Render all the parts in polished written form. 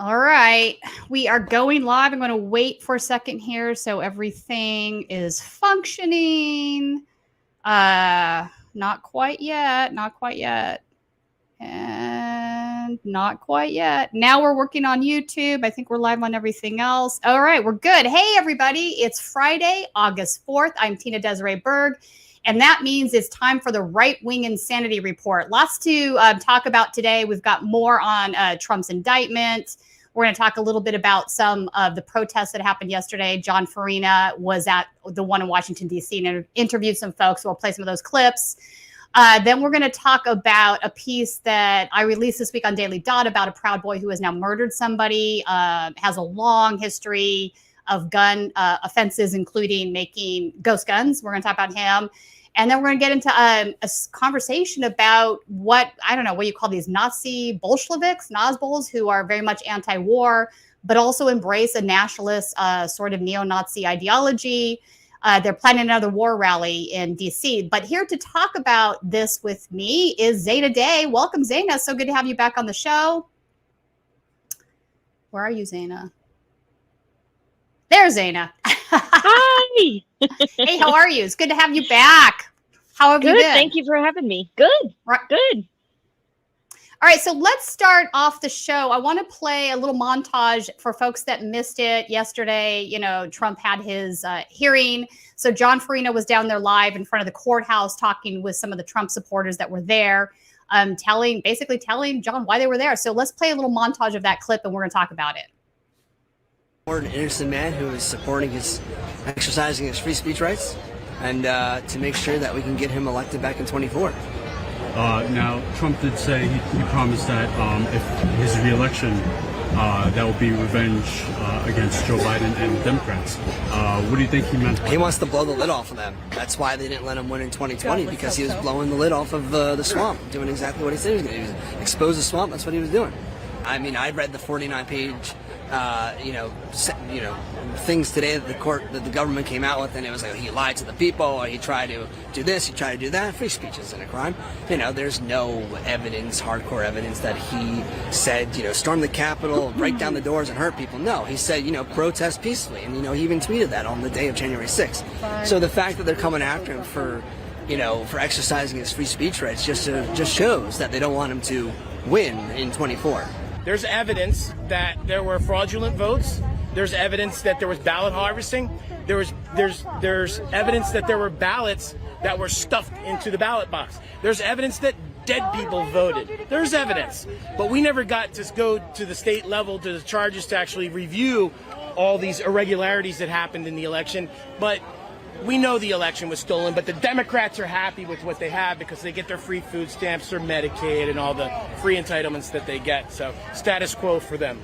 All right, we are going live. I'm going to wait for a second here so everything is functioning. Not quite yet. Not quite yet. And not quite yet. Now we're working on YouTube. I think we're live on everything else. All right, we're good. Hey, everybody. It's Friday, August 4th. I'm Tina-Desiree Berg. And that means it's time for the right-wing insanity report. Lots to talk about today. We've got more on Trump's indictment. We're going to talk a little bit about some of the protests that happened yesterday. John Farina was at the one in Washington, D.C. and interviewed some folks. We'll play some of those clips. Then we're going to talk about a piece that I released this week on Daily Dot about a Proud Boy who has now murdered somebody, has a long history of gun offenses, including making ghost guns. We're going to talk about him. And then we're going to get into a conversation about what you call these Nazi Bolsheviks, Nazbols, who are very much anti-war, but also embrace a nationalist sort of neo-Nazi ideology. They're planning another war rally in D.C. But here to talk about this with me is Zana Day. Welcome, Zana. So good to have you back on the show. Where are you, Zana? There's Zana. Hi. Hey, how are you? It's good to have you back. How have you been? Good. Thank you for having me. Good. Right. Good. All right, so let's start off the show. I want to play a little montage for folks that missed it yesterday. You know, Trump had his hearing. So John Farina was down there live in front of the courthouse talking with some of the Trump supporters that were there, basically telling John why they were there. So let's play a little montage of that clip and we're going to talk about it. An innocent man who is exercising his free speech rights, and to make sure that we can get him elected back in 24. Now, Trump did say he promised that if his re-election, that will be revenge against Joe Biden and the Democrats. What do you think he meant? He wants to blow the lid off of them. That's why they didn't let him win in 2020, because he was blowing the lid off of the swamp, doing exactly what he said he was going to do. Expose the swamp. That's what he was doing. I mean, I read the 49-page, things today that the government came out with, and it was like he lied to the people, or he tried to do this, he tried to do that. Free speech isn't a crime. There's no evidence, hardcore evidence, that he said, storm the Capitol, break down the doors, and hurt people. No, he said, protest peacefully, and he even tweeted that on the day of January 6th. So the fact that they're coming after him for exercising his free speech rights just shows that they don't want him to win in 24. There's evidence that there were fraudulent votes. There's evidence that there was ballot harvesting. There's evidence that there were ballots that were stuffed into the ballot box. There's evidence that dead people voted. There's evidence. But we never got to go to the state level, to the charges, to actually review all these irregularities that happened in the election. But we know the election was stolen, but the Democrats are happy with what they have because they get their free food stamps, their Medicaid, and all the free entitlements that they get. So status quo for them.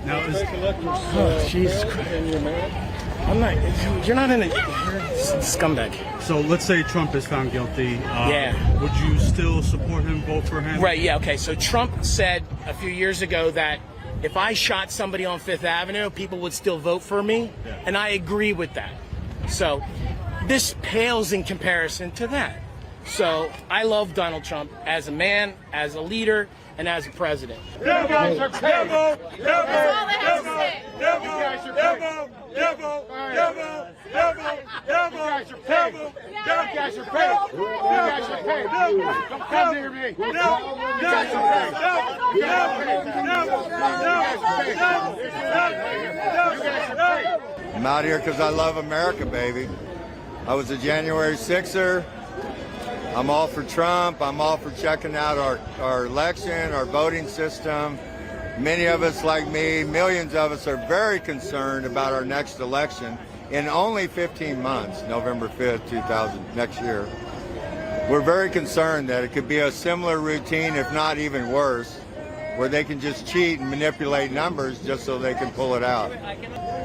Now, Jesus Christ. I'm not, you're not in a, you're a scumbag. So let's say Trump is found guilty. Yeah. Would you still support him, vote for him? Right, yeah, okay. So Trump said a few years ago that if I shot somebody on Fifth Avenue, people would still vote for me. Yeah. And I agree with that. So this pales in comparison to that. So I love Donald Trump as a man, as a leader, and as a president. You guys are paid. You guys are paid. Don't come near me. You guys are paid. I'm out here because I love America, baby. I was a January 6er. I'm all for Trump. I'm all for checking out our election, our voting system. Many of us, like me, millions of us, are very concerned about our next election in only 15 months, November 5th, next year. We're very concerned that it could be a similar routine, if not even worse, where they can just cheat and manipulate numbers just so they can pull it out.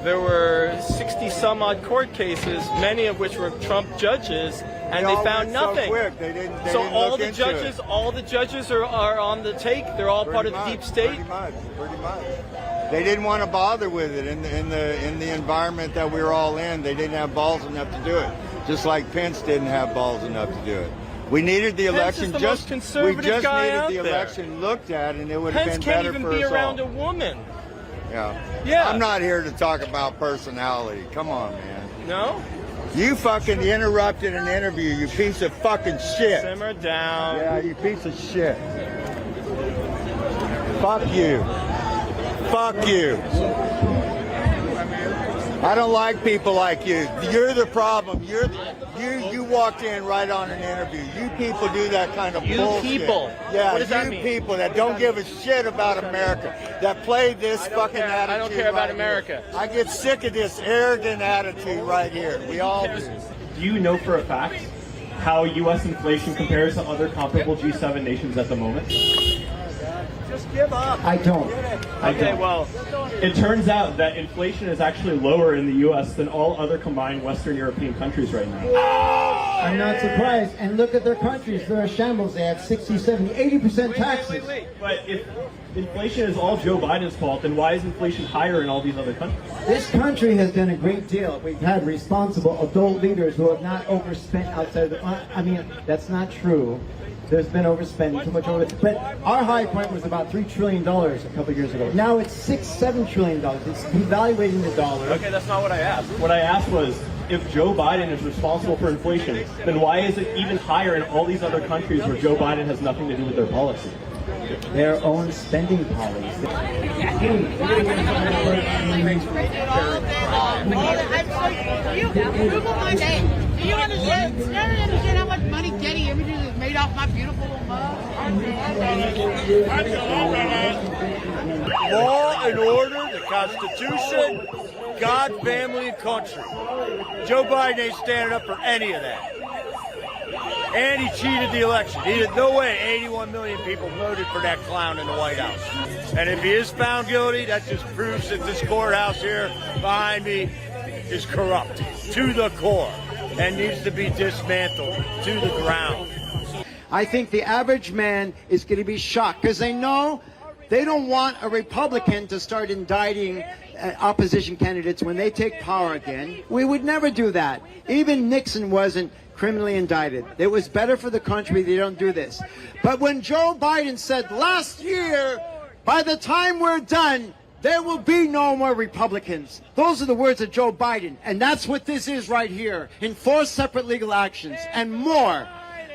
There were 60 some odd court cases, many of which were Trump judges, and they found nothing. So quick. They didn't all the judges are on the take. They're all part of the deep state. Pretty much. They didn't want to bother with it in the environment that we were all in. They didn't have balls enough to do it. Just like Pence didn't have balls enough to do it. We needed the election we just needed the election looked at, and it would have been better for us all. Pence can't even be around a woman. Yeah. I'm not here to talk about personality. Come on, man. No? You fucking interrupted an interview, you piece of fucking shit. Simmer down. Yeah, you piece of shit. Fuck you. Fuck you. I don't like people like you. You're the problem. You walked in right on an interview. You people do that kind of bullshit. You people? Yeah, What does that mean? people that don't give a shit about America, that play this fucking attitude. I don't care about right America. Here. I get sick of this arrogant attitude right here. We all do. Do you know for a fact how U.S. inflation compares to other comparable G7 nations at the moment? Just give up. I don't. Okay, well, it turns out that inflation is actually lower in the U.S. than all other combined Western European countries right now. I'm not surprised. And look at their countries. They're a shambles. They have 60, 70, 80% taxes. But if inflation is all Joe Biden's fault, then why is inflation higher in all these other countries? This country has done a great deal. We've had responsible adult leaders who have not overspent outside the... I mean, that's not true. There's been overspending, too much overspending. But our high point was about $3 trillion a couple of years ago. Now it's $6-7 trillion. It's devaluating the dollar. Okay, that's not what I asked. What I asked was, if Joe Biden is responsible for inflation, then why is it even higher in all these other countries where Joe Biden has nothing to do with their policy? Their own spending policy. Do you understand how much money Getty Images has made off my beautiful mug? Law and order, the Constitution, God, family, and country. Joe Biden ain't standing up for any of that. And he cheated the election. No way 81 million people voted for that clown in the White House. And if he is found guilty, that just proves that this courthouse here behind me is corrupt to the core and needs to be dismantled to the ground. I think the average man is going to be shocked because they know they don't want a Republican to start indicting opposition candidates when they take power again. We would never do that. Even Nixon wasn't criminally indicted. It was better for the country they don't do this. But when Joe Biden said last year, by the time we're done, there will be no more Republicans. Those are the words of Joe Biden. And that's what this is right here, in 4 separate legal actions and more.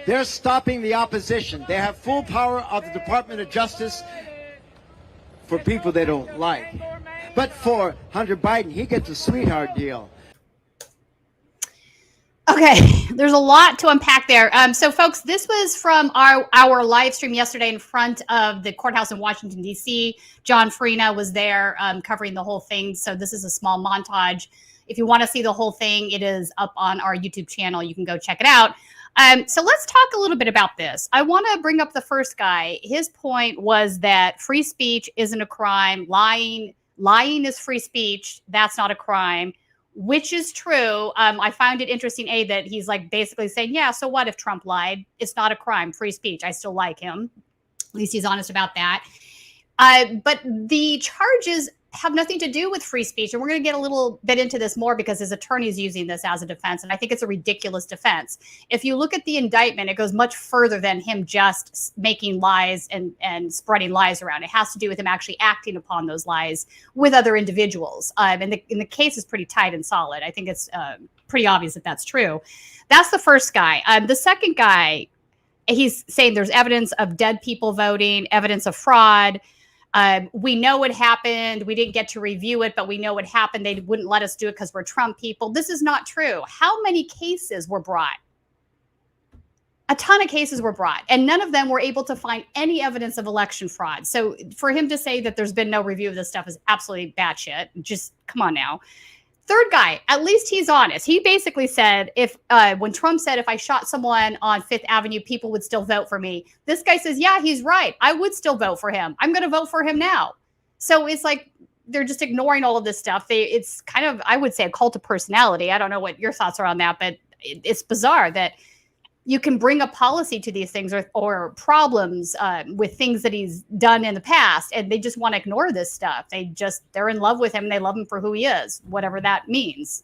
They're stopping the opposition. They have full power of the Department of Justice for people they don't like. But for Hunter Biden, he gets a sweetheart deal. Okay, there's a lot to unpack there. So, folks, this was from our live stream yesterday in front of the courthouse in Washington, D.C. John Farina was there covering the whole thing. So this is a small montage. If you want to see the whole thing, it is up on our YouTube channel. You can go check it out. So let's talk a little bit about this. I want to bring up the first guy. His point was that free speech isn't a crime. Lying is free speech. That's not a crime. Which is true. I find it interesting, that he's like basically saying, yeah, so what if Trump lied? It's not a crime, free speech. I still like him. At least he's honest about that. But the charges have nothing to do with free speech. And we're going to get a little bit into this more because his attorney is using this as a defense. And I think it's a ridiculous defense. If you look at the indictment, it goes much further than him just making lies and spreading lies around. It has to do with him actually acting upon those lies with other individuals. And the case is pretty tight and solid. I think it's pretty obvious that that's true. That's the first guy. The second guy, he's saying there's evidence of dead people voting, evidence of fraud. We know it happened. We didn't get to review it, but we know it happened. They wouldn't let us do it because we're Trump people. This is not true. How many cases were brought? A ton of cases were brought, and none of them were able to find any evidence of election fraud. So for him to say that there's been no review of this stuff is absolutely batshit. Just come on now. Third guy, at least he's honest. He basically said when Trump said, if I shot someone on Fifth Avenue, people would still vote for me. This guy says, yeah, he's right. I would still vote for him. I'm going to vote for him now. So it's like they're just ignoring all of this stuff. It's kind of, I would say, a cult of personality. I don't know what your thoughts are on that, but it's bizarre that you can bring a policy to these things or problems with things that he's done in the past, and they just want to ignore this stuff. They're in love with him. And they love him for who he is, whatever that means.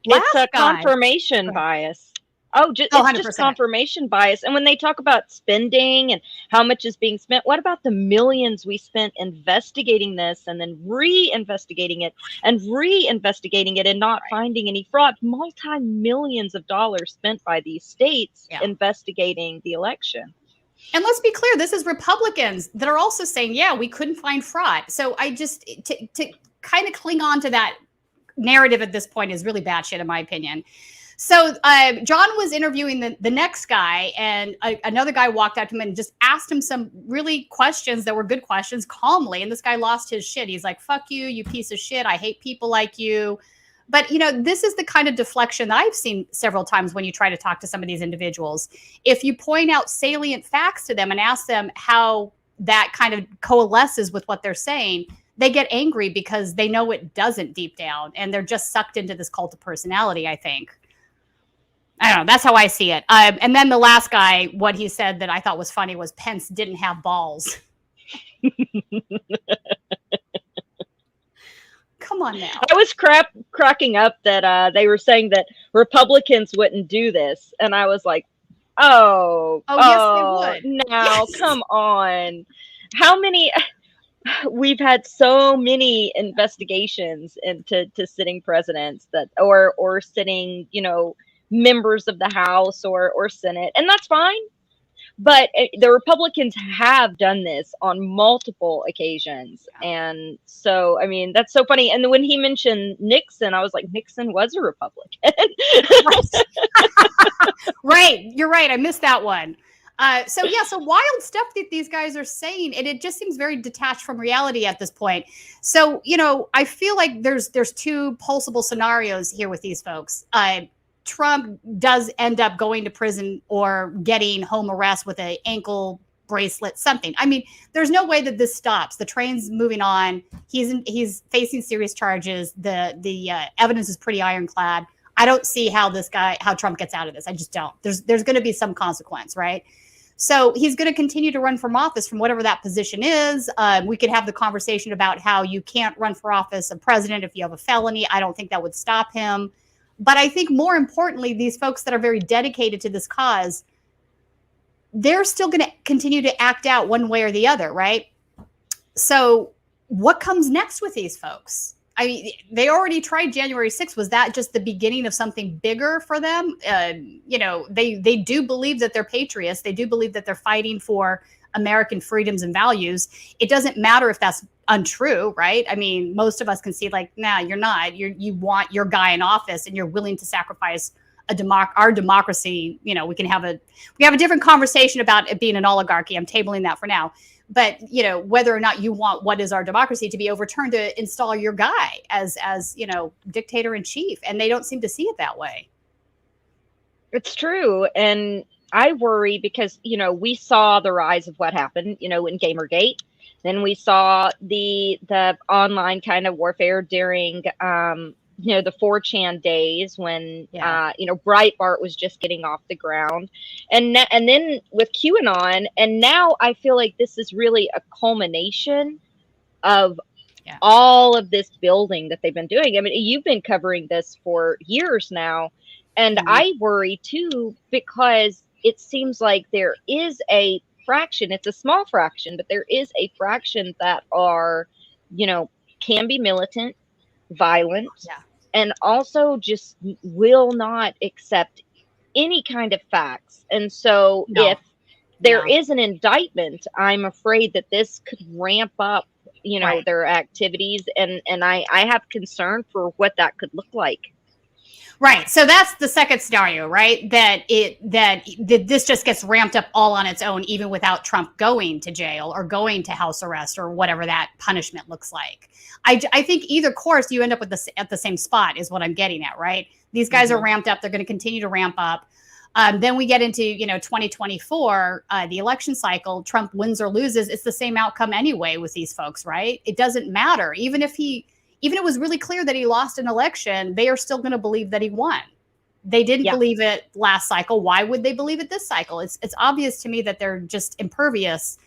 It's a confirmation bias. Oh, it's just 100%. confirmation bias. And when they talk about spending and how much is being spent, what about the millions we spent investigating this and then re-investigating it and re-investigating it and not finding any fraud? Multi-millions of dollars spent by these states investigating the election. And let's be clear, this is Republicans that are also saying, yeah, we couldn't find fraud. So I just, to kind of cling on to that narrative at this point is really bad shit, in my opinion. So John was interviewing the next guy, and another guy walked up to him and just asked him some really questions that were good questions calmly. And this guy lost his shit. He's like, fuck you, you piece of shit. I hate people like you. But, you know, this is the kind of deflection that I've seen several times when you try to talk to some of these individuals. If you point out salient facts to them and ask them how that kind of coalesces with what they're saying, they get angry because they know it doesn't deep down. And they're just sucked into this cult of personality, I think. I don't know. That's how I see it. And then the last guy, what he said that I thought was funny was Pence didn't have balls. Come on now. I was cracking up that they were saying that Republicans wouldn't do this. And I was like, yes, they would. Now, come on. How many... We've had so many investigations into sitting presidents that or sitting, you know, members of the House or Senate, and that's fine. But the Republicans have done this on multiple occasions. And so, I mean, that's so funny. And when he mentioned Nixon, I was like, Nixon was a Republican. Right. You're right. I missed that one. So wild stuff that these guys are saying, and it just seems very detached from reality at this point. So, you know, I feel like there's two pulsable scenarios here with these folks. Trump does end up going to prison or getting home arrest with an ankle bracelet, something. I mean, there's no way that this stops. The train's moving on. He's facing serious charges. The evidence is pretty ironclad. I don't see how Trump gets out of this. I just don't. There's going to be some consequence, right? So he's going to continue to run from office from whatever that position is. We could have the conversation about how you can't run for office of president if you have a felony. I don't think that would stop him. But I think more importantly, these folks that are very dedicated to this cause, they're still going to continue to act out one way or the other, right? So what comes next with these folks? I mean, they already tried January 6th. Was that just the beginning of something bigger for them? You know, they do believe that they're patriots. They do believe that they're fighting for American freedoms and values. It doesn't matter if that's untrue, right? I mean, most of us can see like, nah, you're not. You want your guy in office, and you're willing to sacrifice our democracy. You know, we have a different conversation about it being an oligarchy. I'm tabling that for now. But, you know, whether or not you want what is our democracy to be overturned to install your guy as you know, dictator in chief, and they don't seem to see it that way. It's true. And I worry because, you know, we saw the rise of what happened, you know, in Gamergate. Then we saw the online kind of warfare during, you know, the 4chan days when, you know, Breitbart was just getting off the ground. And then with QAnon, and now I feel like this is really a culmination of all of this building that they've been doing. I mean, you've been covering this for years now. And I worry too, because it seems like there is a fraction, it's a small fraction, but there is a fraction that are, you know, can be militant, violent, and also just will not accept any kind of facts. And so if there is an indictment, I'm afraid that this could ramp up, you know, their activities. And I have concern for what that could look like. Right. So that's the second scenario, right? That this just gets ramped up all on its own, even without Trump going to jail or going to house arrest or whatever that punishment looks like. I think either course you end up at the same spot is what I'm getting at, right? These guys are ramped up. They're going to continue to ramp up. Then we get into, you know, 2024, the election cycle. Trump wins or loses. It's the same outcome anyway with these folks, right? It doesn't matter. Even if it was really clear that he lost an election, they are still going to believe that he won. They didn't believe it last cycle. Why would they believe it this cycle? It's obvious to me that they're just impervious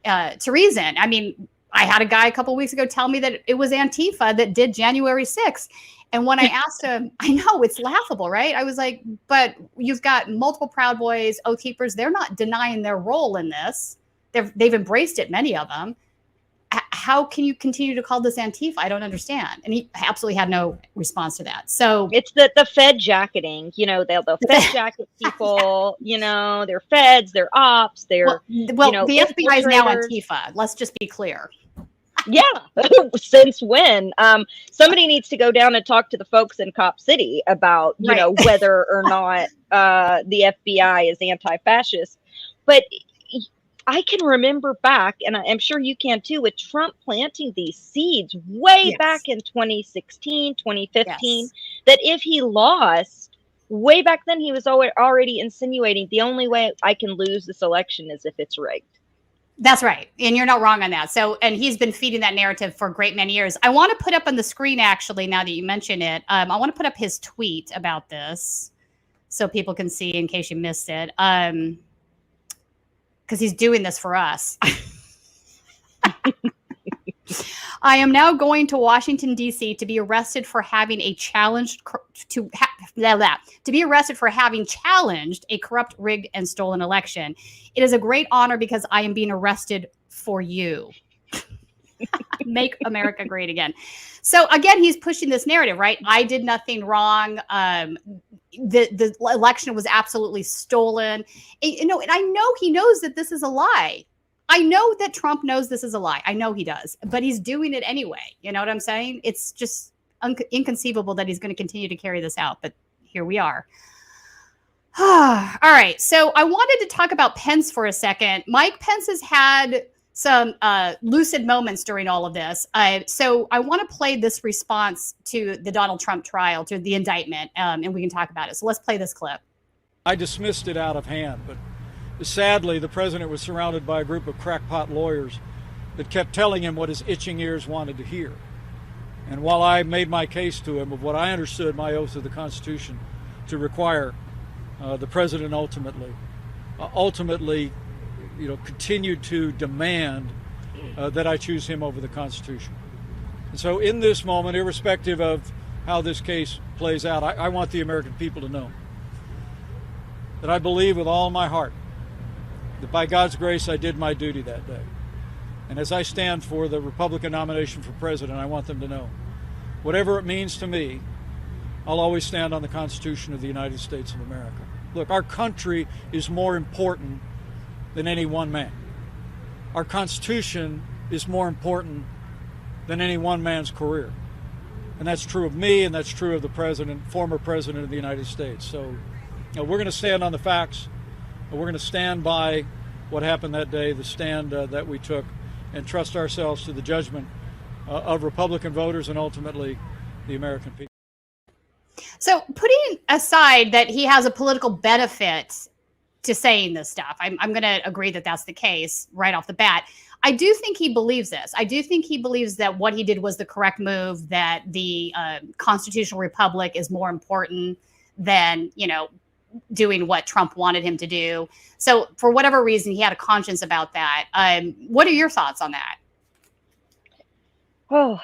to reason. I mean, I had a guy a couple weeks ago tell me that it was Antifa that did January 6th. And when I asked him, I know it's laughable, right? I was like, but you've got multiple Proud Boys, Oath Keepers. They're not denying their role in this. They've embraced it, many of them. How can you continue to call this Antifa? I don't understand. And he absolutely had no response to that. So it's the Fed jacketing, they'll Fed jacket people, they're feds, they're ops, they're, the FBI is now Antifa. Let's just be clear. Yeah. Since when? Somebody needs to go down and talk to the folks in Cop City about, whether or not the FBI is anti-fascist. But I can remember back, and I'm sure you can too, with Trump planting these seeds way back in 2016, 2015, that if he lost, way back then he was already insinuating the only way I can lose this election is if it's rigged. That's right. And you're not wrong on that. So, and he's been feeding that narrative for a great many years. I want to put up on the screen, actually, now that you mention it, I want to put up his tweet about this so people can see in case you missed it. Because he's doing this for us. I am now going to Washington, D.C. to be arrested for having challenged a corrupt, rigged, and stolen election. It is a great honor because I am being arrested for you. Make America great again. So again, he's pushing this narrative, right? I did nothing wrong. The election was absolutely stolen. And I know he knows that this is a lie. I know that Trump knows this is a lie. I know he does, but he's doing it anyway. You know what I'm saying? It's just inconceivable that he's going to continue to carry this out, but here we are. All right. So I wanted to talk about Pence for a second. Mike Pence has had some lucid moments during all of this. So I want to play this response to the Donald Trump trial, to the indictment, and we can talk about it. So let's play this clip. I dismissed it out of hand, but sadly, the president was surrounded by a group of crackpot lawyers that kept telling him what his itching ears wanted to hear. And while I made my case to him of what I understood my oath of the Constitution to require, the president ultimately continued to demand that I choose him over the Constitution. And so in this moment, irrespective of how this case plays out, I want the American people to know that I believe with all my heart that by God's grace I did my duty that day. And as I stand for the Republican nomination for president, I want them to know, whatever it means to me, I'll always stand on the Constitution of the United States of America. Look, our country is more important than any one man. Our Constitution is more important than any one man's career. And that's true of me, and that's true of the president, former president of the United States. So we're going to stand on the facts. We're going to stand by what happened that day, the stand that we took, and trust ourselves to the judgment of Republican voters and ultimately the American people. So putting aside that he has a political benefit to saying this stuff, I'm going to agree that that's the case right off the bat. I do think he believes this. I do think he believes that what he did was the correct move, that the constitutional republic is more important than, doing what Trump wanted him to do. So for whatever reason, he had a conscience about that. What are your thoughts on that? Oh,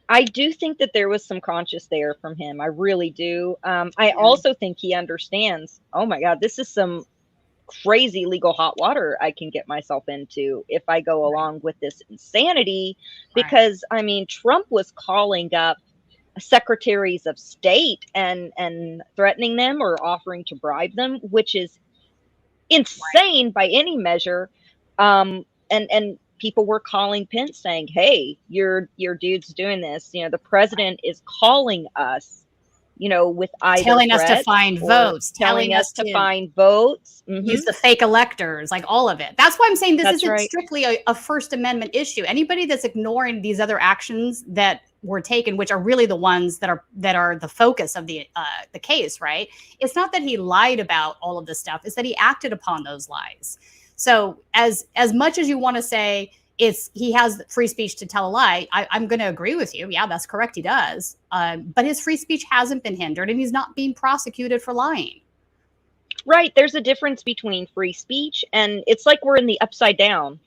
I do think that there was some conscience there from him. I really do. I also think he understands, oh my God, this is some crazy legal hot water I can get myself into if I go along with this insanity. Because, I mean, Trump was calling up secretaries of state and threatening them or offering to bribe them, which is insane by any measure. And people were calling Pence saying, hey, your dude's doing this. The president is calling us, with either telling us to find votes, telling us to find votes, use the fake electors, like all of it. That's why I'm saying this isn't strictly a First Amendment issue. Anybody that's ignoring these other actions that were taken, which are really the ones that are the focus of the case, right? It's not that he lied about all of this stuff; it's that he acted upon those lies. So, as much as you want to say he has free speech to tell a lie, I'm going to agree with you. Yeah, that's correct. He does, but his free speech hasn't been hindered, and he's not being prosecuted for lying. Right. There's a difference between free speech, and it's like we're in the upside down.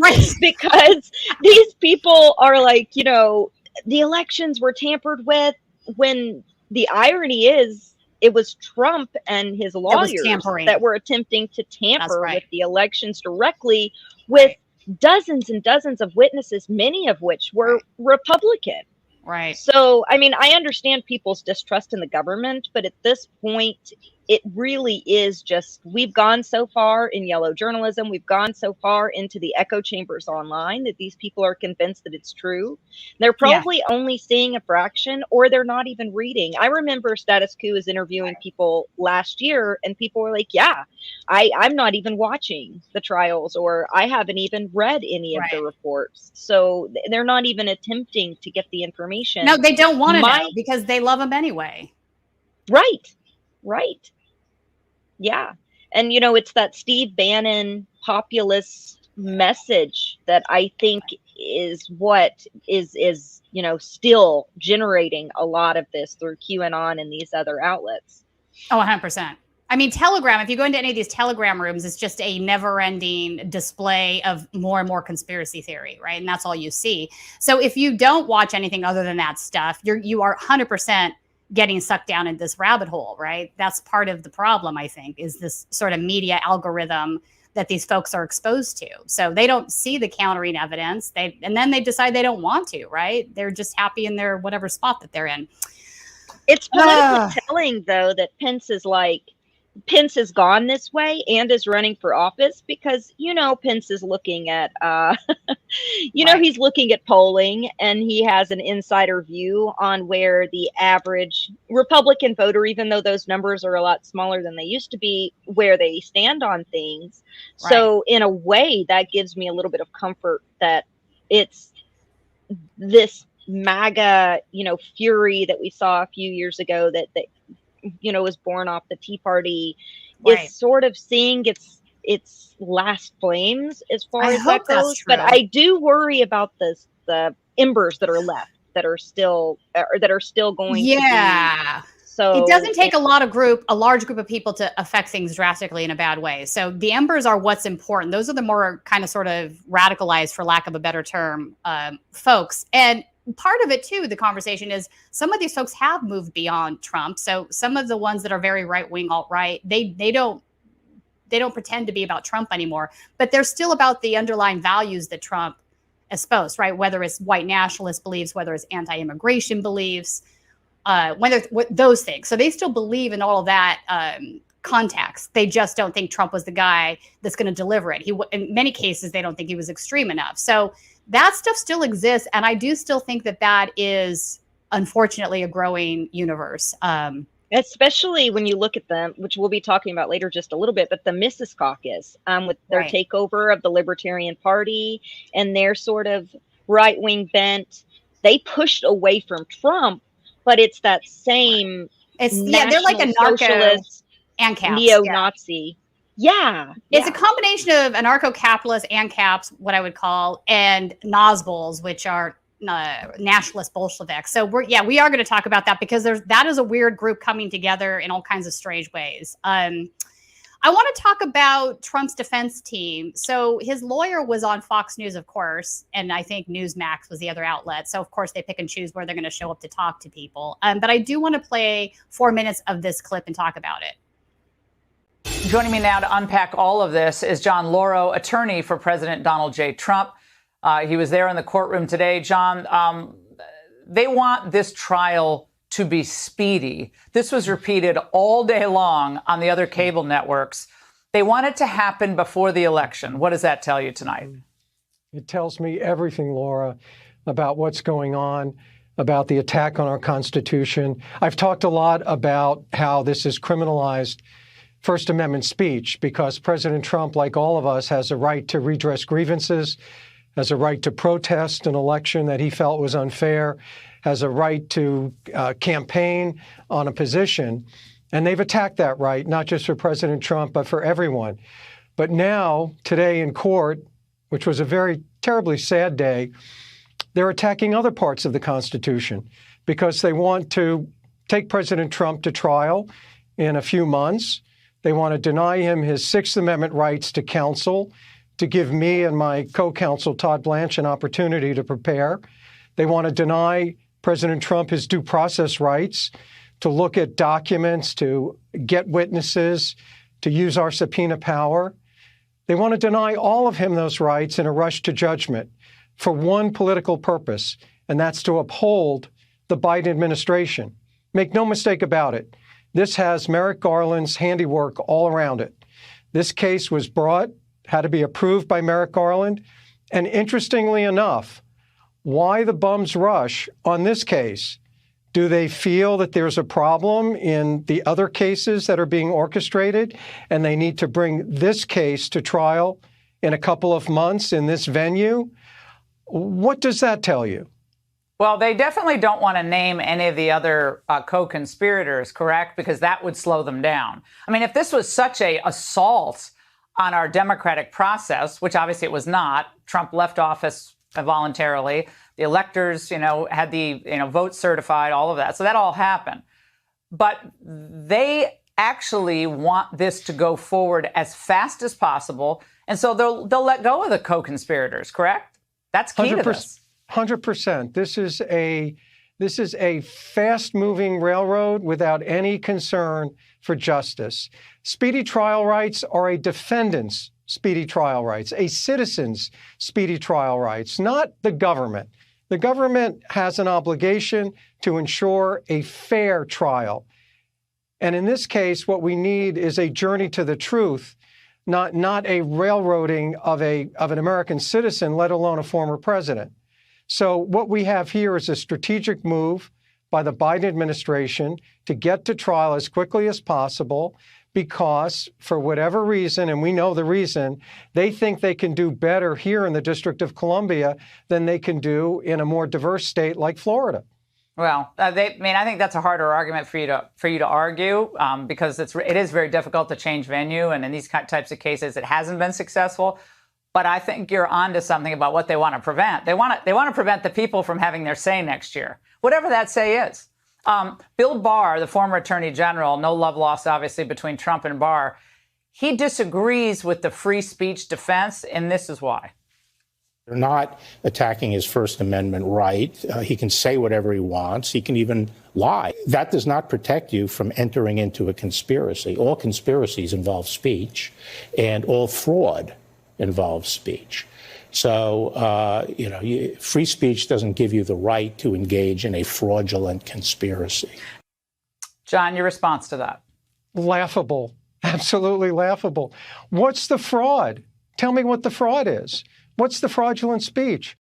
Right. Because these people are like, the elections were tampered with, when the irony is it was Trump and his lawyers tampering. that were attempting to tamper right. with the elections directly with dozens and dozens of witnesses, many of which were Republican. Right. So, I mean, I understand people's distrust in the government, but at this point, it really is just, we've gone so far in yellow journalism, we've gone so far into the echo chambers online that these people are convinced that it's true. They're probably only seeing a fraction, or they're not even reading. I remember Status Coup was interviewing people last year, and people were like, yeah, I'm not even watching the trials, or I haven't even read any of the reports. So they're not even attempting to get the information. No, they don't want to know because they love them anyway. Right. Right. Yeah. And, it's that Steve Bannon populist message that I think is what is still generating a lot of this through QAnon and these other outlets. Oh, 100%. I mean, Telegram, if you go into any of these Telegram rooms, it's just a never-ending display of more and more conspiracy theory, right? And that's all you see. So if you don't watch anything other than that stuff, you are 100% getting sucked down in this rabbit hole, right? That's part of the problem, I think, is this sort of media algorithm that these folks are exposed to. So they don't see the countering evidence, and then they decide they don't want to, right? They're just happy in their whatever spot that they're in. It's politically telling, though, that Pence has gone this way and is running for office because, Pence is looking at, he's looking at polling, and he has an insider view on where the average Republican voter, even though those numbers are a lot smaller than they used to be, where they stand on things. Right. So in a way, that gives me a little bit of comfort that it's this MAGA, fury that we saw a few years ago that was born off the Tea Party, is sort of seeing its last flames as far as that goes. But I do worry about the embers that are left that are still going to be. So it doesn't take a large group of people to affect things drastically in a bad way. So the embers are what's important. Those are the more kind of sort of radicalized, for lack of a better term, folks. And part of it too, the conversation is some of these folks have moved beyond Trump. So some of the ones that are very right-wing, alt-right, they don't pretend to be about Trump anymore, but they're still about the underlying values that Trump espoused, right? Whether it's white nationalist beliefs, whether it's anti-immigration beliefs, those things. So they still believe in all of that context. They just don't think Trump was the guy that's going to deliver it. In many cases, they don't think he was extreme enough. So that stuff still exists. And I do still think that is, unfortunately, a growing universe. Especially when you look at them, which we'll be talking about later just a little bit, but the Mrs. Caucus, with their takeover of the Libertarian Party and their sort of right-wing bent, they pushed away from Trump, but it's that same they're like a socialist ANCAPs, neo-Nazi. Yeah. It's a combination of anarcho-capitalists, ANCAPs, what I would call, and Nazbols, which are nationalist Bolsheviks. So we are going to talk about that because that is a weird group coming together in all kinds of strange ways. I want to talk about Trump's defense team. So his lawyer was on Fox News, of course, and I think Newsmax was the other outlet. So, of course, they pick and choose where they're going to show up to talk to people. But I do want to play 4 minutes of this clip and talk about it. Joining me now to unpack all of this is John Lauro, attorney for President Donald J. Trump. He was there in the courtroom today. John, they want this trial to be speedy. This was repeated all day long on the other cable networks. They want it to happen before the election. What does that tell you tonight? It tells me everything, Laura, about what's going on, about the attack on our Constitution. I've talked a lot about how this is criminalized First Amendment speech because President Trump, like all of us, has a right to redress grievances, has a right to protest an election that he felt was unfair, has a right to campaign on a position. And they've attacked that right, not just for President Trump, but for everyone. But now, today in court, which was a very terribly sad day, they're attacking other parts of the Constitution because they want to take President Trump to trial in a few months. They want to deny him his Sixth Amendment rights to counsel, to give me and my co-counsel Todd Blanche an opportunity to prepare. They want to deny President Trump his due process rights, to look at documents, to get witnesses, to use our subpoena power. They want to deny all of him those rights in a rush to judgment for one political purpose, and that's to uphold the Biden administration. Make no mistake about it. This has Merrick Garland's handiwork all around it. This case was brought, had to be approved by Merrick Garland, and interestingly enough, why the bum's rush on this case? Do they feel that there's a problem in the other cases that are being orchestrated, and they need to bring this case to trial in a couple of months in this venue? What does that tell you? Well, they definitely don't want to name any of the other co-conspirators, correct? Because that would slow them down. I mean, if this was such an assault on our democratic process, which obviously it was not, Trump left office voluntarily, the electors, had the, vote certified, all of that. So that all happened. But they actually want this to go forward as fast as possible. And so they'll let go of the co-conspirators, correct? That's key to this. 100%. This is a fast-moving railroad without any concern for justice. Speedy trial rights are a defendant's speedy trial rights, a citizen's speedy trial rights, not the government. The government has an obligation to ensure a fair trial. And in this case, what we need is a journey to the truth, not a railroading of an American citizen, let alone a former president. So what we have here is a strategic move by the Biden administration to get to trial as quickly as possible because, for whatever reason, and we know the reason, they think they can do better here in the District of Columbia than they can do in a more diverse state like Florida. Well, I think that's a harder argument for you to argue because it is very difficult to change venue, and in these types of cases, it hasn't been successful. But I think you're onto something about what they want to prevent. They want to prevent the people from having their say next year, whatever that say is. Bill Barr, the former attorney general, no love lost, obviously, between Trump and Barr. He disagrees with the free speech defense, and this is why. They're not attacking his First Amendment right. He can say whatever he wants. He can even lie. That does not protect you from entering into a conspiracy. All conspiracies involve speech, and all fraud involves speech. So, free speech doesn't give you the right to engage in a fraudulent conspiracy. John, your response to that? Laughable. Absolutely laughable. What's the fraud? Tell me what the fraud is. What's the fraudulent speech?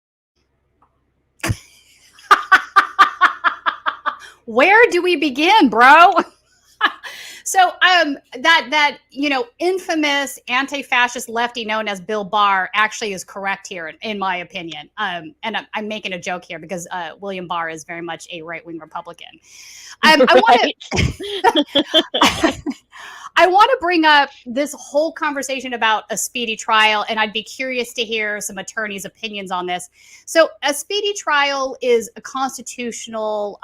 Where do we begin, bro? So that infamous anti-fascist lefty known as Bill Barr actually is correct here, in my opinion. And I'm making a joke here because William Barr is very much a right-wing Republican. I want to bring up this whole conversation about a speedy trial, and I'd be curious to hear some attorneys' opinions on this. So a speedy trial is a constitutional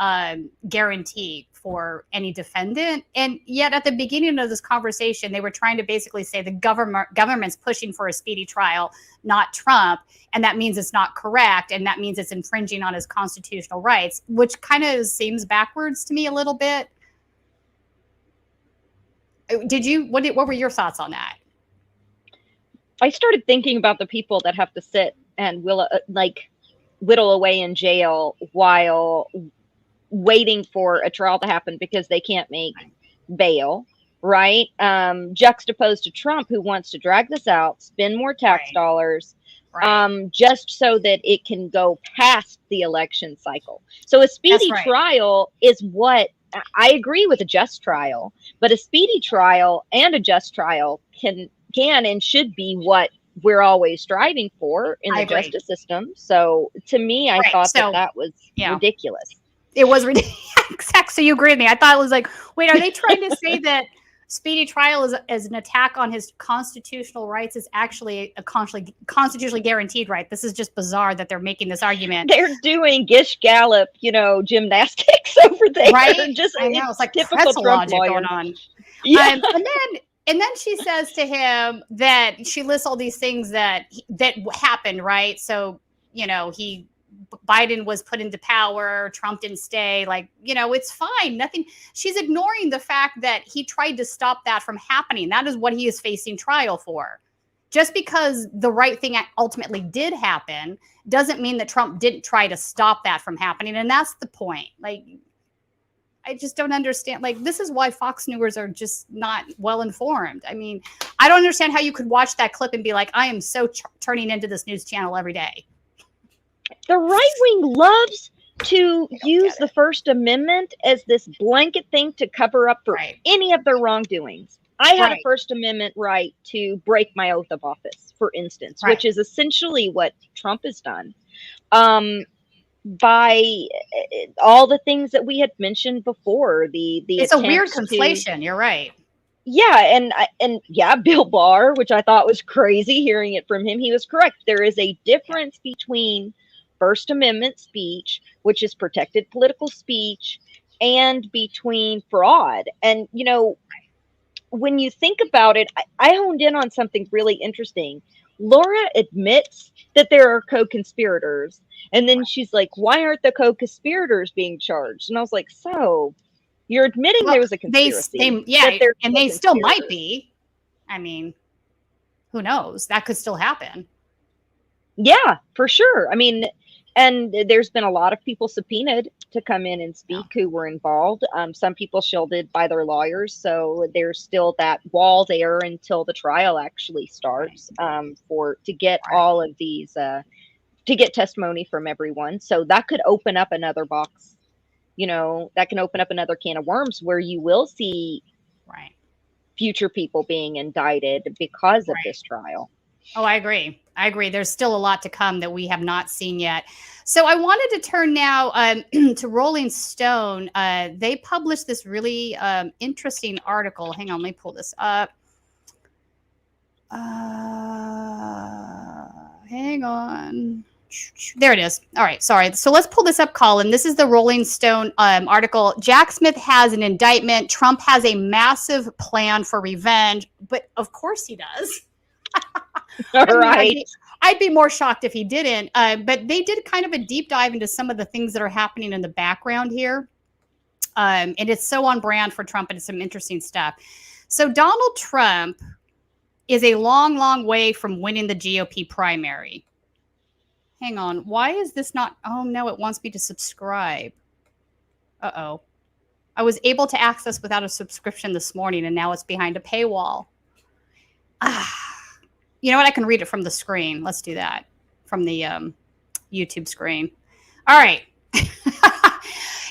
guarantee for any defendant. And yet at the beginning of this conversation, they were trying to basically say the government's pushing for a speedy trial, not Trump. And that means it's not correct. And that means it's infringing on his constitutional rights, which kind of seems backwards to me a little bit. What were your thoughts on that? I started thinking about the people that have to sit and whittle away in jail while waiting for a trial to happen because they can't make bail, right? Juxtaposed to Trump, who wants to drag this out, spend more tax dollars, just so that it can go past the election cycle. So a speedy trial is what I agree with a just trial, but a speedy trial and a just trial can and should be what we're always striving for in the justice system. So to me, I thought that was ridiculous. It was ridiculous. Exactly. So you agree with me. I thought it was like, wait, are they trying to say that speedy trial is an attack on his constitutional rights is actually a constitutionally guaranteed right? This is just bizarre that they're making this argument. They're doing Gish Gallop, gymnastics over there. Right? Just, I know. It's like typical pretzel Trump logic lawyer going on. Yeah. And then And then she says to him that she lists all these things that happened, right? So, Biden was put into power, Trump didn't stay, it's fine. Nothing. She's ignoring the fact that he tried to stop that from happening. That is what he is facing trial for. Just because the right thing ultimately did happen doesn't mean that Trump didn't try to stop that from happening. And that's the point. I just don't understand. This is why Fox Newsers are just not well informed. I mean, I don't understand how you could watch that clip and be like, I am so turning into this news channel every day. The right wing loves to use the First Amendment as this blanket thing to cover up for any of their wrongdoings. I had a First Amendment right to break my oath of office, for instance, which is essentially what Trump has done. By all the things that we had mentioned before, it's a weird conflation. You're right. Yeah, and Bill Barr, which I thought was crazy hearing it from him, he was correct. There is a difference between First Amendment speech, which is protected political speech, and between fraud. And when you think about it, I honed in on something really interesting. Laura admits that there are co-conspirators. And then she's like, why aren't the co-conspirators being charged? And I was like, so you're admitting there was a conspiracy. And they still might be. I mean, who knows? That could still happen. Yeah, for sure. I mean, and there's been a lot of people subpoenaed to come in and speak who were involved. Some people shielded by their lawyers. So there's still that wall there until the trial actually starts to get all of these, to get testimony from everyone. So that could open up another box, that can open up another can of worms where you will see future people being indicted because of this trial. Oh, I agree. There's still a lot to come that we have not seen yet. So I wanted to turn now to Rolling Stone. They published this really interesting article. Hang on, let me pull this up. Hang on. There it is. All right, sorry. So let's pull this up, Colin. This is the Rolling Stone article. Jack Smith has an indictment. Trump has a massive plan for revenge. But of course he does. All right. I'd be more shocked if he didn't. But they did kind of a deep dive into some of the things that are happening in the background here. And it's so on brand for Trump, and it's some interesting stuff. So Donald Trump is a long, long way from winning the GOP primary. Hang on. Why is this not? Oh, no, it wants me to subscribe. Uh-oh. I was able to access without a subscription this morning, and now it's behind a paywall. You know what? I can read it from the screen. Let's do that from the YouTube screen. All right.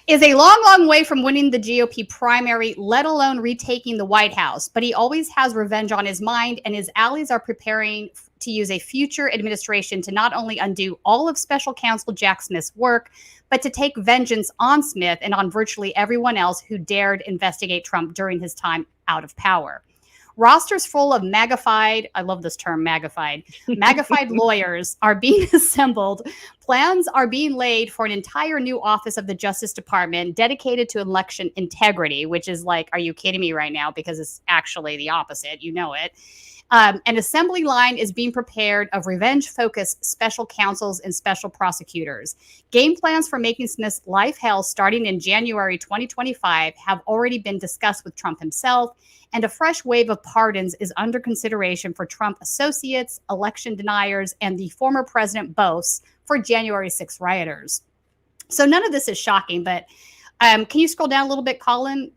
Is a long, long way from winning the GOP primary, let alone retaking the White House. But he always has revenge on his mind, and his allies are preparing to use a future administration to not only undo all of Special Counsel Jack Smith's work, but to take vengeance on Smith and on virtually everyone else who dared investigate Trump during his time out of power. Rosters full of magnified, I love this term, magnified lawyers are being assembled. Plans are being laid for an entire new office of the Justice Department dedicated to election integrity, which is like, are you kidding me right now? Because it's actually the opposite. You know it. An assembly line is being prepared of revenge-focused special counsels and special prosecutors. Game plans for making Smith's life hell starting in January 2025 have already been discussed with Trump himself, and a fresh wave of pardons is under consideration for Trump associates, election deniers, and the former president boasts for January 6 rioters. So none of this is shocking, but can you scroll down a little bit, Colin?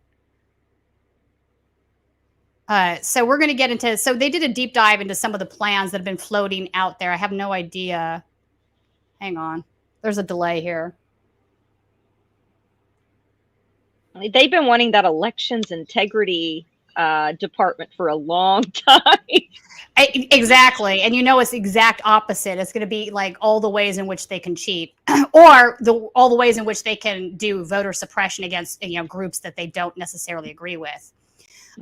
So we're going to get into, so they did a deep dive into some of the plans that have been floating out there. I have no idea. Hang on. There's a delay here. They've been wanting that elections integrity department for a long time. Exactly. And it's the exact opposite. It's going to be like all the ways in which they can cheat or all the ways in which they can do voter suppression against groups that they don't necessarily agree with.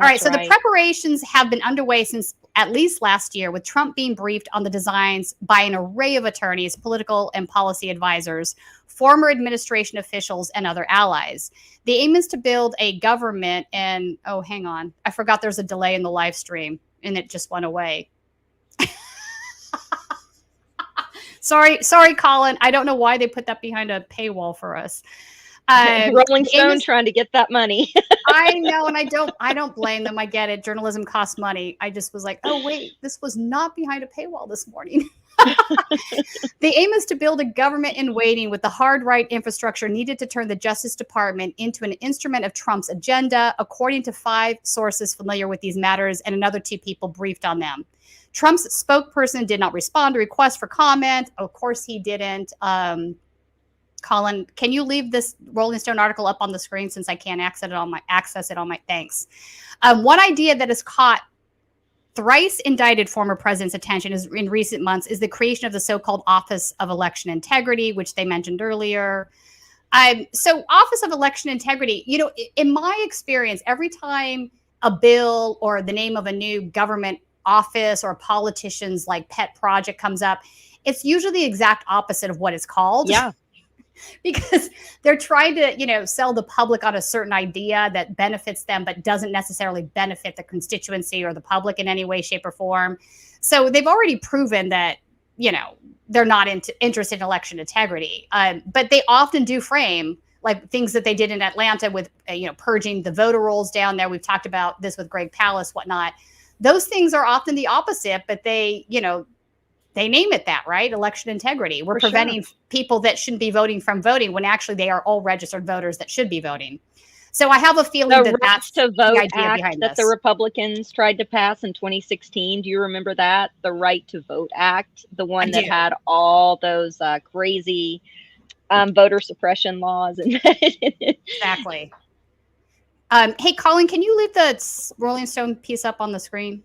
All right, so the preparations have been underway since at least last year, with Trump being briefed on the designs by an array of attorneys, political and policy advisors, former administration officials, and other allies. The aim is to build a government and, oh, hang on. I forgot there's a delay in the live stream and it just went away. Sorry, Colin. I don't know why they put that behind a paywall for us. Rolling Stone trying to get that money. I know, and I don't blame them. I get it. Journalism costs money. I just was like, oh wait, this was not behind a paywall this morning. The aim is to build a government in waiting with the hard right infrastructure needed to turn the Justice Department into an instrument of Trump's agenda, according to 5 sources familiar with these matters and another 2 people briefed on them. Trump's spokesperson did not respond to requests for comment. Of course he didn't. Colin, can you leave this Rolling Stone article up on the screen since I can't access it on my thanks. One idea that has caught thrice indicted former president's attention in recent months is the creation of the so-called Office of Election Integrity, which they mentioned earlier. So Office of Election Integrity, you know, in my experience, every time a bill or the name of a new government office or a politician's like pet project comes up, it's usually the exact opposite of what it's called. Yeah. Because they're trying to, you know, sell the public on a certain idea that benefits them, but doesn't necessarily benefit the constituency or the public in any way, shape, or form. So they've already proven that, you know, they're not interested in election integrity. But they often do frame like things that they did in Atlanta with, you know, purging the voter rolls down there. We've talked about this with Greg Palast, whatnot. Those things are often the opposite, but they, you know, they name it that, right? Election integrity. We're preventing people that shouldn't be voting from voting when actually they are all registered voters that should be voting. So I have a feeling that that's the Vote the idea Act behind that this. the Republicans tried to pass in 2016. Do you remember that? The Right to Vote Act, the one that had all those crazy voter suppression laws. Exactly. Hey, Colin, can you leave the Rolling Stone piece up on the screen?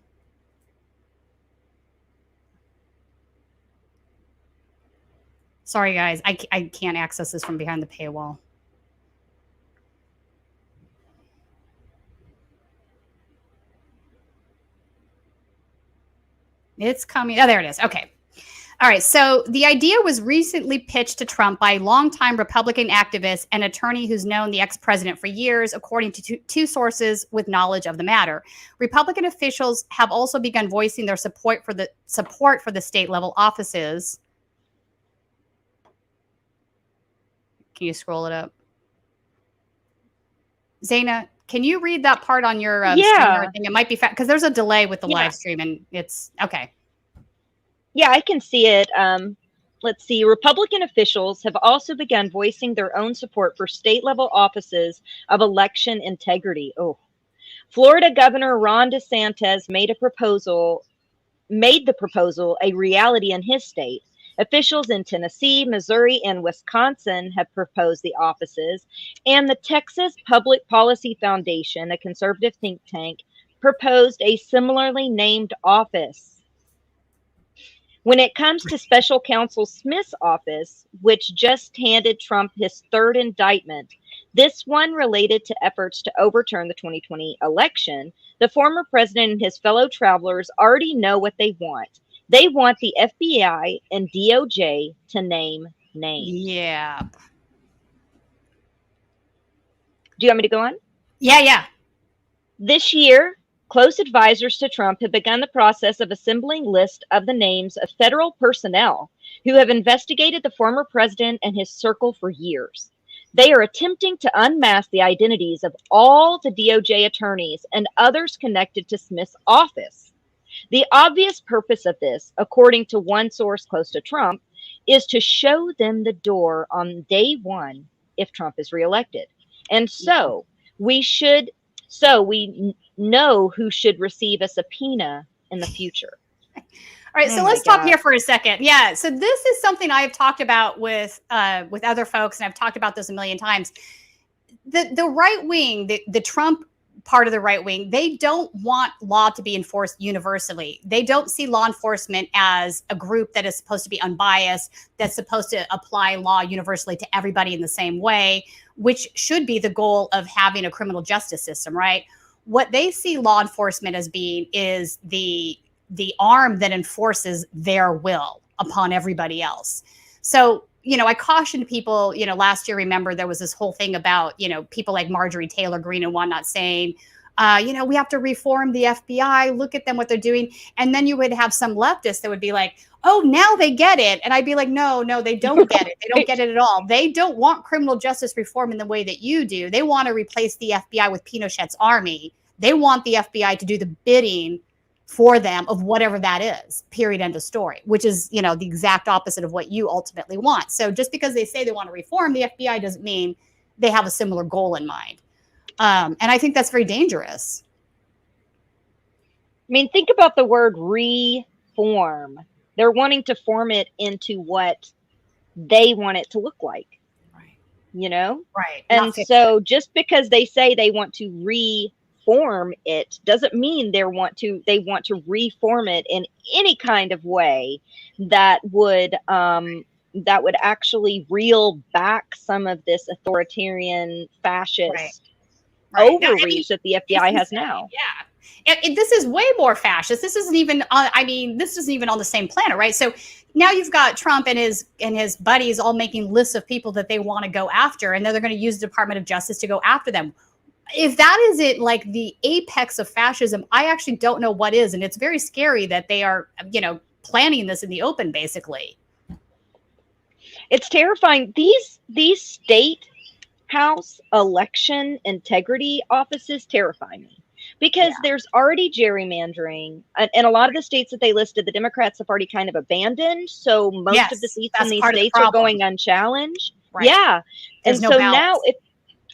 Sorry, guys. I can't access this from behind the paywall. It's coming. Oh, there it is. Okay. All right. So the idea was recently pitched to Trump by a longtime Republican activist and attorney who's known the ex-president for years, according to two sources with knowledge of the matter. Republican officials have also begun voicing their support for the state-level offices. Can you scroll it up? Zana, can you read that part on your stream? I think it might be because there's a delay with the live stream and it's okay. Yeah, I can see it. Let's see. Republican officials have also begun voicing their own support for state-level offices of election integrity. Oh, Florida Governor Ron DeSantis made the proposal a reality in his state. Officials in Tennessee, Missouri, and Wisconsin have proposed the offices, and the Texas Public Policy Foundation, a conservative think tank, proposed a similarly named office. When it comes to Special Counsel Smith's office, which just handed Trump his 3rd indictment, this one related to efforts to overturn the 2020 election, the former president and his fellow travelers already know what they want. They want the FBI and DOJ to name names. Yeah. Do you want me to go on? Yeah. This year, close advisors to Trump have begun the process of assembling a list of the names of federal personnel who have investigated the former president and his circle for years. They are attempting to unmask the identities of all the DOJ attorneys and others connected to Smith's office. The obvious purpose of this, according to one source close to Trump, is to show them the door on day one if Trump is reelected. And so we know who should receive a subpoena in the future. All right, so let's stop here for a second. Yeah, so this is something I've talked about with other folks, and I've talked about this a million times. The right wing, the Trump part of the right wing, they don't want law to be enforced universally. They don't see law enforcement as a group that is supposed to be unbiased, that's supposed to apply law universally to everybody in the same way, which should be the goal of having a criminal justice system, right? What they see law enforcement as being is the the arm that enforces their will upon everybody else. So, I cautioned people, last year, remember, there was this whole thing about, people like Marjorie Taylor Greene and whatnot saying, we have to reform the FBI. Look at them, what they're doing. And then you would have some leftists that would be like, oh, now they get it. And I'd be like, no, they don't get it. They don't get it at all. They don't want criminal justice reform in the way that you do. They want to replace the FBI with Pinochet's army. They want the FBI to do the bidding for them of whatever that is, period, end of story, which is, the exact opposite of what you ultimately want. So just because they say they want to reform the FBI doesn't mean they have a similar goal in mind. And I think that's very dangerous. I mean, think about the word reform. They're wanting to form it into what they want it to look like. Right. Right. And so just because they say they want to reform it doesn't mean they want to reform it in any kind of way that would actually reel back some of this authoritarian fascist overreach that the FBI has now. Yeah. This is way more fascist. This isn't even this isn't even on the same planet, right? So now you've got Trump and his buddies all making lists of people that they want to go after, and then they're going to use the Department of Justice to go after them. If that isn't like the apex of fascism, I actually don't know what is. And it's very scary that they are, planning this in the open, basically. It's terrifying. These state house election integrity offices terrify me because there's already gerrymandering, and a lot of the states that they listed, the Democrats have already kind of abandoned. So most of the seats in these states are going unchallenged. Right. Yeah. There's and so now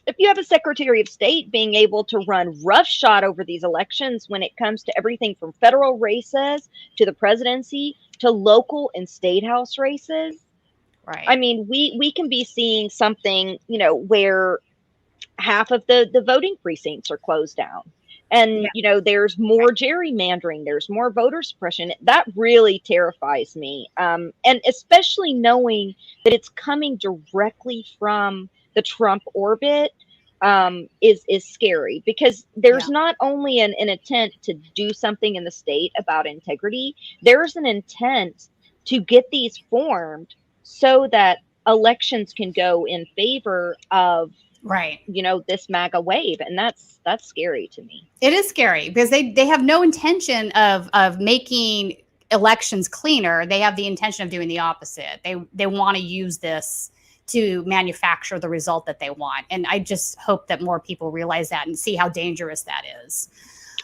if you have a Secretary of State being able to run roughshod over these elections when it comes to everything from federal races to the presidency to local and state house races, right? I mean, we can be seeing something, where half of the voting precincts are closed down. And, there's more gerrymandering, there's more voter suppression. That really terrifies me. And especially knowing that it's coming directly from the Trump orbit is scary, because there's not only an intent to do something in the state about integrity, there's an intent to get these formed so that elections can go in favor of this MAGA wave. And that's scary to me. It is scary because they have no intention of making elections cleaner. They have the intention of doing the opposite. They want to use this to manufacture the result that they want. And I just hope that more people realize that and see how dangerous that is.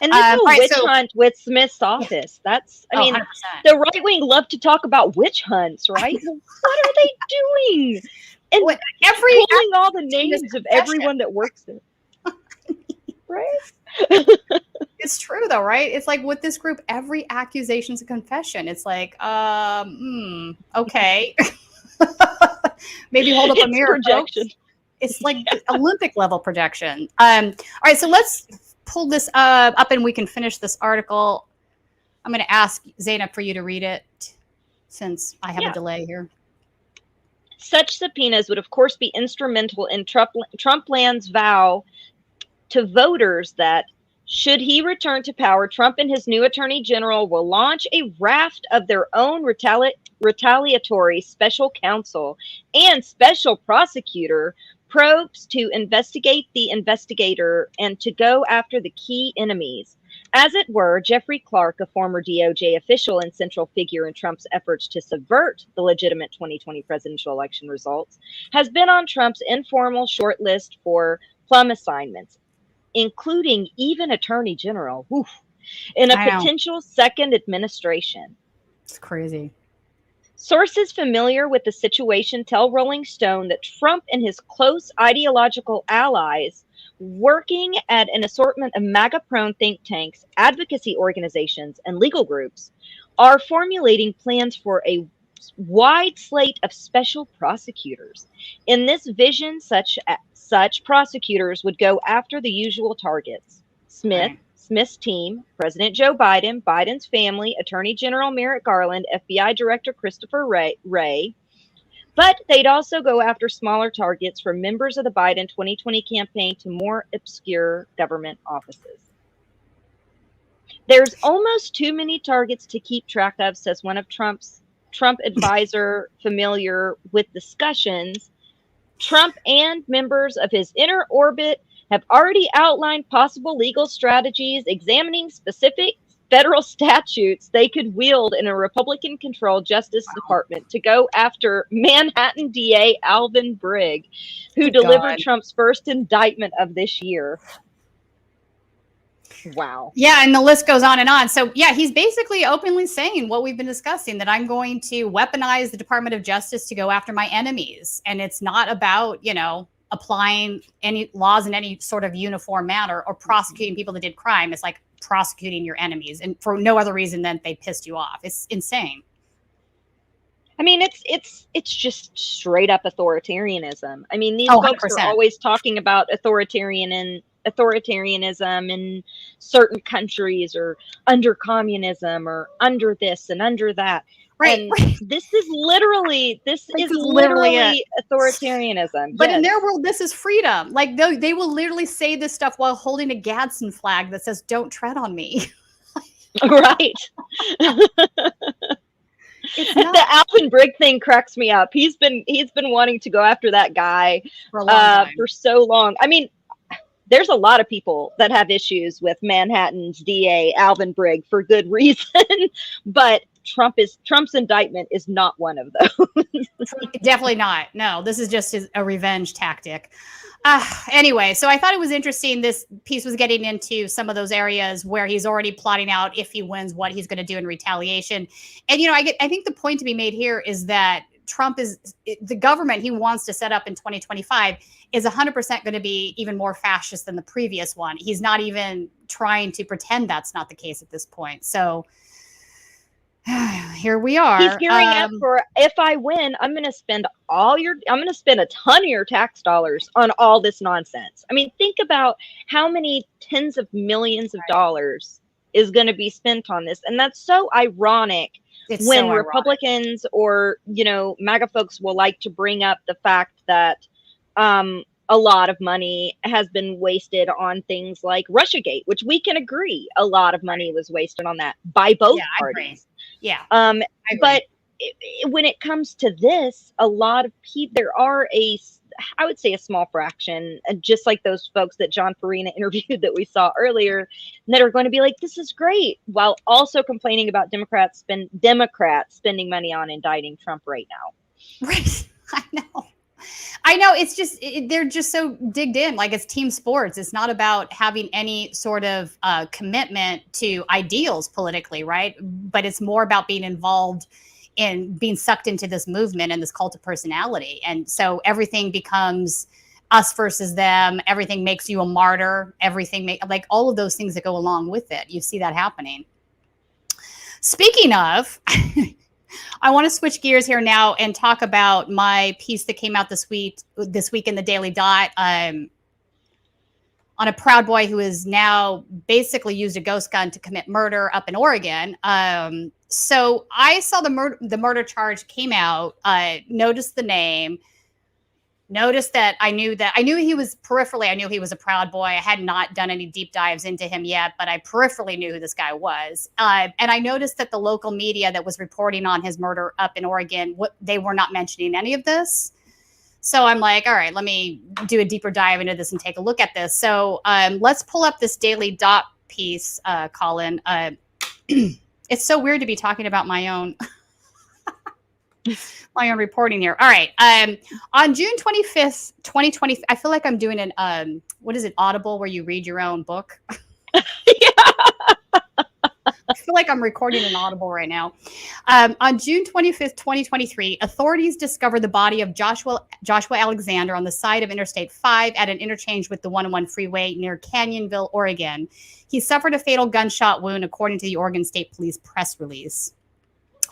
And this whole witch hunt with Smith's office, that's, I mean, 100%. The right wing love to talk about witch hunts, right? What are they doing? And pulling all the names of everyone that works there. Right? It's true though, right? It's like with this group, every accusation's a confession. It's like, okay. Maybe hold up a mirror. Projection. Folks. It's like Olympic level projection. All right, so let's pull this up and we can finish this article. I'm going to ask Zana for you to read it since I have a delay here. Such subpoenas would, of course, be instrumental in Trumpland's vow to voters that, should he return to power, Trump and his new attorney general will launch a raft of their own retaliatory special counsel and special prosecutor probes to investigate the investigator and to go after the key enemies. As it were, Jeffrey Clark, a former DOJ official and central figure in Trump's efforts to subvert the legitimate 2020 presidential election results, has been on Trump's informal short list for plum assignments, including even attorney general, in a potential second administration. It's crazy. Sources familiar with the situation tell Rolling Stone that Trump and his close ideological allies, working at an assortment of MAGA-prone think tanks, advocacy organizations, and legal groups, are formulating plans for a wide slate of special prosecutors. In this vision, such prosecutors would go after the usual targets: Smith's team, President Joe Biden, Biden's family, Attorney General Merrick Garland, FBI Director Christopher Wray. But they'd also go after smaller targets, from members of the Biden 2020 campaign to more obscure government offices. There's almost too many targets to keep track of, says one of Trump advisor familiar with discussions. Trump and members of his inner orbit have already outlined possible legal strategies examining specific federal statutes they could wield in a Republican-controlled Justice Department to go after Manhattan DA Alvin Bragg, who delivered Trump's first indictment of this year. Wow. Yeah, and the list goes on and on. So, yeah, he's basically openly saying what we've been discussing, that I'm going to weaponize the Department of Justice to go after my enemies. And it's not about, you know, applying any laws in any sort of uniform manner or prosecuting people that did crime. It's like prosecuting your enemies, and for no other reason than they pissed you off. It's insane. I mean, it's just straight up authoritarianism. I mean, these folks 100%. are always talking about authoritarianism in certain countries, or under communism, or under this and under that. Right. And this is literally authoritarianism. But in their world, this is freedom. Like they will literally say this stuff while holding a Gadsden flag that says, "Don't tread on me." Right. The Alvin Bragg thing cracks me up. He's been wanting to go after that guy for a long time. For so long. I mean, there's a lot of people that have issues with Manhattan's DA Alvin Bragg for good reason, but Trump's indictment is not one of those. Definitely not. No, this is just a revenge tactic. Anyway, so I thought it was interesting. This piece was getting into some of those areas where he's already plotting out, if he wins, what he's going to do in retaliation. And, you know, I think the point to be made here is that Trump is the government he wants to set up in 2025 is 100% going to be even more fascist than the previous one. He's not even trying to pretend that's not the case at this point. So here we are. He's gearing up for, if I win, I'm going to spend a ton of your tax dollars on all this nonsense. I mean, think about how many tens of millions of dollars is going to be spent on this. And that's so ironic. It's when so ironic. Republicans or, you know, MAGA folks will like to bring up the fact that a lot of money has been wasted on things like Russiagate, which we can agree a lot of money was wasted on that by both parties. Yeah. But when it comes to this, a lot of people, there are I would say a small fraction, just like those folks that John Farina interviewed that we saw earlier, that are going to be like, this is great, while also complaining about Democrats spending money on indicting Trump right now. Right. I know. It's just, they're just so digged in. Like, it's team sports. It's not about having any sort of commitment to ideals politically, right? But it's more about being involved in being sucked into this movement and this cult of personality. And so everything becomes us versus them. Everything makes you a martyr. Like all of those things that go along with it. You see that happening. Speaking of, I want to switch gears here now and talk about my piece that came out this week in the Daily Dot on a Proud Boy who has now basically used a ghost gun to commit murder up in Oregon. So I saw the murder charge came out, noticed the name, noticed that I knew he was peripherally. I knew he was a Proud Boy. I had not done any deep dives into him yet, but I peripherally knew who this guy was. And I noticed that the local media that was reporting on his murder up in Oregon, they were not mentioning any of this. So I'm like, all right, let me do a deeper dive into this and take a look at this. So let's pull up this Daily Dot piece, Colin. It's so weird to be talking about my own reporting here. All right. On June 25th, 2020, I feel like I'm doing an, what is it, Audible, where you read your own book? I feel like I'm recording an Audible right now. On June 25th, 2023, authorities discovered the body of Joshua Alexander on the side of Interstate 5 at an interchange with the 101 freeway near Canyonville, Oregon. He suffered a fatal gunshot wound, according to the Oregon State Police press release.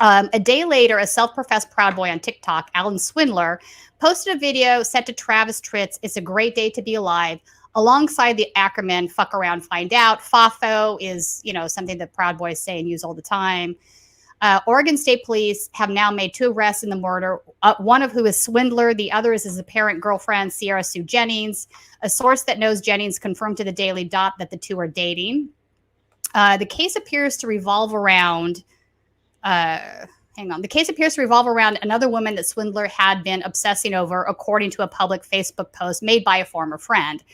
A day later, a self-professed Proud Boy on TikTok, Alan Swindler, posted a video set to Travis Tritt's "It's a Great Day to Be Alive," alongside the acronym "Fuck Around, Find Out." FAFO is, something that Proud Boys say and use all the time. Oregon State Police have now made 2 arrests in the murder, one of who is Swindler. The other is his apparent girlfriend, Sierra Sue Jennings. A source that knows Jennings confirmed to the Daily Dot that the 2 are dating. The case appears to revolve around. The case appears to revolve around another woman that Swindler had been obsessing over, according to a public Facebook post made by a former friend.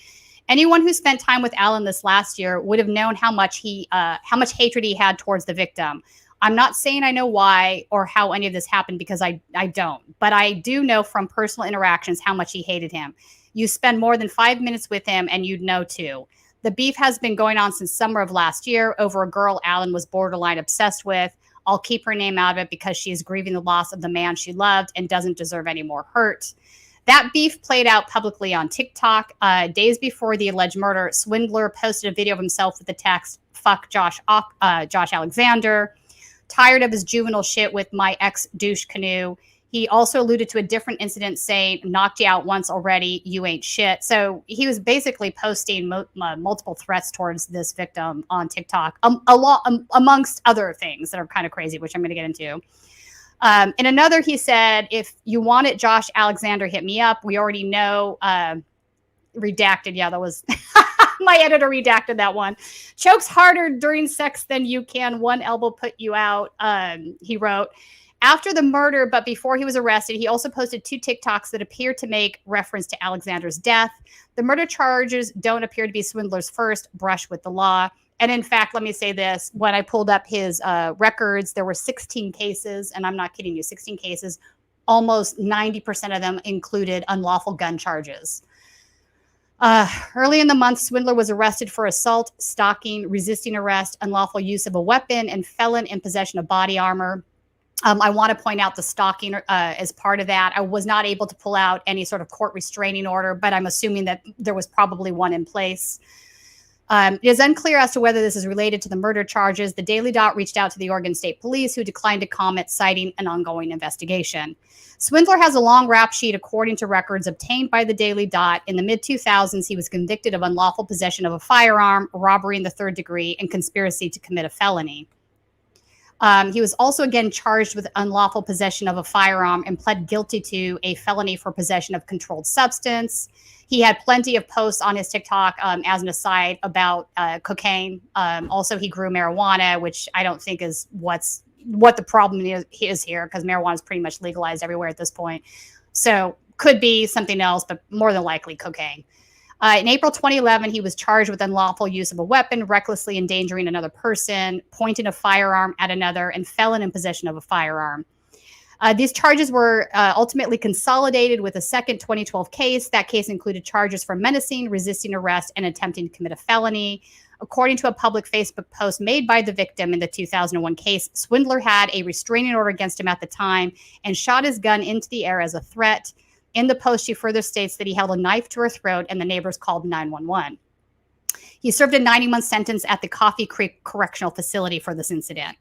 Anyone who spent time with Alan this last year would have known how much hatred he had towards the victim. I'm not saying I know why or how any of this happened, because I don't. But I do know from personal interactions how much he hated him. You spend more than 5 minutes with him and you'd know too. The beef has been going on since summer of last year over a girl Alan was borderline obsessed with. I'll keep her name out of it because she is grieving the loss of the man she loved and doesn't deserve any more hurt. That beef played out publicly on TikTok. Days before the alleged murder, Swindler posted a video of himself with the text, "Fuck Josh Alexander. Tired of his juvenile shit with my ex-douche canoe." He also alluded to a different incident saying, "Knocked you out once already, you ain't shit." So he was basically posting multiple threats towards this victim on TikTok, amongst other things that are kind of crazy, which I'm going to get into. In another, he said, "If you want it, Josh Alexander, hit me up. We already know." Redacted. Yeah, that was my editor redacted that one. "Chokes harder during sex than you can. One elbow put you out," he wrote. After the murder, but before he was arrested, he also posted 2 TikToks that appear to make reference to Alexander's death. The murder charges don't appear to be Swindler's first brush with the law. And in fact, let me say this. When I pulled up his records, there were 16 cases, and I'm not kidding you, 16 cases. Almost 90% of them included unlawful gun charges. Early in the month, Swindler was arrested for assault, stalking, resisting arrest, unlawful use of a weapon, and felon in possession of body armor. I want to point out the stalking as part of that. I was not able to pull out any sort of court restraining order, but I'm assuming that there was probably one in place. It is unclear as to whether this is related to the murder charges. The Daily Dot reached out to the Oregon State Police, who declined to comment, citing an ongoing investigation. Swindler has a long rap sheet, according to records obtained by the Daily Dot. In the mid-2000s, he was convicted of unlawful possession of a firearm, robbery in the 3rd degree, and conspiracy to commit a felony. He was also again charged with unlawful possession of a firearm and pled guilty to a felony for possession of controlled substance. He had plenty of posts on his TikTok, as an aside, about cocaine. Also, he grew marijuana, which I don't think is what the problem is here, because marijuana is pretty much legalized everywhere at this point. So could be something else, but more than likely cocaine. In April 2011, he was charged with unlawful use of a weapon, recklessly endangering another person, pointing a firearm at another, and felon in possession of a firearm. These charges were ultimately consolidated with a second 2012 case. That case included charges for menacing, resisting arrest, and attempting to commit a felony. According to a public Facebook post made by the victim in the 2001 case, Swindler had a restraining order against him at the time and shot his gun into the air as a threat. In the post, she further states that he held a knife to her throat and the neighbors called 911. He served a 90-month sentence at the Coffee Creek Correctional Facility for this incident.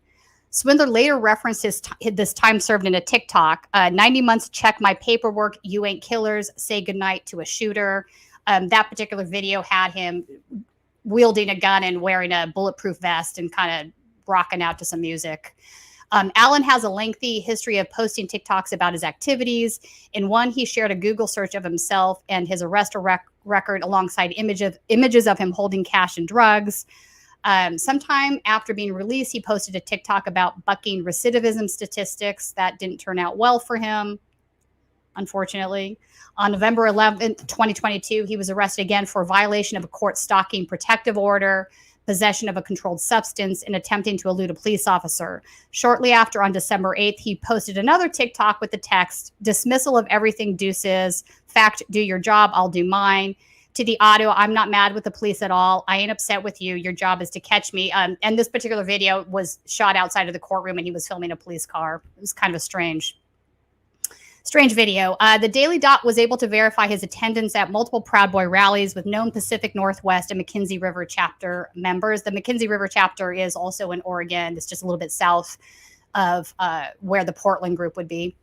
Swindler later referenced this time served in a TikTok. 90 months, check my paperwork, you ain't killers, say goodnight to a shooter. That particular video had him wielding a gun and wearing a bulletproof vest and kind of rocking out to some music. Alan has a lengthy history of posting TikToks about his activities. In one, he shared a Google search of himself and his arrest record alongside images of him holding cash and drugs. Sometime after being released, he posted a TikTok about bucking recidivism statistics. That didn't turn out well for him, unfortunately. On November 11th, 2022, he was arrested again for violation of a court stalking protective order, possession of a controlled substance, and attempting to elude a police officer. Shortly after, on December 8th, he posted another TikTok with the text, "Dismissal of everything deuces. Fact, do your job, I'll do mine." To the audio, "I'm not mad with the police at all. I ain't upset with you. Your job is to catch me." And this particular video was shot outside of the courtroom, and he was filming a police car. It was kind of a strange video. The Daily Dot was able to verify his attendance at multiple Proud Boy rallies with known Pacific Northwest and McKenzie River chapter members. The McKenzie River chapter is also in Oregon. It's just a little bit south of where the Portland group would be.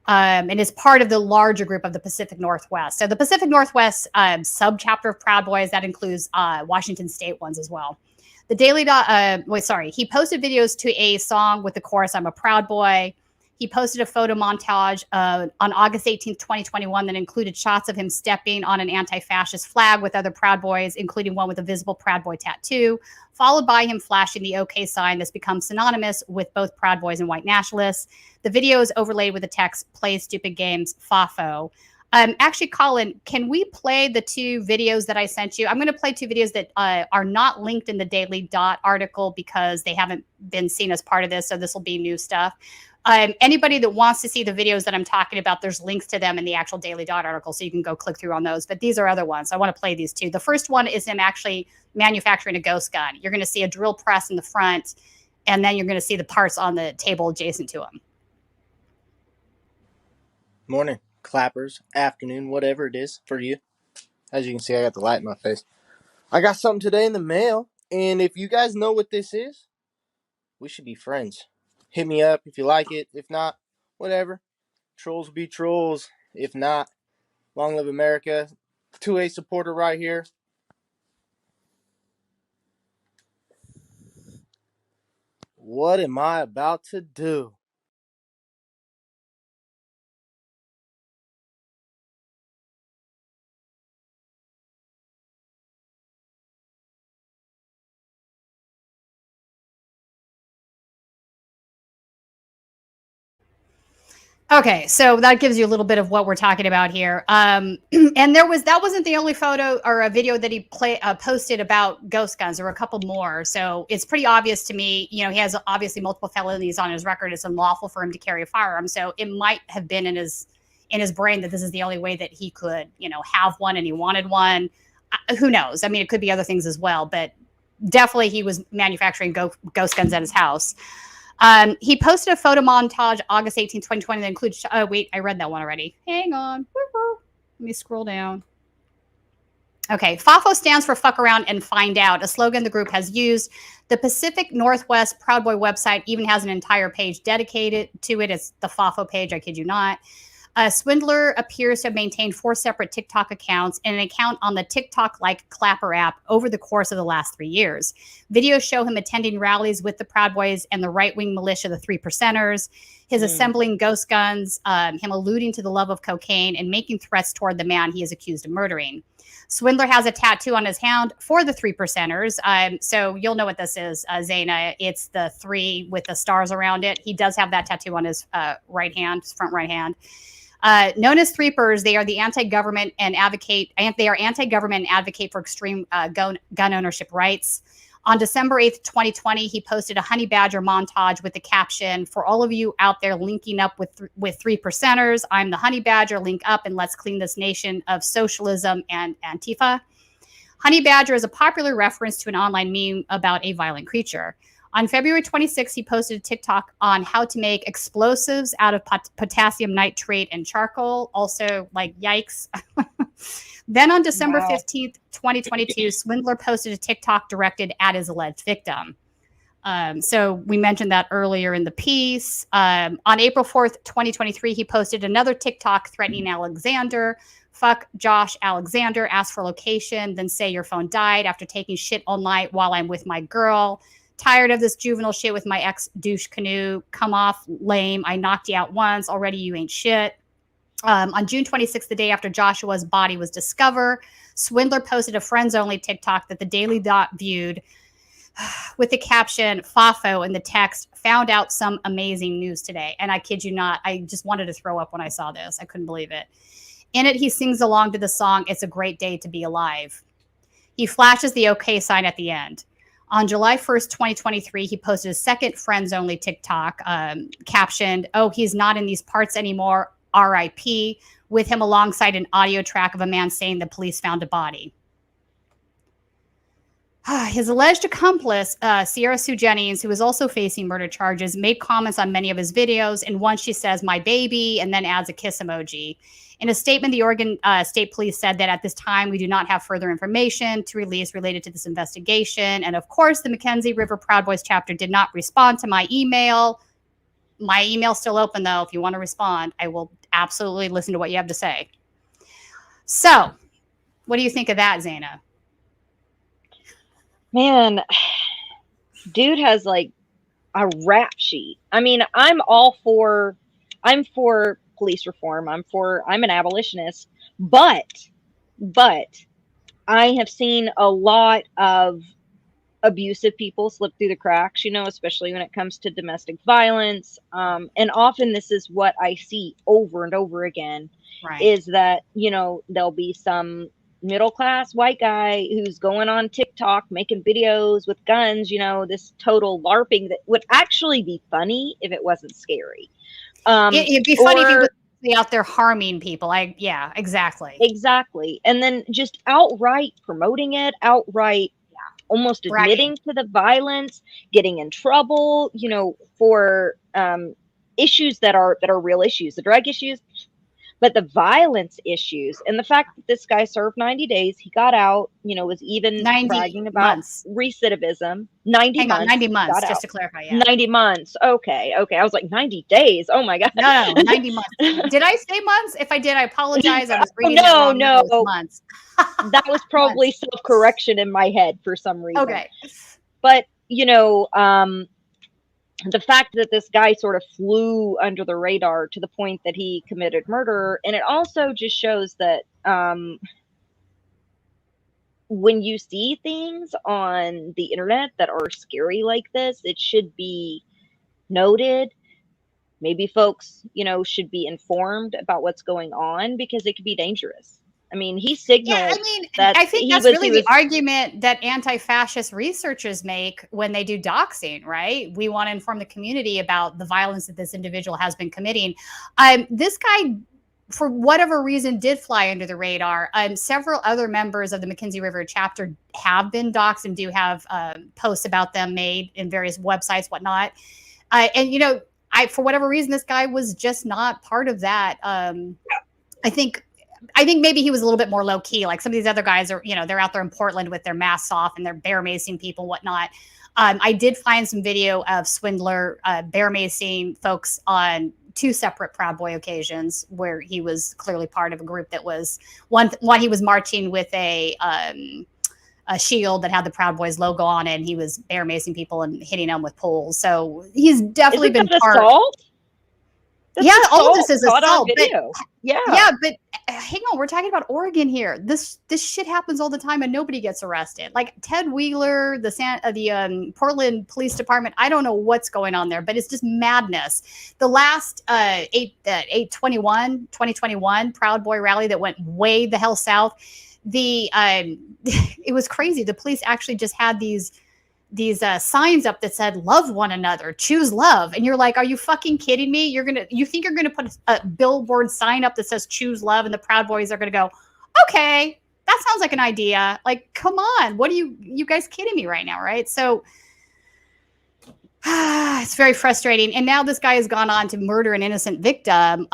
And is part of the larger group of the Pacific Northwest. So the Pacific Northwest subchapter of Proud Boys, that includes Washington State ones as well. The Daily Dot, he posted videos to a song with the chorus, "I'm a Proud Boy." He posted a photo montage on August 18th, 2021 that included shots of him stepping on an anti-fascist flag with other Proud Boys, including one with a visible Proud Boy tattoo, followed by him flashing the OK sign that's become synonymous with both Proud Boys and white nationalists. The video is overlaid with the text, "Play stupid games, FAFO." Actually, Colin, can we play the 2 videos that I sent you? I'm going to play 2 videos that are not linked in the Daily Dot article because they haven't been seen as part of this, so this will be new stuff. Anybody that wants to see the videos that I'm talking about, there's links to them in the actual Daily Dot article, so you can go click through on those. But these are other ones. I want to play these 2. The first one is him actually manufacturing a ghost gun. You're going to see a drill press in the front, and then you're going to see the parts on the table adjacent to him. Morning, clappers, afternoon, whatever it is for you. As you can see, I got the light in my face. I got something today in the mail, and if you guys know what this is, we should be friends. Hit me up if you like it. If not, whatever. Trolls be trolls. If not, long live America. 2A supporter right here. What am I about to do? Okay, so that gives you a little bit of what we're talking about here. And that wasn't the only photo or a video that he posted about ghost guns. There were a couple more. So it's pretty obvious to me, he has obviously multiple felonies on his record. It's unlawful for him to carry a firearm. So it might have been in his brain that this is the only way that he could, have one, and he wanted one. Who knows? I mean, it could be other things as well, but definitely he was manufacturing ghost guns at his house. He posted a photo montage August 18, 2020 that includes, oh, wait, I read that one already. Hang on. Let me scroll down. Okay, FAFO stands for Fuck Around and Find Out, a slogan the group has used. The Pacific Northwest Proud Boy website even has an entire page dedicated to it. It's the FAFO page, I kid you not. Swindler appears to have maintained 4 separate TikTok accounts and an account on the TikTok-like Clapper app over the course of the last 3 years. Videos show him attending rallies with the Proud Boys and the right-wing militia, the 3 Percenters, his assembling ghost guns, him alluding to the love of cocaine, and making threats toward the man he is accused of murdering. Swindler has a tattoo on his hand for the 3 Percenters. So you'll know what this is, Zana. It's the 3 with the stars around it. He does have that tattoo on his right hand, front right hand. Known as Threepers, they are the anti-government and advocate for extreme gun ownership rights. On December 8th, 2020, he posted a Honey Badger montage with the caption, "For all of you out there linking up with 3 Percenters, I'm the Honey Badger. Link up and let's clean this nation of socialism and Antifa." Honey Badger is a popular reference to an online meme about a violent creature. On February 26th, he posted a TikTok on how to make explosives out of potassium nitrate and charcoal. Also, like, yikes. Then on December 15th, 2022, Swindler posted a TikTok directed at his alleged victim. So we mentioned that earlier in the piece. On April 4th, 2023, he posted another TikTok threatening Alexander. "Fuck Josh Alexander, ask for location, then say your phone died after taking shit all night while I'm with my girl. Tired of this juvenile shit with my ex douche canoe. Come off, lame. I knocked you out once. Already you ain't shit." On June 26th, the day after Joshua's body was discovered, Swindler posted a friends-only TikTok that the Daily Dot viewed with the caption, "FAFO," and the text, "Found out some amazing news today." And I kid you not, I just wanted to throw up when I saw this. I couldn't believe it. In it, he sings along to the song, "It's a Great Day to Be Alive." He flashes the OK sign at the end. On July 1st, 2023, he posted a second friends-only TikTok captioned, "Oh, he's not in these parts anymore, RIP," with him alongside an audio track of a man saying the police found a body. His alleged accomplice, Sierra Sue Jennings, who is also facing murder charges, made comments on many of his videos. And once she says, "My baby," and then adds a kiss emoji. In a statement, the Oregon State Police said that at this time, we do not have further information to release related to this investigation. And of course, the Mackenzie River Proud Boys chapter did not respond to my email. My email's still open, though. If you want to respond, I will absolutely listen to what you have to say. So, what do you think of that, Zana? Man, dude has like a rap sheet. I mean, I'm all for I'm for police reform. I'm an abolitionist, but I have seen a lot of abusive people slip through the cracks, especially when it comes to domestic violence. And often this is what I see over and over again, is that, there'll be some middle class white guy who's going on TikTok making videos with guns, this total LARPing that would actually be funny if it wasn't scary. It'd be funny if he was out there harming people. Yeah, exactly. Exactly. And then just outright promoting it, almost admitting to the violence, getting in trouble, for issues that are real issues, the drug issues, but the violence issues, and the fact that this guy served 90 days, he got out, was even bragging about recidivism. 90 months, just to clarify. Yeah. 90 months. Okay. I was like, 90 days. Oh my God. No, 90 months. Did I say months? If I did, I apologize. I was reading it wrong. No. Months. That was probably self-correction in my head for some reason. Okay. But, the fact that this guy sort of flew under the radar to the point that he committed murder. And it also just shows that when you see things on the internet that are scary like this, it should be noted. Maybe folks, should be informed about what's going on, because it could be dangerous. I mean, he signaled that I think that's really the argument that anti-fascist researchers make when they do doxing, right? We want to inform the community about the violence that this individual has been committing. This guy, for whatever reason, did fly under the radar. Several other members of the McKenzie River chapter have been doxed and do have posts about them made in various websites, whatnot. And, for whatever reason, this guy was just not part of that. I think maybe he was a little bit more low key. Like some of these other guys are, they're out there in Portland with their masks off and they're bear macing people, whatnot. I did find some video of Swindler bear macing folks on 2 separate Proud Boy occasions where he was clearly part of a group that was one he was marching with a shield that had the Proud Boys logo on it, and he was bear macing people and hitting them with poles. So he's definitely been part. Assault? Yeah, all of this is assault. But, yeah, but hang on, we're talking about Oregon here. This shit happens all the time, and nobody gets arrested. Like Ted Wheeler, the Portland Police Department. I don't know what's going on there, but it's just madness. The last 2021 Proud Boy rally that went way the hell south. It was crazy. The police actually just had these signs up that said "Love one another, choose love," and you're like, "Are you fucking kidding me? You think you're gonna put a billboard sign up that says "Choose love," and the Proud Boys are gonna go, "Okay, that sounds like an idea." Like, come on, what are you guys kidding me right now, right? So it's very frustrating. And now this guy has gone on to murder an innocent victim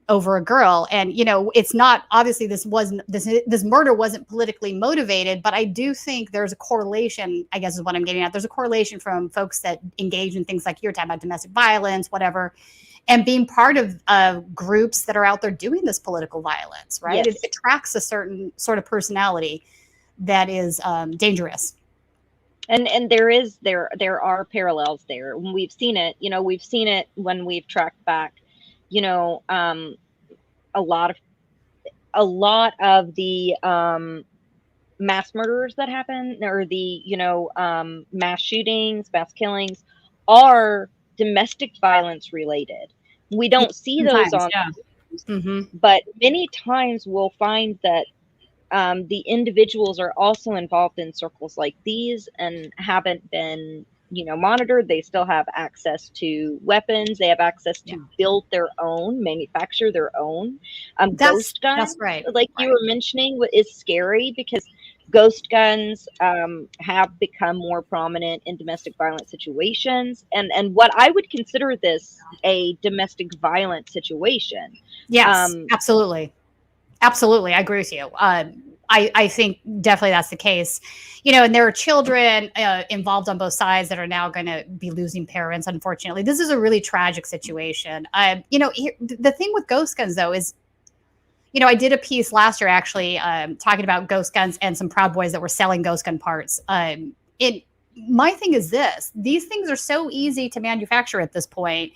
over a girl. And, it's not, obviously this murder wasn't politically motivated, but I do think there's a correlation, I guess is what I'm getting at. There's a correlation from folks that engage in things like you're talking about, domestic violence, whatever, and being part of groups that are out there doing this political violence, right? Yes. It attracts a certain sort of personality that is dangerous. And there are parallels there. When we've seen it, when we've tracked back, a lot of the mass murders that happen, or the mass shootings, mass killings, are domestic violence related. We don't see those on, but many times we'll find that the individuals are also involved in circles like these and haven't been, monitored. They still have access to weapons. They have access to build their own, manufacture their own. Ghost guns, that's right. Like you were mentioning, is scary because ghost guns have become more prominent in domestic violence situations. And what I would consider this a domestic violence situation. Yes, absolutely. Absolutely. I agree with you. I think definitely that's the case, and there are children involved on both sides that are now going to be losing parents. Unfortunately, this is a really tragic situation. The thing with ghost guns, though, is, I did a piece last year actually talking about ghost guns and some Proud Boys that were selling ghost gun parts. My thing is these things are so easy to manufacture at this point.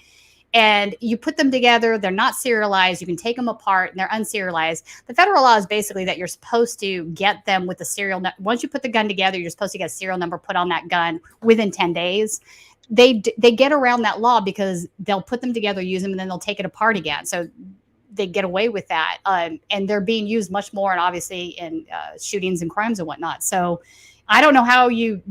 and you put them together. They're not serialized. You can take them apart, and they're unserialized. The federal law is basically that you're supposed to get them with the serial. Once you put the gun together, you're supposed to get a serial number put on that gun within 10 days. They get around that law because they'll put them together, use them, and then they'll take it apart again. So they get away with that. And they're being used much more, and obviously in shootings and crimes and whatnot. So I don't know how you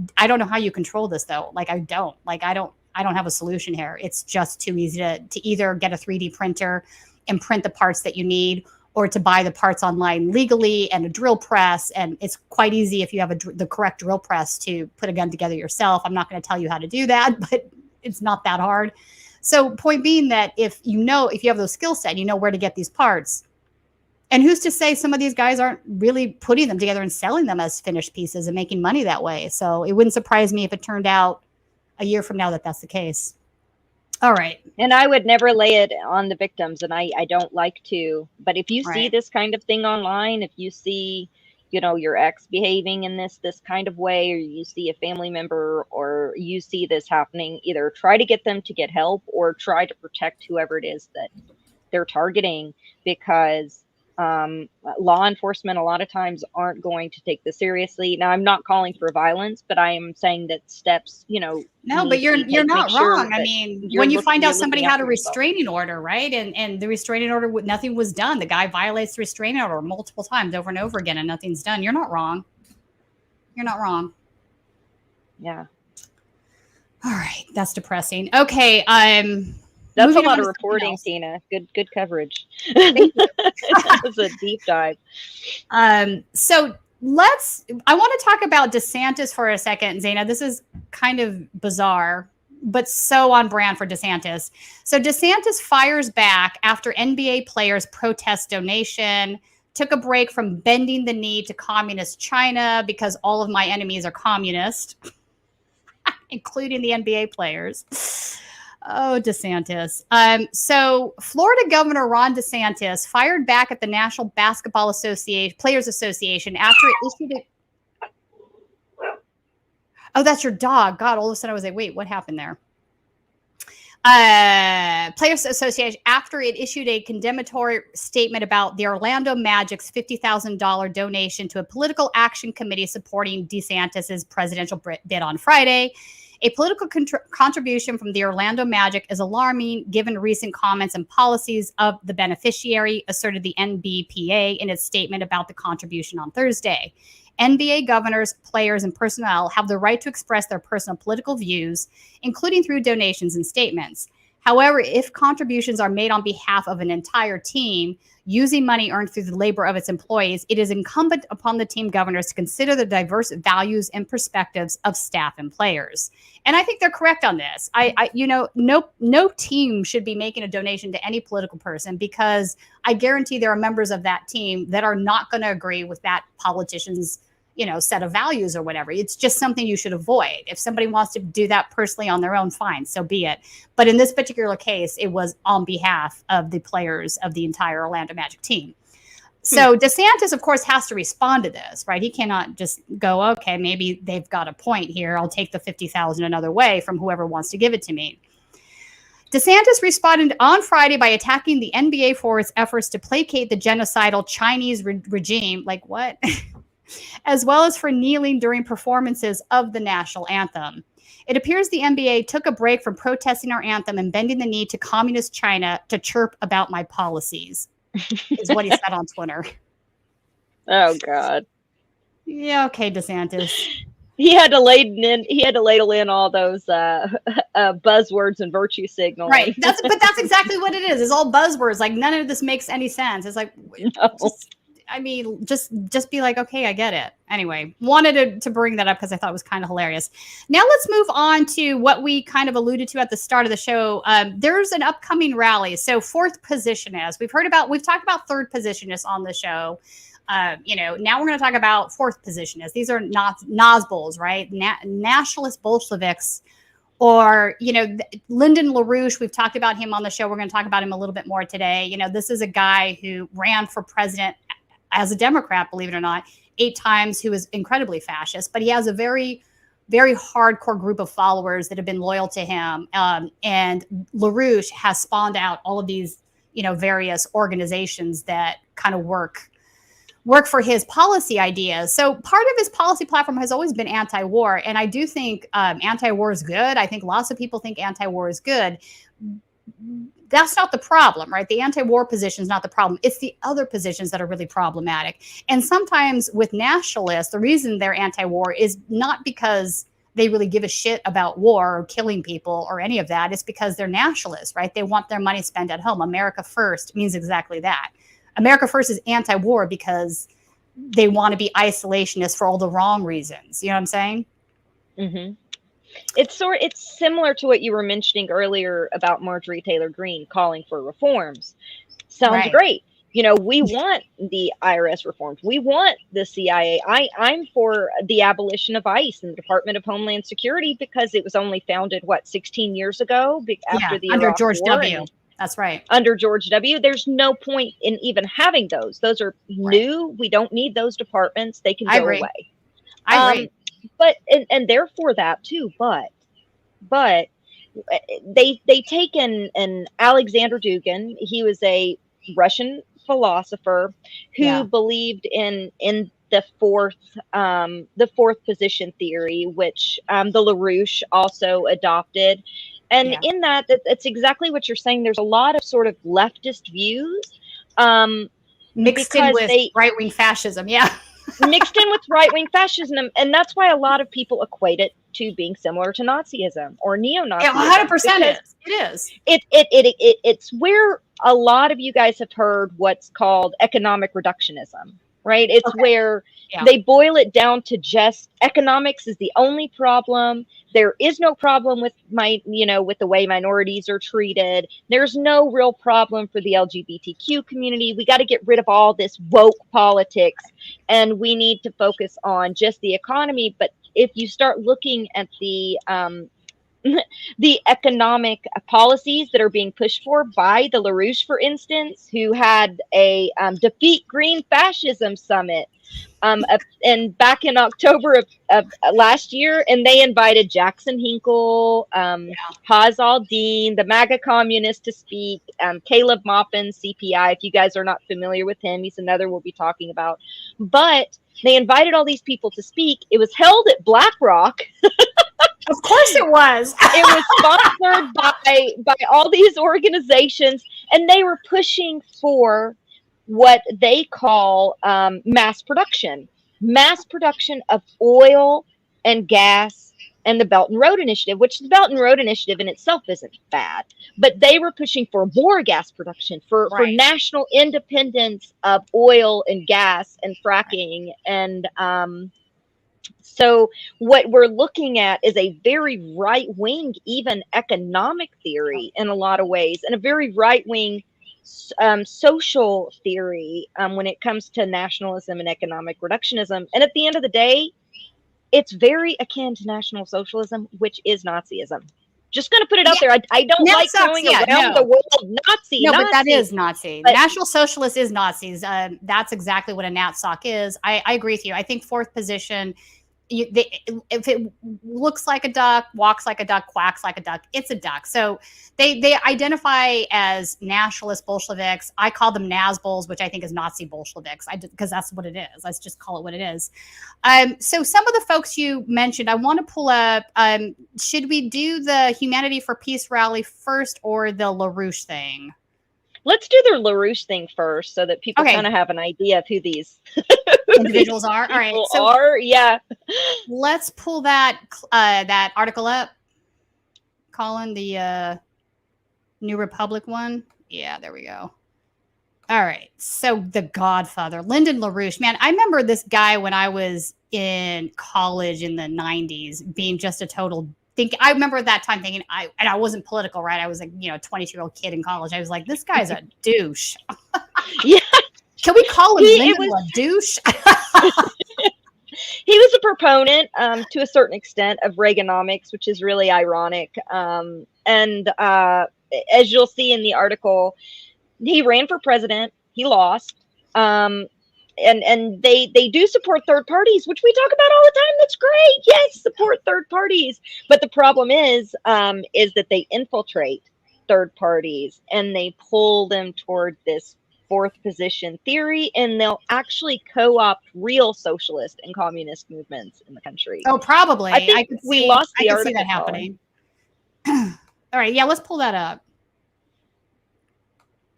control this though. I don't have a solution here. It's just too easy to either get a 3D printer and print the parts that you need, or to buy the parts online legally and a drill press. And it's quite easy if you have the correct drill press to put a gun together yourself. I'm not going to tell you how to do that, but it's not that hard. So point being that if you have those skill set, you know where to get these parts. And who's to say some of these guys aren't really putting them together and selling them as finished pieces and making money that way. So it wouldn't surprise me if it turned out a year from now that that's the case. All right. And I would never lay it on the victims, and I don't like to. But if you see this kind of thing online, if you see, your ex behaving in this kind of way, or you see a family member, or you see this happening, either try to get them to get help or try to protect whoever it is that they're targeting, because law enforcement a lot of times aren't going to take this seriously. Now, I'm not calling for violence, but I am saying that steps, No, but you're not wrong. I mean, when you find out somebody had a restraining order, right? And the restraining order, nothing was done. The guy violates the restraining order multiple times over and over again, and nothing's done. You're not wrong. You're not wrong. Yeah. All right. That's depressing. Okay. That's a lot of reporting, Tina. Good coverage. Thank you. That was a deep dive. So I want to talk about DeSantis for a second, Zana. This is kind of bizarre, but so on brand for DeSantis. So DeSantis fires back after NBA players protest donation, took a break from bending the knee to communist China because all of my enemies are communist, including the NBA players. Oh, DeSantis. So Florida Governor Ron DeSantis fired back at the National Basketball Association Players Association after it issued a... Oh, that's your dog. God, all of a sudden I was like, wait, what happened there? Players Association, after it issued a condemnatory statement about the Orlando Magic's $50,000 donation to a political action committee supporting DeSantis's presidential bid on Friday. A political contribution from the Orlando Magic is alarming given recent comments and policies of the beneficiary, asserted the NBPA in its statement about the contribution on Thursday. NBA governors, players, and personnel have the right to express their personal political views, including through donations and statements. However, if contributions are made on behalf of an entire team using money earned through the labor of its employees, it is incumbent upon the team governors to consider the diverse values and perspectives of staff and players. And I think they're correct on this. No team should be making a donation to any political person, because I guarantee there are members of that team that are not going to agree with that politician's set of values or whatever. It's just something you should avoid. If somebody wants to do that personally on their own, fine, so be it. But in this particular case, it was on behalf of the players of the entire Orlando Magic team. So DeSantis, of course, has to respond to this, right? He cannot just go, okay, maybe they've got a point here. I'll take the $50,000 another way from whoever wants to give it to me. DeSantis responded on Friday by attacking the NBA for its efforts to placate the genocidal Chinese regime. Like what? As well as for kneeling during performances of the national anthem. It appears the NBA took a break from protesting our anthem and bending the knee to communist China to chirp about my policies, is what he said on Twitter. Oh, God. Yeah, okay, DeSantis. He had to ladle in all those buzzwords and virtue signals. Right. But that's exactly what it is. It's all buzzwords. Like, none of this makes any sense. It's like, just be like, okay, I get it. Anyway, wanted to bring that up because I thought it was kind of hilarious. Now let's move on to what we kind of alluded to at the start of the show. There's an upcoming rally. So fourth positionists. We've talked about third positionists on the show. Now we're going to talk about fourth positionists. These are Nazbols, right? Nationalist Bolsheviks. Or, Lyndon LaRouche, we've talked about him on the show. We're going to talk about him a little bit more today. This is a guy who ran for president as a Democrat, believe it or not, 8 times, who is incredibly fascist, but he has a very very hardcore group of followers that have been loyal to him. And LaRouche has spawned out all of these, various organizations that kind of work for his policy ideas. So part of his policy platform has always been anti-war. And I do think anti-war is good. I think lots of people think anti-war is good. That's not the problem, right? The anti-war position is not the problem. It's the other positions that are really problematic. And sometimes with nationalists, the reason they're anti-war is not because they really give a shit about war or killing people or any of that. It's because they're nationalists, right? They want their money spent at home. America first means exactly that. America first is anti-war because they want to be isolationists for all the wrong reasons. You know what I'm saying? Mm-hmm. It's similar to what you were mentioning earlier about Marjorie Taylor Greene calling for reforms. Sounds great. We want the IRS reformed. We want the CIA. I'm for the abolition of ICE and the Department of Homeland Security because it was only founded 16 years ago after the under Iraq George War. W. That's right. Under George W. There's no point in even having those. Those are new. We don't need those departments. They can go away. I agree. But and therefore that too. But they take an Alexander Dugin. He was a Russian philosopher who believed in the fourth position theory, which the LaRouche also adopted. And in that, it's exactly what you're saying. There's a lot of sort of leftist views mixed in with right-wing fascism. Yeah. Mixed in with right-wing fascism. And that's why a lot of people equate it to being similar to Nazism or neo-Nazism. Yeah, 100% it is. It's where a lot of you guys have heard what's called economic reductionism, right? It's where they boil it down to just economics is the only problem. There is no problem with with the way minorities are treated. There's no real problem for the LGBTQ community. We got to get rid of all this woke politics, and we need to focus on just the economy. But if you start looking at the economic policies that are being pushed for by the LaRouche, for instance, who had a defeat green fascism summit and back in October of last year, and they invited Jackson Hinkle, Haz al-Din, the MAGA communist to speak, Caleb Maupin, CPI. If you guys are not familiar with him, he's another we'll be talking about. But they invited all these people to speak. It was held at BlackRock. Of course it was. It was sponsored by all these organizations, and they were pushing for what they call mass production of oil and gas and the Belt and Road Initiative, which the Belt and Road Initiative in itself isn't bad, but they were pushing for more gas production, for national independence of oil and gas and fracking. And so what we're looking at is a very right-wing, even economic theory in a lot of ways, and a very right-wing social theory when it comes to nationalism and economic reductionism. And at the end of the day, it's very akin to National Socialism, which is Nazism. Just going to put it out there. I don't like going around the world Nazi. No, but that is Nazi. But National Socialist is Nazis. That's exactly what a NatSoc is. I agree with you. I think fourth position, if it looks like a duck, walks like a duck, quacks like a duck, it's a duck. So they identify as nationalist Bolsheviks. I call them Nazbols, which I think is Nazi Bolsheviks, because that's what it is. Let's just call it what it is. So some of the folks you mentioned, I want to pull up. Should we do the Humanity for Peace rally first or the LaRouche thing? Let's do the LaRouche thing first so that people kind of have an idea of who these individuals are. All right. So let's pull that that article up. Colin, the New Republic one. Yeah, there we go. All right. So the Godfather, Lyndon LaRouche. Man, I remember this guy when I was in college in the 90s being just a total I remember at that time thinking, I wasn't political, right? I was a 22-year-old kid in college. I was like, this guy's a douche. Yeah. Can we call him Lyndon a douche? He was a proponent to a certain extent of Reaganomics, which is really ironic. And as you'll see in the article, he ran for president. He lost. and they do support third parties, which we talk about all the time. That's great. Yes, support third parties. But the problem is that they infiltrate third parties and they pull them toward this fourth position theory, and they'll actually co-opt real socialist and communist movements in the country. Oh, probably. I think we lost the I could article. see that happening. All right, yeah, let's pull that up.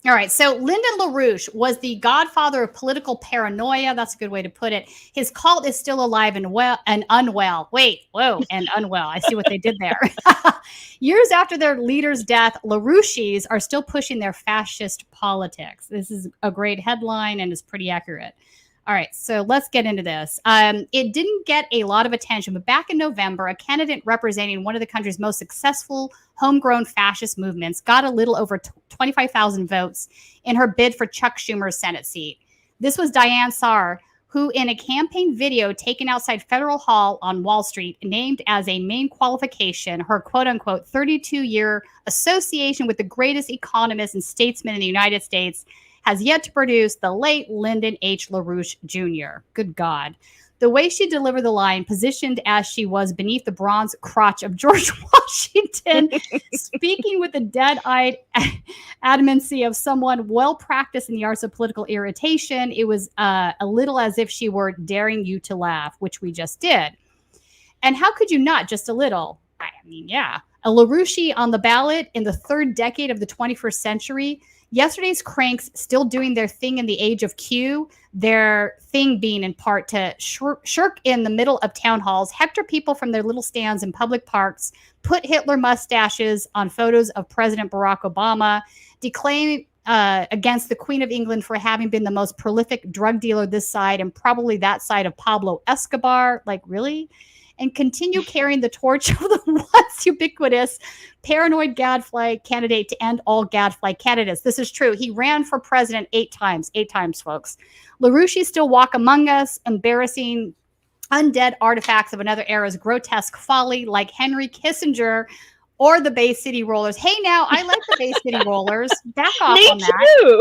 All right, so Lyndon LaRouche was the godfather of political paranoia. That's a good way to put it. His cult is still alive and well and unwell. Wait, whoa, and unwell. I see what they did there. Years after their leader's death, LaRouchies are still pushing their fascist politics. This is a great headline and is pretty accurate. All right, so let's get into this. It didn't get a lot of attention, but back in November, a candidate representing one of the country's most successful homegrown fascist movements got a little over 25,000 votes in her bid for Chuck Schumer's Senate seat. This was Diane Sawyer, who in a campaign video taken outside Federal Hall on Wall Street named as a main qualification her quote-unquote 32-year association with the greatest economists and statesmen in the United States has yet to produce the late Lyndon H. LaRouche Jr. Good God. The way she delivered the line, positioned as she was beneath the bronze crotch of George Washington, speaking with the dead-eyed adamancy of someone well-practiced in the arts of political irritation, it was a little as if she were daring you to laugh, which we just did. And how could you not? Just a little. I mean, yeah. A LaRouche on the ballot in the third decade of the 21st century. Yesterday's cranks still doing their thing in the age of Q, their thing being in part to shirk in the middle of town halls, hector people from their little stands in public parks, put Hitler mustaches on photos of President Barack Obama, declaim against the Queen of England for having been the most prolific drug dealer this side and probably that side of Pablo Escobar. Like, really? And continue carrying the torch of the once ubiquitous paranoid gadfly candidate to end all gadfly candidates. This is true. He ran for president 8 times, folks. LaRouche still walk among us, embarrassing undead artifacts of another era's grotesque folly, like Henry Kissinger or the Bay City Rollers. Hey, now, I like the Bay City Rollers. Back off on that. Too.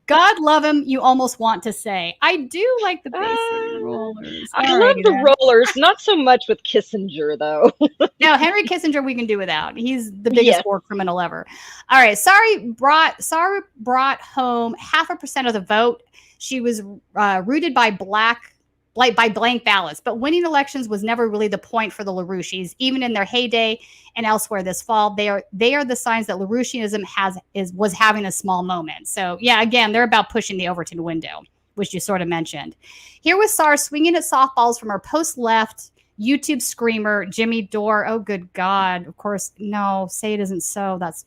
God love him, you almost want to say. I do like the Bay City Rollers. I love the Rollers, not so much with Kissinger, though. No, Henry Kissinger we can do without. He's the biggest war criminal ever. All right, Sari brought home 0.5% of the vote. She was rooted by blank ballots, but winning elections was never really the point for the LaRouchies. Even in their heyday and elsewhere this fall, they are the signs that LaRouchianism was having a small moment. So yeah, again, they're about pushing the Overton window, which you sort of mentioned. Here was Sar swinging at softballs from her post-left YouTube screamer Jimmy Dore. Oh, good God! Of course, no. Say it isn't so. That's.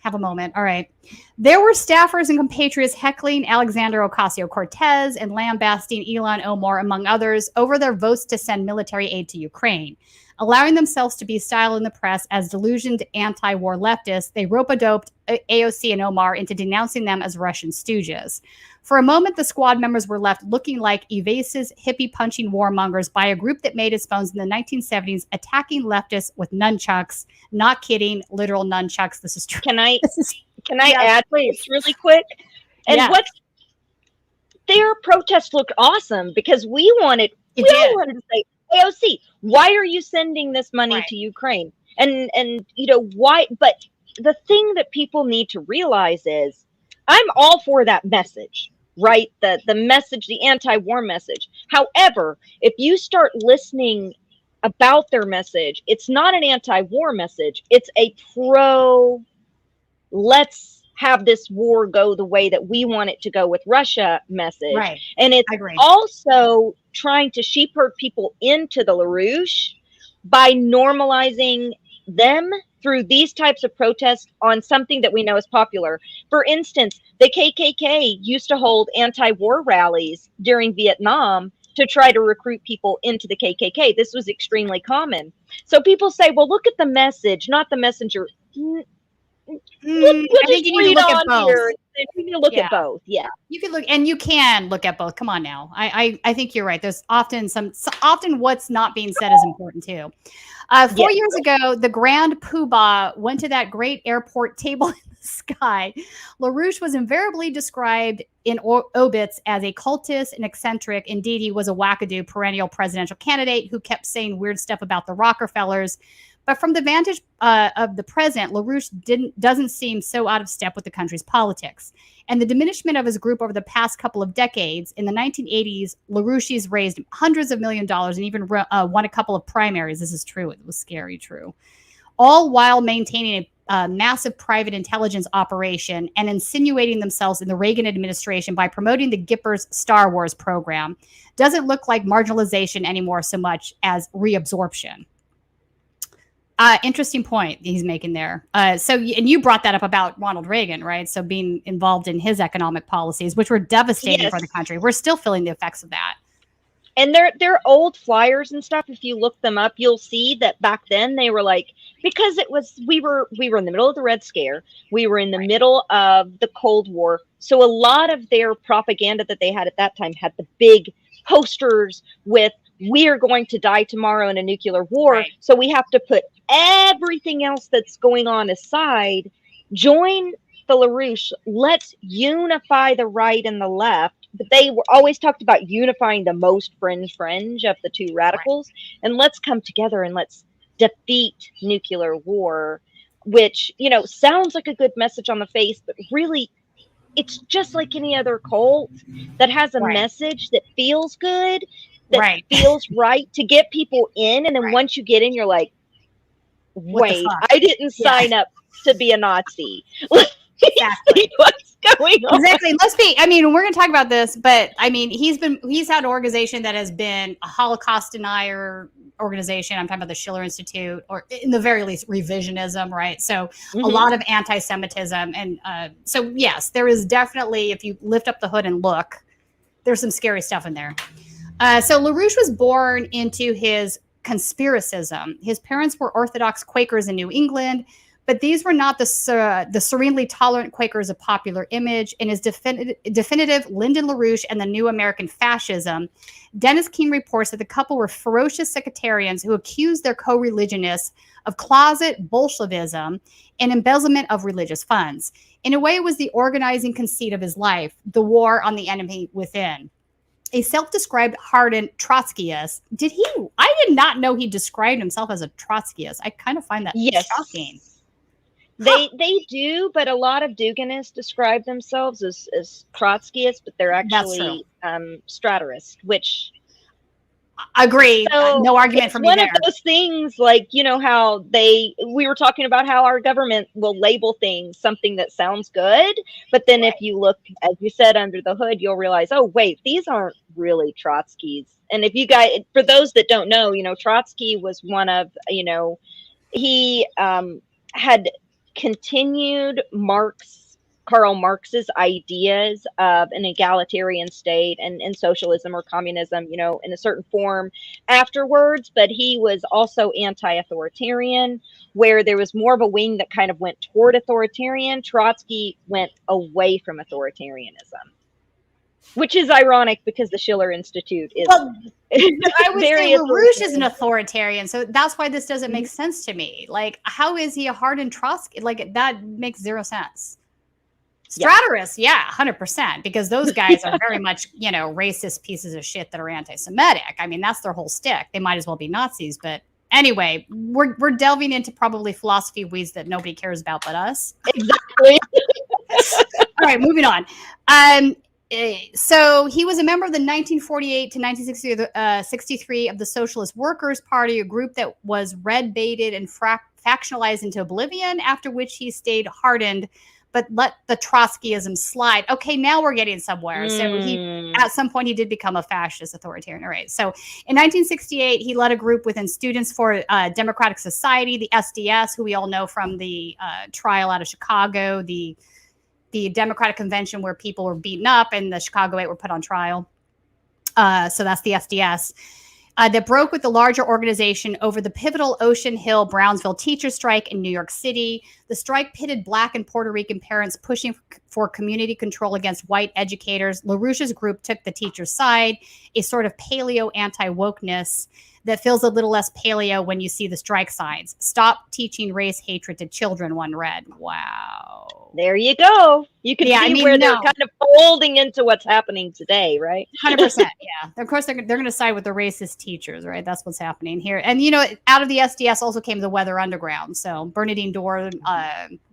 Have a moment. All right. There were staffers and compatriots heckling Alexander Ocasio-Cortez and lambasting Ilhan Omar, among others, over their votes to send military aid to Ukraine. Allowing themselves to be styled in the press as delusioned anti-war leftists, they rope-a-doped AOC and Omar into denouncing them as Russian stooges. For a moment, the squad members were left looking like evasive, hippie-punching warmongers by a group that made its bones in the 1970s, attacking leftists with nunchucks. Not kidding, literal nunchucks. This is true. Can I add this really quick? And their protest looked awesome because we all wanted to say, AOC, why are you sending this money to Ukraine? And you know why? But the thing that people need to realize is, I'm all for that message, right? The message, the anti-war message. However, if you start listening about their message, it's not an anti-war message. It's a let's have this war go the way that we want it to go with Russia message. Right. And it's also trying to shepherd people into the LaRouche by normalizing them through these types of protests on something that we know is popular. For instance, the KKK used to hold anti-war rallies during Vietnam to try to recruit people into the KKK. This was extremely common. So people say, well, look at the message, not the messenger. we'll I think just you need to read look at on both. here. We need to look Yeah. at both. Yeah. You can look, and you can look at both. Come on now. I think you're right. There's often often what's not being said is important too. 4 years ago, the Grand Poobah went to that great airport table in the sky. LaRouche was invariably described in obits as a cultist and eccentric. Indeed, he was a wackadoo perennial presidential candidate who kept saying weird stuff about the Rockefellers. But from the vantage of the present, LaRouche doesn't seem so out of step with the country's politics. And the diminishment of his group over the past couple of decades, in the 1980s, LaRouchies raised hundreds of $millions and even won a couple of primaries. This is true. It was scary true. All while maintaining a massive private intelligence operation and insinuating themselves in the Reagan administration by promoting the Gippers Star Wars program. Doesn't look like marginalization anymore so much as reabsorption. Interesting point he's making there. And you brought that up about Ronald Reagan, right? So being involved in his economic policies, which were devastating for the country. We're still feeling the effects of that. And they're old flyers and stuff. If you look them up, you'll see that back then they were like, because we were in the middle of the Red Scare. We were in the middle of the Cold War. So a lot of their propaganda that they had at that time had the big posters with, we are going to die tomorrow in a nuclear war. Right. So we have to put everything else that's going on aside, join the LaRouche, let's unify the right and the left. But they were always talked about unifying the most fringe of the two radicals. Right. And let's come together and let's defeat nuclear war, which, sounds like a good message on the face, but really it's just like any other cult that has a message that feels good, that feels right to get people in. And then once you get in, you're like, wait, I didn't sign up to be a Nazi. Exactly. What's going on? Exactly. We're going to talk about this, but he's had an organization that has been a Holocaust denier organization. I'm talking about the Schiller Institute, or in the very least revisionism, right? So a lot of anti-Semitism. And so yes, there is definitely, if you lift up the hood and look, there's some scary stuff in there. So LaRouche was born into his conspiracism. His parents were Orthodox Quakers in New England, but these were not the serenely tolerant Quakers of popular image. In his definitive Lyndon LaRouche and the New American Fascism, Dennis King reports that the couple were ferocious sectarians who accused their co-religionists of closet Bolshevism and embezzlement of religious funds. In a way, it was the organizing conceit of his life, the war on the enemy within. A self-described hardened Trotskyist. I did not know he described himself as a Trotskyist. I kind of find that shocking. They do, but a lot of Duginists describe themselves as Trotskyists, but they're actually Straterists, which agree. So no argument from me there. One of those things, like, how we were talking about how our government will label things something that sounds good, but then if you look, as you said, under the hood, you'll realize, oh wait, these aren't really Trotskys. And if you guys, for those that don't know, Trotsky was one of, he had continued Karl Marx's ideas of an egalitarian state and socialism or communism, in a certain form afterwards. But he was also anti-authoritarian, where there was more of a wing that kind of went toward authoritarian. Trotsky went away from authoritarianism, which is ironic because the Schiller Institute is. Well, I would say LaRouche is an authoritarian, so that's why this doesn't make sense to me. Like, how is he a hardened Trotsky? Like, that makes zero sense. Straterists, 100%, because those guys are very much, racist pieces of shit that are anti-Semitic. That's their whole stick. They might as well be Nazis. But anyway, we're delving into probably philosophy weeds that nobody cares about but us. Exactly. All right, moving on. So he was a member of the 1948 to 1963 of the Socialist Workers' Party, a group that was red-baited and factionalized into oblivion, after which he stayed hardened, but let the Trotskyism slide. Okay, now we're getting somewhere. So at some point, he did become a fascist authoritarian. All right. So in 1968, he led a group within Students for Democratic Society, the SDS, who we all know from the trial out of Chicago, the Democratic Convention where people were beaten up and the Chicago 8 were put on trial. So that's the SDS. that broke with the larger organization over the pivotal Ocean Hill-Brownsville teacher strike in New York City. The strike pitted Black and Puerto Rican parents pushing for community control against white educators. LaRouche's group took the teacher's side, a sort of paleo anti-wokeness that feels a little less paleo when you see the strike signs. Stop teaching race hatred to children, one read. Wow. There you go. You can see where they're kind of folding into what's happening today, right? 100%. Yeah. Of course, they're going to side with the racist teachers, right? That's what's happening here. And, out of the SDS also came the Weather Underground. So Bernadine Dorr,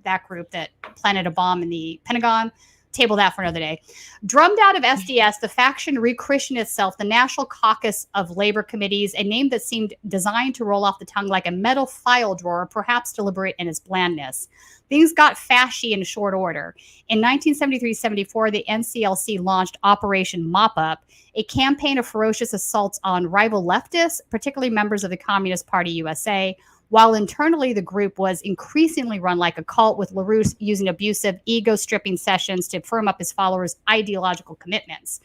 that group that planted a bomb in the Pentagon. Table that for another day. Drummed out of SDS, the faction rechristened itself the National Caucus of Labor Committees, a name that seemed designed to roll off the tongue like a metal file drawer, perhaps deliberate in its blandness. Things got fashy in short order. In 1973-74, the NCLC launched Operation Mop Up, a campaign of ferocious assaults on rival leftists, particularly members of the Communist Party USA, while internally the group was increasingly run like a cult, with LaRouche using abusive, ego-stripping sessions to firm up his followers' ideological commitments.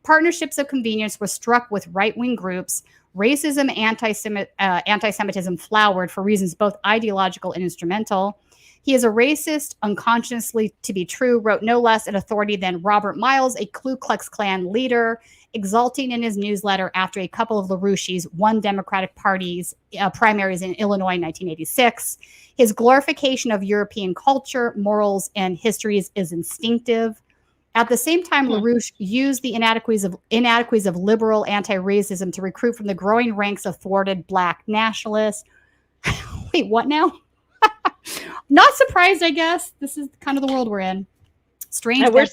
Partnerships of convenience were struck with right-wing groups. Racism, anti-Semitism flowered for reasons both ideological and instrumental. He is a racist, unconsciously to be true, wrote no less an authority than Robert Miles, a Ku Klux Klan leader, exulting in his newsletter after a couple of LaRouchies won Democratic Party's primaries in Illinois in 1986. His glorification of European culture, morals, and histories is instinctive. At the same time, LaRouche used the inadequacies of liberal anti-racism to recruit from the growing ranks of thwarted Black nationalists. Wait, what now? Not surprised, I guess. This is kind of the world we're in. Strange. We're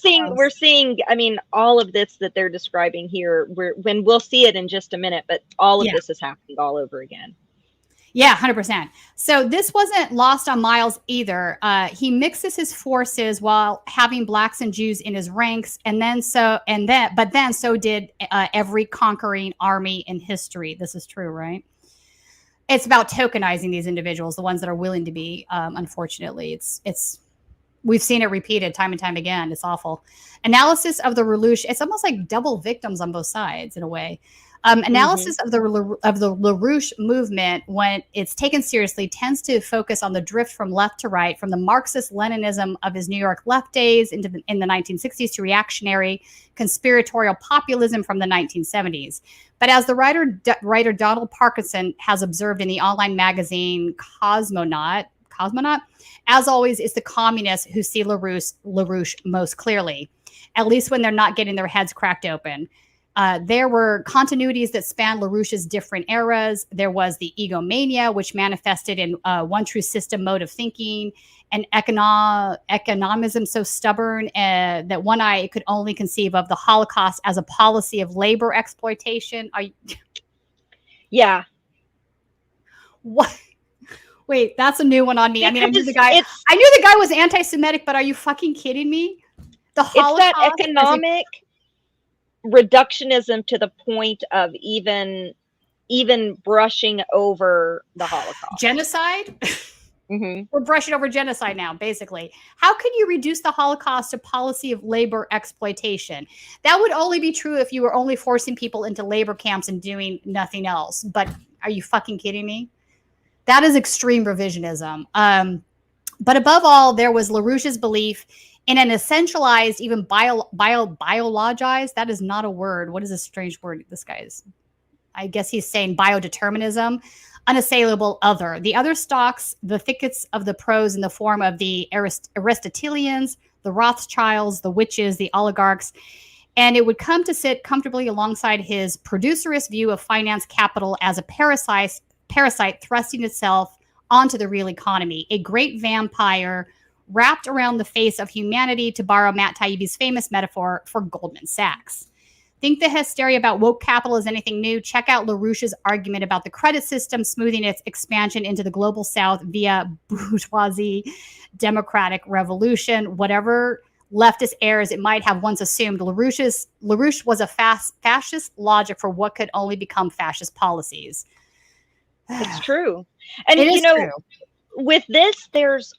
seeing. I mean, all of this that they're describing here. We'll see it in just a minute, but all of this is happening all over again. Yeah, 100%. So this wasn't lost on Miles either. He mixes his forces while having Blacks and Jews in his ranks, but then so did every conquering army in history. This is true, right? It's about tokenizing these individuals, the ones that are willing to be. Unfortunately, we've seen it repeated time and time again. It's awful. Analysis of the LaRouche. It's almost like double victims on both sides in a way. Analysis of the LaRouche movement, when it's taken seriously, tends to focus on the drift from left to right, from the Marxist-Leninism of his New York left days in the 1960s to reactionary conspiratorial populism from the 1970s. But as the writer Donald Parkinson has observed in the online magazine Cosmonaut, as always, it's the communists who see LaRouche most clearly, at least when they're not getting their heads cracked open. There were continuities that spanned LaRouche's different eras. There was the egomania, which manifested in one true system mode of thinking, and economism so stubborn that one eye could only conceive of the Holocaust as a policy of labor exploitation. Yeah. What? Wait, that's a new one on me. I mean, I knew the guy was anti-Semitic, but are you fucking kidding me? The Holocaust. It's that economic reductionism to the point of even brushing over the Holocaust. Genocide? Mm-hmm. We're brushing over genocide now, basically. How can you reduce the Holocaust to policy of labor exploitation? That would only be true if you were only forcing people into labor camps and doing nothing else. But are you fucking kidding me? That is extreme revisionism. But above all, there was LaRouche's belief in an essentialized, even biologized, that is not a word. What is a strange word this guy is? I guess he's saying biodeterminism, unassailable other. The other stalks the thickets of the prose in the form of the Aristotelians, the Rothschilds, the witches, the oligarchs, and it would come to sit comfortably alongside his producerist view of finance capital as a parasite thrusting itself onto the real economy, a great vampire wrapped around the face of humanity, to borrow Matt Taibbi's famous metaphor for Goldman Sachs. Think the hysteria about woke capital is anything new? Check out LaRouche's argument about the credit system smoothing its expansion into the global south via bourgeoisie democratic revolution. Whatever leftist errors it might have once assumed, LaRouche was a fascist logic for what could only become fascist policies. It's true. And true. With this, there's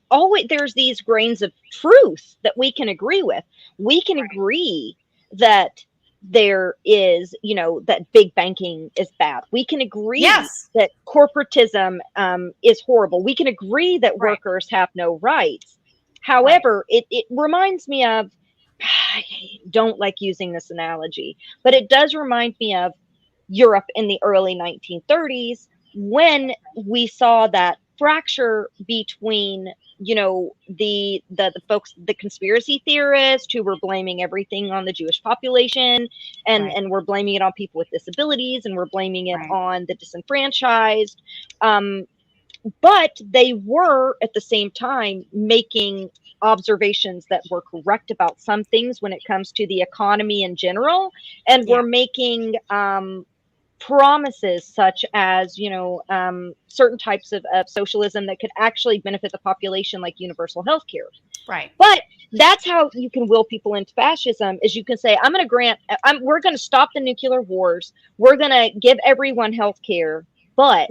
these grains of truth that we can agree with. We can agree that there is, that big banking is bad. We can agree that corporatism is horrible. We can agree that workers have no rights. However, it reminds me of, I don't like using this analogy, but it does remind me of Europe in the early 1930s, when we saw that fracture between, the folks, the conspiracy theorists who were blaming everything on the Jewish population, and we're blaming it on people with disabilities, and we're blaming it on the disenfranchised. But they were at the same time making observations that were correct about some things when it comes to the economy in general, and we're making promises such as, certain types of socialism that could actually benefit the population, like universal health care. Right. But that's how you can will people into fascism, is you can say, we're going to stop the nuclear wars. We're going to give everyone health care, but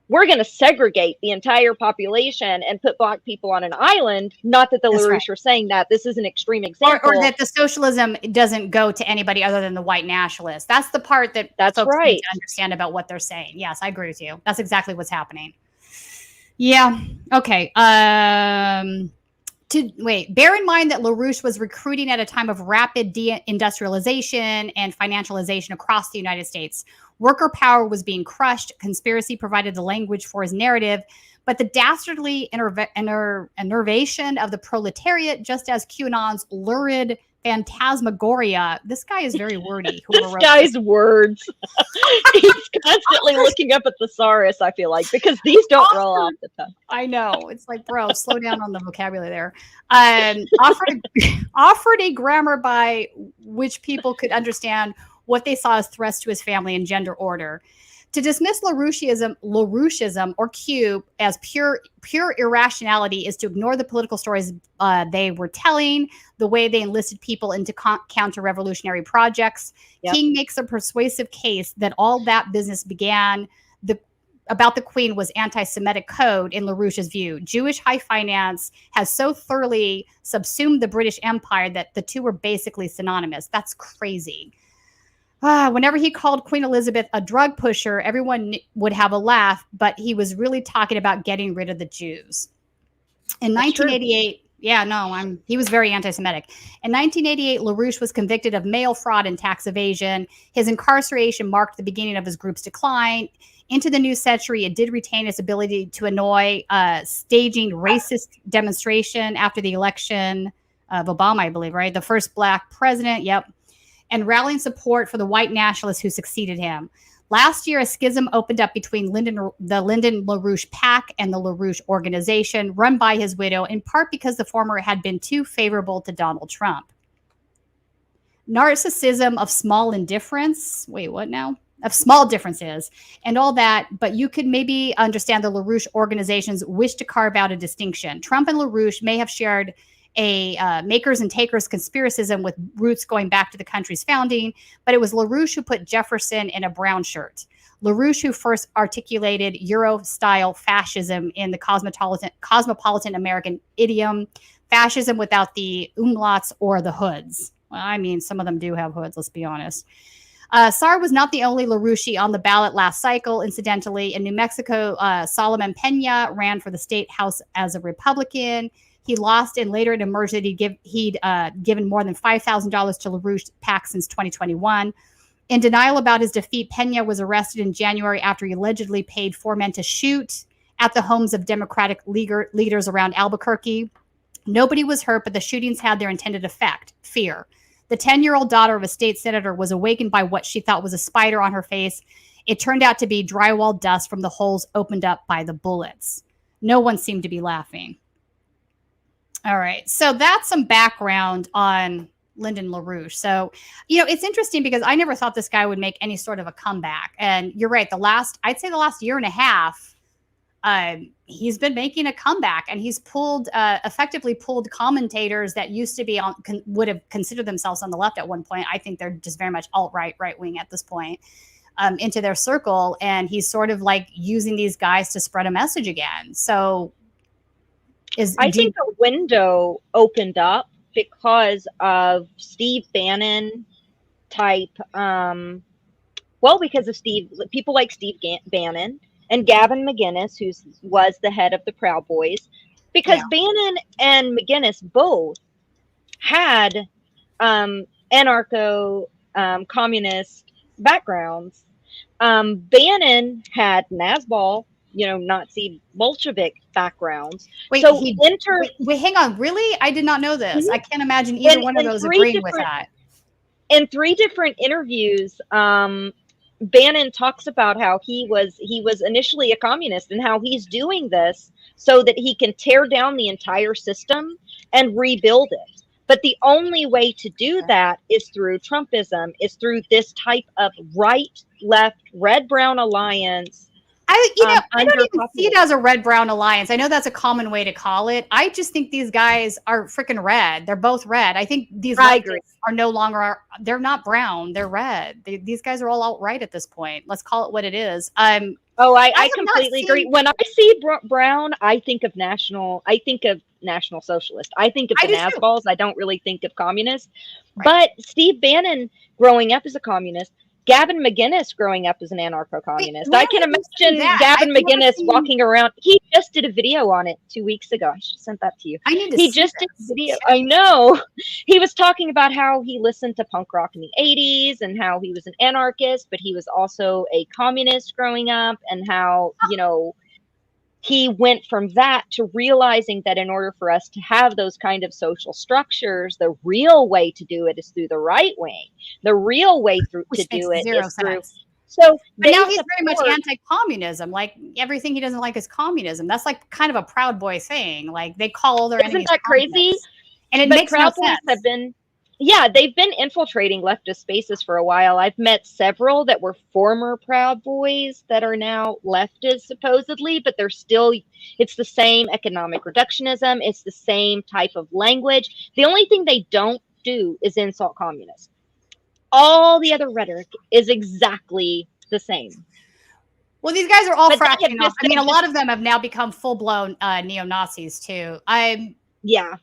we're going to segregate the entire population and put Black people on an island. Not that the LaRouche are saying that. This is an extreme example. Or that the socialism doesn't go to anybody other than the white nationalists. That's the part that folks need to understand about what they're saying. Yes, I agree with you. That's exactly what's happening. Yeah. Okay. Bear in mind that LaRouche was recruiting at a time of rapid deindustrialization and financialization across the United States. Worker power was being crushed. Conspiracy provided the language for his narrative, but the dastardly enervation of the proletariat, just as QAnon's lurid phantasmagoria. This guy is very wordy. This guy's words. He's constantly looking up at thesaurus, I feel like, because these don't roll off the tongue. I know. It's like, bro, slow down on the vocabulary there. Offered a grammar by which people could understand what they saw as threats to his family and gender order. To dismiss LaRouchism or Q as pure irrationality is to ignore the political stories they were telling, the way they enlisted people into counter-revolutionary projects. Yep. King makes a persuasive case that all that business began about the Queen was anti-Semitic code in LaRouche's view. Jewish high finance has so thoroughly subsumed the British Empire that the two were basically synonymous. That's crazy. Whenever he called Queen Elizabeth a drug pusher, everyone would have a laugh, but he was really talking about getting rid of the Jews. In 1988, he was very anti-Semitic. In 1988, LaRouche was convicted of mail fraud and tax evasion. His incarceration marked the beginning of his group's decline. Into the new century, it did retain its ability to annoy, staging racist demonstration after the election of Obama, I believe, right? The first Black president, and rallying support for the white nationalists who succeeded him. Last year, a schism opened up between the Lyndon LaRouche PAC and the LaRouche organization, run by his widow, in part because the former had been too favorable to Donald Trump. Narcissism of small indifference. Wait, what now? Of small differences and all that, but you could maybe understand the LaRouche organization's wish to carve out a distinction. Trump and LaRouche may have shared a makers and takers conspiracism with roots going back to the country's founding, but it was LaRouche who put Jefferson in a brown shirt. LaRouche who first articulated Euro-style fascism in the cosmopolitan American idiom, fascism without the umlauts or the hoods. Well, I mean, some of them do have hoods, let's be honest. Saar was not the only LaRouche on the ballot last cycle. Incidentally, in New Mexico, Solomon Pena ran for the state house as a Republican. He lost, and later it emerged that he'd given more than $5,000 to LaRouche PAC since 2021. In denial about his defeat, Pena was arrested in January after he allegedly paid 4 men to shoot at the homes of Democratic leaders around Albuquerque. Nobody was hurt, but the shootings had their intended effect, fear. The 10-year-old daughter of a state senator was awakened by what she thought was a spider on her face. It turned out to be drywall dust from the holes opened up by the bullets. No one seemed to be laughing. All right. So that's some background on Lyndon LaRouche. So, it's interesting because I never thought this guy would make any sort of a comeback. And you're right. I'd say the last year and a half, he's been making a comeback, and he's effectively pulled commentators that used to be would have considered themselves on the left at one point. I think they're just very much alt-right, right-wing at this point, into their circle. And he's sort of like using these guys to spread a message again. So, I think the window opened up because of Steve Bannon type, well, because of people like Steve Bannon and Gavin McInnes, who was the head of the Proud Boys, because Bannon and McInnes both had anarcho communist backgrounds. Bannon had Nazbol, Nazi Bolshevik backgrounds. Wait, so wait, hang on. Really? I did not know this. I can't imagine either one of those agreeing with that. In 3 different interviews, Bannon talks about how he was initially a communist and how he's doing this so that he can tear down the entire system and rebuild it. But the only way to do that is through Trumpism, is through this type of right-left, red-brown alliance. I don't even see it as a red-brown alliance. I know that's a common way to call it. I just think these guys are freaking red. They're both red. I think these leftists are no longer, they're not brown. They're red. These guys are all outright at this point. Let's call it what it is. I completely agree. When I see brown, I think of National Socialist. I think of the Nazbols. I don't really think of communists. Right. But Steve Bannon growing up as a communist, Gavin McInnes growing up as an anarcho-communist. I can imagine Gavin McInnes walking around. He just did a video on it 2 weeks ago. I should have sent that to you. He just did a video. I know. He was talking about how he listened to punk rock in the 80s and how he was an anarchist, but he was also a communist growing up, and how, he went from that to realizing that in order for us to have those kind of social structures, the real way to do it is through the right wing. The real way to do it is through. So but now he's very much anti-communism. Like everything he doesn't like is communism. That's like kind of a Proud Boy thing. Like they call all their enemies. Isn't that crazy? And it makes no sense. Have been. Yeah, they've been infiltrating leftist spaces for a while. I've met several that were former Proud Boys that are now leftists, supposedly, but they're still, it's the same economic reductionism. It's the same type of language. The only thing they don't do is insult communists. All the other rhetoric is exactly the same. Well, these guys are all fracking off. I mean, a lot of them have now become full-blown neo-Nazis, too. Yeah.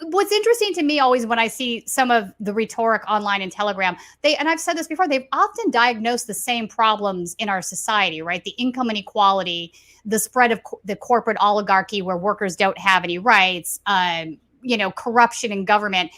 What's interesting to me always when I see some of the rhetoric online in Telegram, and I've said this before, they've often diagnosed the same problems in our society, right? The income inequality, the spread of the corporate oligarchy where workers don't have any rights, corruption in government.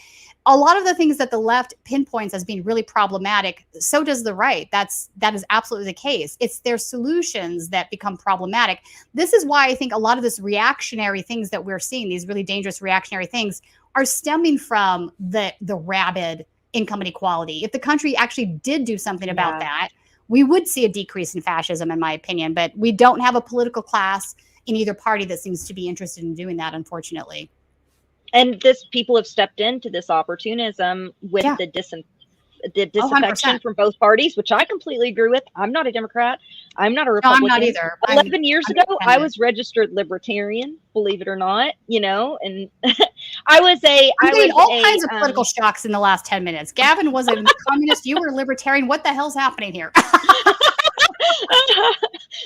A lot of the things that the left pinpoints as being really problematic, so does the right. That is absolutely the case. It's their solutions that become problematic. This is why I think a lot of this reactionary things that we're seeing, these really dangerous reactionary things, are stemming from the rabid income inequality. If the country actually did do something about that, we would see a decrease in fascism, in my opinion. But we don't have a political class in either party that seems to be interested in doing that, unfortunately. And people have stepped into this opportunism with the disaffection from both parties, which I completely agree with. I'm not a Democrat. I'm not a Republican. No, I'm not either. 11 years ago, I was registered libertarian, believe it or not, and I was all kinds of political shocks in the last 10 minutes. Gavin was a communist. You were a libertarian. What the hell's happening here?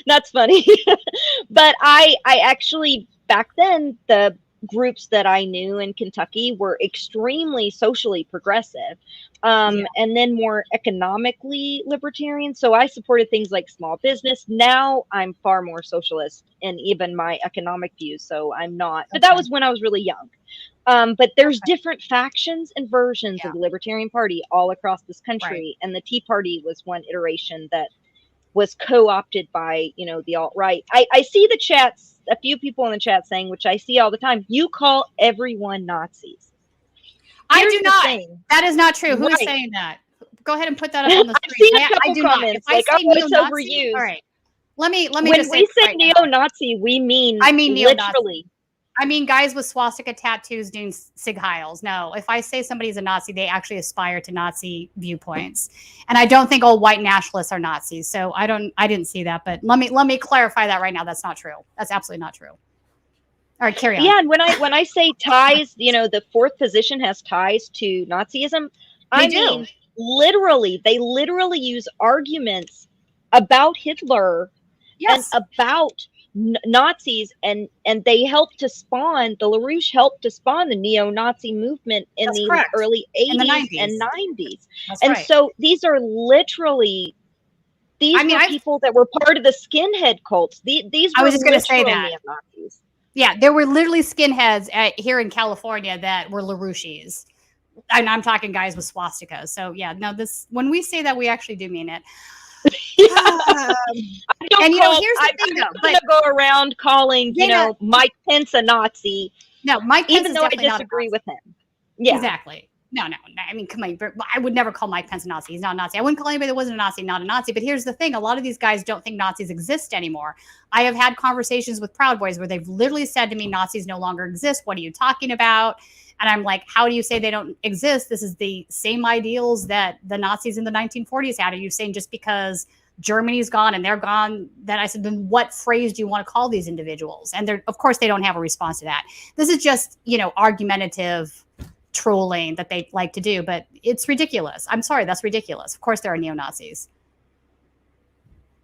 That's funny. But I actually, back then, the groups that I knew in Kentucky were extremely socially progressive, and then more economically libertarian. So I supported things like small business. Now I'm far more socialist in even my economic views. So I'm not, but that was when I was really young. But there's different factions and versions of the Libertarian Party all across this country. And the Tea Party was one iteration that was co-opted by, the alt-right. I see the chats, a few people in the chat saying, which I see all the time, you call everyone Nazis. I do not. That is not true. Who is saying that? Go ahead and put that up on the screen. I do not. If I say neo-Nazi, all right. Let me when just we say neo-Nazi, we mean literally. I mean guys with swastika tattoos doing Sig Heils. No, if I say somebody's a Nazi, they actually aspire to Nazi viewpoints. And I don't think all white nationalists are Nazis. So I didn't see that, but let me clarify that right now. That's not true. That's absolutely not true. All right, carry on. Yeah, and when I say ties, the fourth position has ties to Nazism. I mean, they literally use arguments about Hitler and about Nazis, and they helped to spawn, the LaRouche helped to spawn the neo-Nazi movement in That's the correct. early 80s In the 90s. and 90s. That's and right. so these are literally, these were people that were part of the skinhead cults. These I were was just going to say literal that. neo-Nazis. Yeah, there were literally skinheads here in California that were LaRouchies. And I'm talking guys with swastikas. So yeah, no, when we say that, we actually do mean it. And you know, here's the thing, though. I'm going to go around calling, you Dana, know, Mike Pence a Nazi. No, Mike Pence even is though I definitely not a disagree Nazi. with him. Yeah, exactly. No. I mean, come on. I would never call Mike Pence a Nazi. He's not a Nazi. I wouldn't call anybody that wasn't a Nazi not a Nazi. But here's the thing: a lot of these guys don't think Nazis exist anymore. I have had conversations with Proud Boys where they've literally said to me, "Nazis no longer exist. What are you talking about?" And I'm like, how do you say they don't exist? This is the same ideals that the Nazis in the 1940s had. Are you saying just because Germany's gone and they're gone, then I said, then what phrase do you want to call these individuals? And they're, of course, they don't have a response to that. This is just, you know, argumentative trolling that they like to do, but it's ridiculous. I'm sorry, that's ridiculous. Of course, there are neo-Nazis.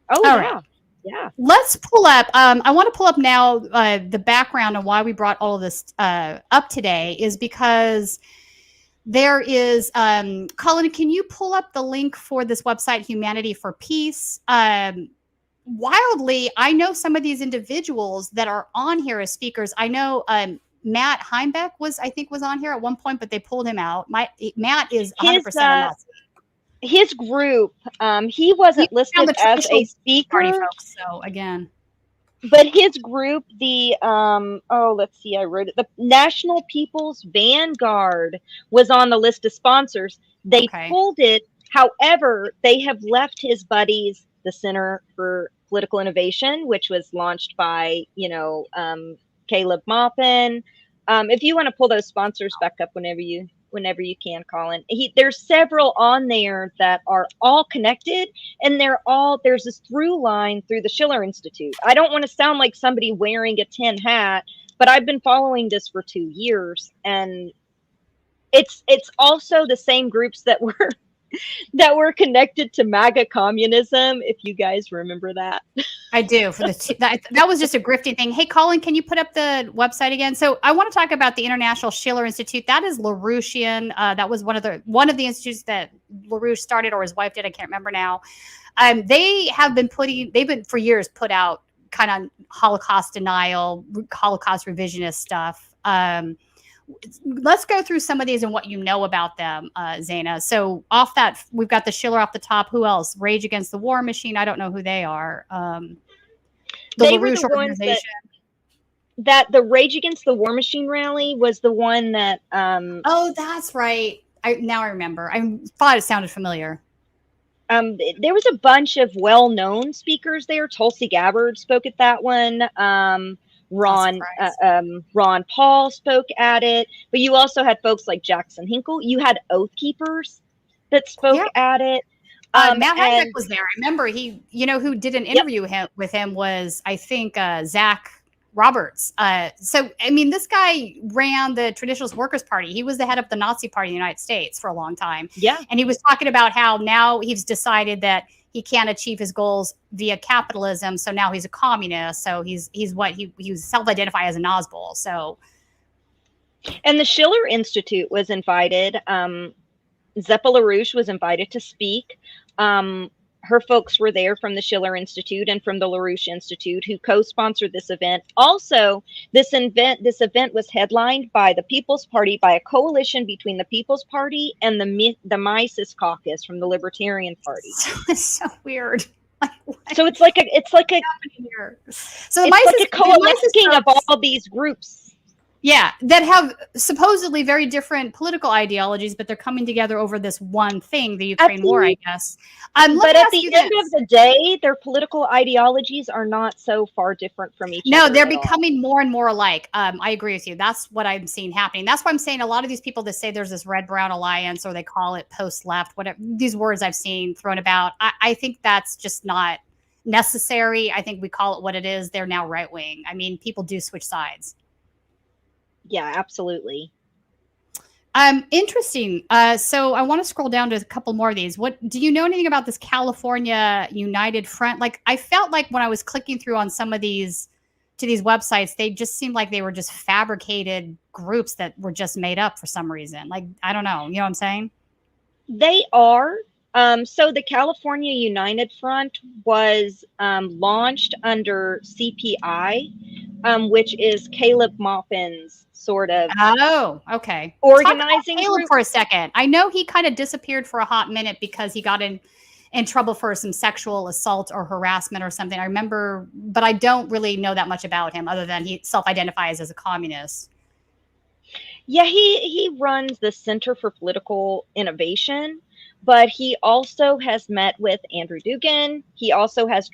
Oh, All yeah. right. Yeah. Let's pull up. I want to pull up now the background on why we brought all of this up today is because there is, Colin, can you pull up the link for this website, Humanity for Peace? Wildly, I know some of these individuals that are on here as speakers. I know Matt Heimbeck was on here at one point, but they pulled him out. Matt is 100% a Nazi. His group, he wasn't listed as a speaker. Party folks, so again. But his group, the let's see, I wrote it. The National People's Vanguard was on the list of sponsors. They pulled it. However, they have left his buddies, the Center for Political Innovation, which was launched by, Caleb Maupin. If you want to pull those sponsors back up whenever you can, Colin. There's several on there that are all connected, and there's this through line through the Schiller Institute. I don't want to sound like somebody wearing a tin hat, but I've been following this for 2 years, and it's also the same groups that were connected to MAGA communism, if you guys remember that. I do. That was just a grifting thing. Hey, Colin, can you put up the website again? So I want to talk about the International Schiller Institute. That is LaRouchian. That was one of the institutes that LaRouche started, or his wife did. I can't remember now. They've been for years put out kind of Holocaust denial, Holocaust revisionist stuff. Let's go through some of these and what you know about them, Zana. So off that, we've got the Schiller off the top. Who else? Rage Against the War Machine. I don't know who they are. The LaRouche organization. That the Rage Against the War Machine rally was the one that. Oh, that's right. Now I remember. I thought it sounded familiar. There was a bunch of well-known speakers there. Tulsi Gabbard spoke at that one. Ron Paul spoke at it, but you also had folks like Jackson Hinkle. You had Oath Keepers that spoke at it. Matt Heimbeck was there. I remember who did an interview with him was, I think, Zach Roberts. So, I mean, this guy ran the Traditionalist Workers' Party. He was the head of the Nazi Party in the United States for a long time. Yeah. And he was talking about how now he's decided that he can't achieve his goals via capitalism. So now he's a communist. So he was self-identified as a Nazbol. So. And the Schiller Institute was invited. Zeppa LaRouche was invited to speak. Her folks were there from the Schiller Institute and from the LaRouche Institute, who co-sponsored this event. Also, this event was headlined by the People's Party, by a coalition between the People's Party and the Mises Caucus from the Libertarian Party. It's so weird. So it's like a coalescing of all these groups. Yeah, that have supposedly very different political ideologies, but they're coming together over this one thing, the Ukraine war, I guess. But at the end of the day, their political ideologies are not so far different from each other. No, they're becoming more and more alike. I agree with you. That's what I'm seeing happening. That's why I'm saying a lot of these people that say there's this red-brown alliance, or they call it post-left, whatever, these words I've seen thrown about, I think that's just not necessary. I think we call it what it is. They're now right-wing. I mean, people do switch sides. Yeah, absolutely. Interesting. So I want to scroll down to a couple more of these. What do you know anything about this California United Front? Like, I felt like when I was clicking through on some of these to these websites, they just seemed like they were just fabricated groups that were just made up for some reason. Like, I don't know. You know what I'm saying? They are. So the California United Front was launched under CPI, which is Caleb Maupin's sort of okay. organizing Caleb group. For a second. I know he kind of disappeared for a hot minute because he got in trouble for some sexual assault or harassment or something. I remember, but I don't really know that much about him other than he self-identifies as a communist. Yeah, he runs the Center for Political Innovation, but he also has met with Andrew Dugan. He also has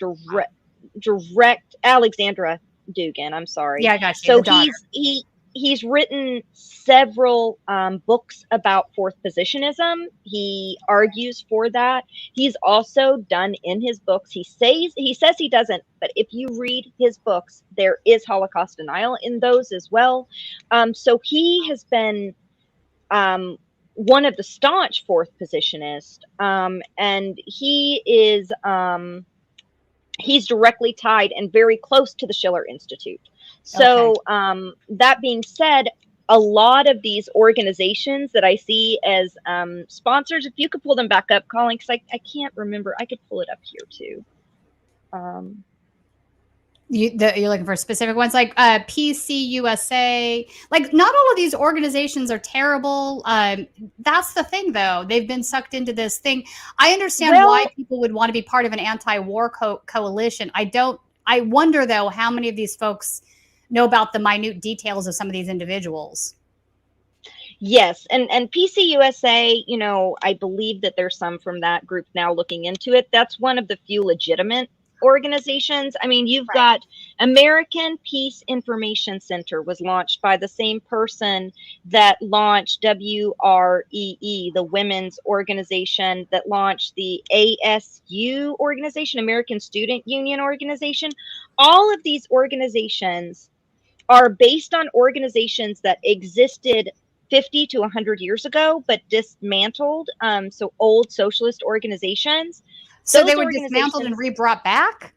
direct Alexandra Dugan. I'm sorry. Yeah, I got you. So he's written several books about fourth positionism. He argues for that. He's also done in his books. He says he doesn't, but if you read his books, there is Holocaust denial in those as well. So he has been one of the staunch fourth positionists, and he is he's directly tied and very close to the Schiller Institute. So that being said, a lot of these organizations that I see as sponsors, if you could pull them back up, Colin, because I can't remember. I could pull it up here too. You're looking for specific ones like PCUSA. Like, not all of these organizations are terrible. That's the thing, though. They've been sucked into this thing. I understand why people would want to be part of an anti-war coalition. I wonder, though, how many of these folks know about the minute details of some of these individuals. Yes, and PCUSA, you know, I believe that there's some from that group now looking into it. That's one of the few legitimate organizations. I mean, you've got American Peace Information Center was launched by the same person that launched WREE, the women's organization, that launched the ASU organization, American Student Union organization. All of these organizations are based on organizations that existed 50 to 100 years ago, but dismantled. So old socialist organizations. So they were dismantled and re-brought back?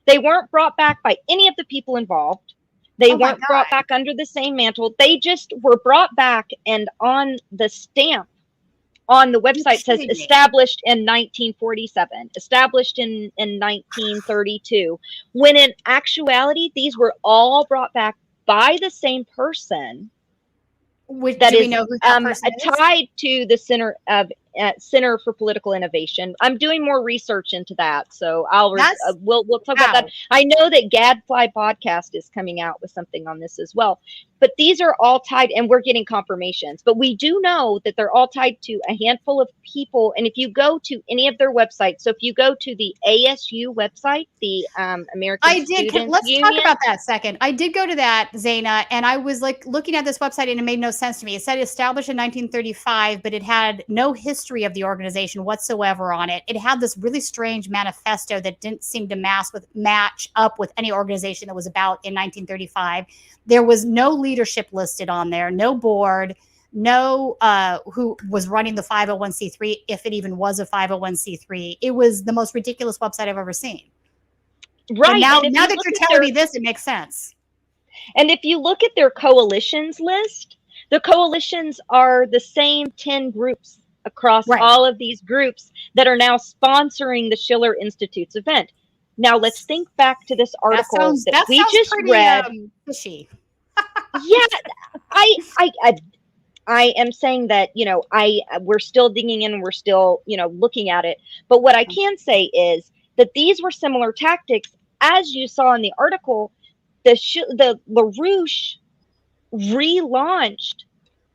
They weren't brought back by any of the people involved. They weren't brought back under the same mantle. They just were brought back, and on the stamp on the website says established in 1947, established in 1932, when in actuality, these were all brought back by the same person. That is tied to the Center for Political Innovation. I'm doing more research into that, so we'll talk about that. I know that Gadfly Podcast is coming out with something on this as well. But these are all tied, and we're getting confirmations. But we do know that they're all tied to a handful of people. And if you go to any of their websites, so if you go to the ASU website, the American Student Let's Union, talk about that a second. I did go to that, Zana, and I was like looking at this website, and it made no sense to me. It said established in 1935, but it had no history of the organization whatsoever on it. It had this really strange manifesto that didn't seem to match up with any organization that was about in 1935. There was no leadership listed on there, no board, no who was running the 501c3, if it even was a 501c3. It was the most ridiculous website I've ever seen. Right. Now that you're telling me this, it makes sense. And if you look at their coalitions list, the coalitions are the same 10 groups across all of these groups that are now sponsoring the Schiller Institute's event. Now let's think back to this article that we just read. Fishy. Yeah, I am saying that, you know, we're still digging in, we're still, you know, looking at it. But what I can say is that these were similar tactics, as you saw in the article. The LaRouche relaunched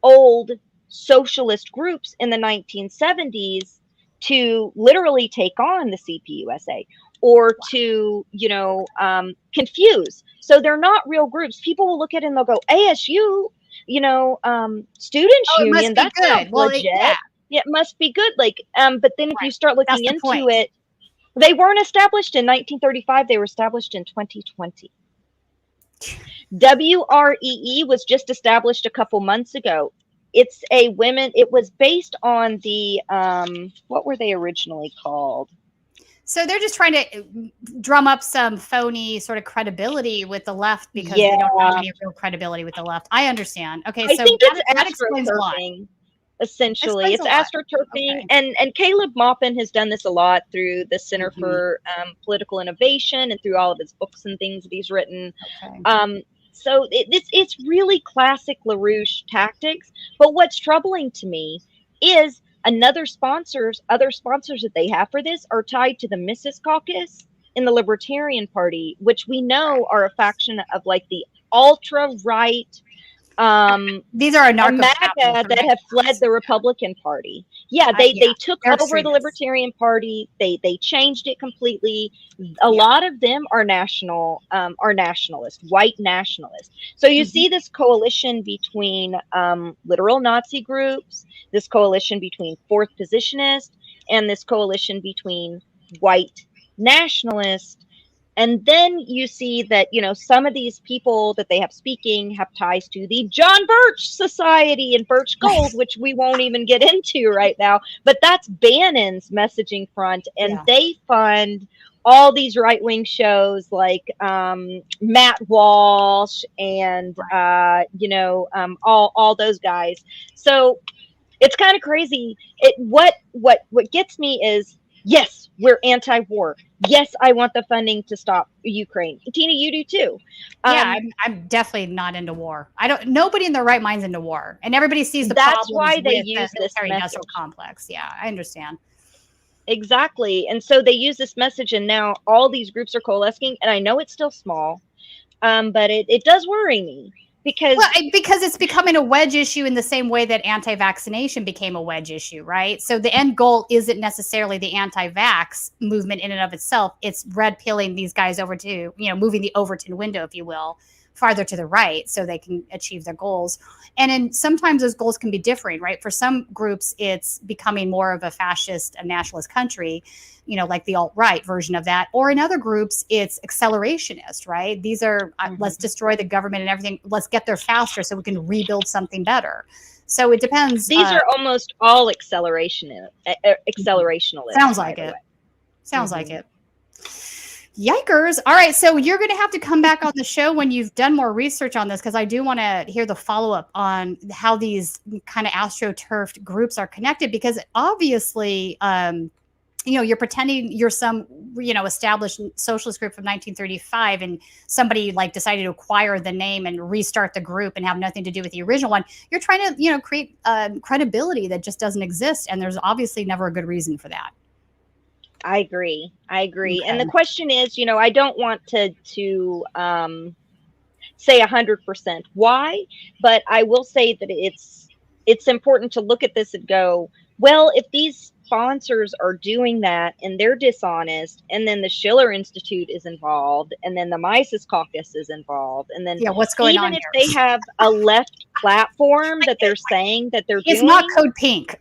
old socialist groups in the 1970s to literally take on the CPUSA or to, you know, confuse. So they're not real groups. People will look at it and they'll go, ASU, you know, Students Union, that's good. Well, legit. Yeah, it must be good. Like, but then if you start looking into it, they weren't established in 1935. They were established in 2020. WREE was just established a couple months ago. It's it was based on the, what were they originally called? So they're just trying to drum up some phony sort of credibility with the left because they don't have any real credibility with the left. I understand. Okay, I so think that explains a lot. Essentially, it's astroturfing, and Caleb Maupin has done this a lot through the Center for Political Innovation and through all of his books and things that he's written. So it's really classic LaRouche tactics. But what's troubling to me is other sponsors that they have for this are tied to the Mises Caucus in the Libertarian Party, which we know are a faction of like the ultra-right these are MAGA that have fled the Republican Party. Yeah, they took over the Libertarian Party. They changed it completely. A lot of them are nationalist, white nationalists. So you see this coalition between literal Nazi groups, this coalition between fourth positionists, and this coalition between white nationalists. And then you see that, you know, some of these people that they have speaking have ties to the John Birch Society and Birch Gold, which we won't even get into right now. But that's Bannon's messaging front. And they fund all these right-wing shows like Matt Walsh and, all those guys. So it's kind of crazy. What gets me is, yes, we're anti-war. Yes, I want the funding to stop Ukraine. Tina, you do too. I'm definitely not into war. Nobody in their right mind's into war, and everybody sees the that's problems why they with use the this military-industrial complex. Yeah, I understand. Exactly, and so they use this message, and now all these groups are coalescing. And I know it's still small, but it does worry me. Because it's becoming a wedge issue in the same way that anti-vaccination became a wedge issue, right? So the end goal isn't necessarily the anti-vax movement in and of itself. It's red pilling these guys over to, moving the Overton window, if you will, farther to the right so they can achieve their goals. And sometimes those goals can be differing, right? For some groups, it's becoming more of a fascist and nationalist country, like the alt-right version of that. Or in other groups, it's accelerationist, right? These are, let's destroy the government and everything. Let's get there faster so we can rebuild something better. So it depends. These are almost all accelerationalists. Sounds like it. Sounds like it. Yikers. All right. So you're going to have to come back on the show when you've done more research on this, because I do want to hear the follow-up on how these kind of astroturfed groups are connected, because obviously, you're pretending you're some, established socialist group from 1935, and somebody like decided to acquire the name and restart the group and have nothing to do with the original one. You're trying to, create credibility that just doesn't exist. And there's obviously never a good reason for that. I agree. Okay. And the question is, I don't want to say 100% why, but I will say that it's important to look at this and go, well, if these sponsors are doing that and they're dishonest, and then the Schiller Institute is involved, and then the Mises Caucus is involved, and then what's going on even if they have a left platform that they're saying that they're it's doing, not Code Pink.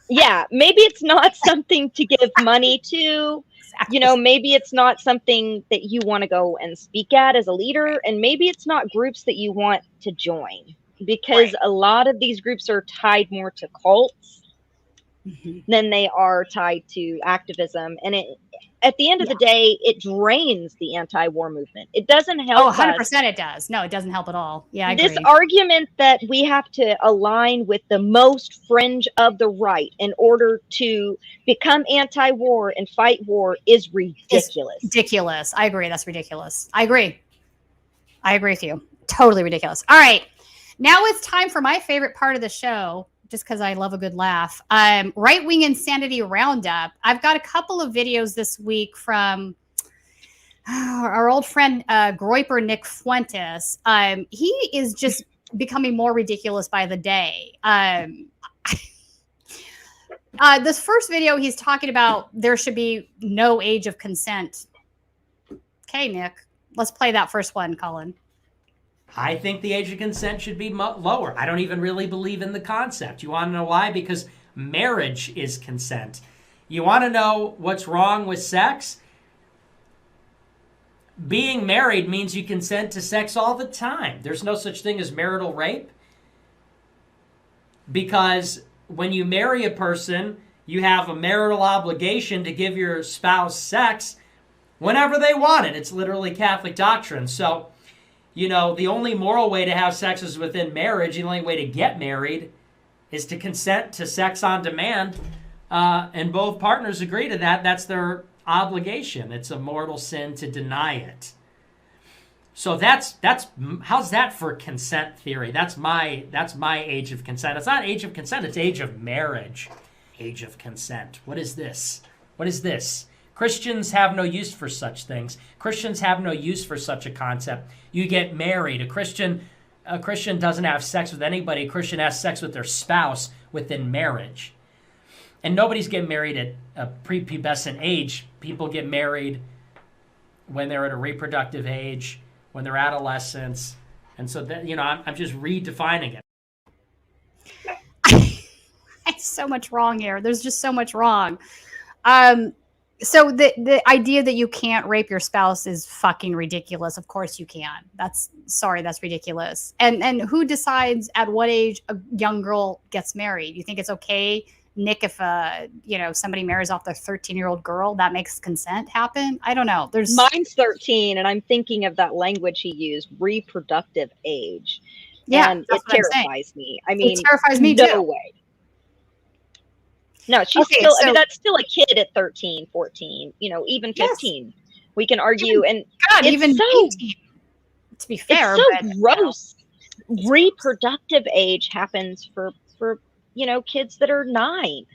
Yeah, maybe it's not something to give money to. Exactly. Maybe it's not something that you want to go and speak at as a leader, and maybe it's not groups that you want to join, because a lot of these groups are tied more to cults than they are tied to activism. And at the end of the day, it drains the anti-war movement. It doesn't help. 100% it does. No, it doesn't help at all. Yeah, I this agree. argument that we have to align with the most fringe of the right in order to become anti-war and fight war is ridiculous. It's ridiculous. I agree. That's ridiculous. I agree with you. Totally ridiculous. All right. Now it's time for my favorite part of the show, just because I love a good laugh. Right-wing insanity roundup. I've got a couple of videos this week from our old friend Groyper Nick Fuentes. He is just becoming more ridiculous by the day. This first video, he's talking about there should be no age of consent. Okay, Nick, let's play that first one, Colin. I think the age of consent should be lower. I don't even really believe in the concept. You want to know why? Because marriage is consent. You want to know what's wrong with sex? Being married means you consent to sex all the time. There's no such thing as marital rape. Because when you marry a person, You have a marital obligation to give your spouse sex whenever they want it. It's literally Catholic doctrine. So, you know, the only moral way to have sex is within marriage. The only way to get married is to consent to sex on demand. And both partners agree to that. That's their obligation. It's a mortal sin to deny it. So that's how's that for consent theory? That's my age of consent. It's not age of consent, it's age of marriage. Age of consent. What is this? What is this? Christians have no use for such things. Christians have no use for such a concept. You get married. A Christian doesn't have sex with anybody. A Christian has sex with their spouse within marriage. And nobody's getting married at a prepubescent age. People get married when they're at a reproductive age, when they're adolescents. And so, that, you know, I'm just redefining it. So much wrong here. There's just so much wrong. So the idea that you can't rape your spouse is fucking ridiculous. Of course you can. That's ridiculous. And who decides at what age a young girl gets married? You think it's okay, Nick, if somebody marries off their 13-year-old girl, that makes consent happen? I don't know. Mine's 13, and I'm thinking of that language he used, reproductive age. Yeah, and it terrifies me. I mean, it terrifies me no too. way. No, she's Okay, still, I so- mean, that's still a kid at 13, 14, even 15. We can argue. And God, it's even so, 18, to be fair. it's but, so gross. Reproductive age happens for kids that are 9.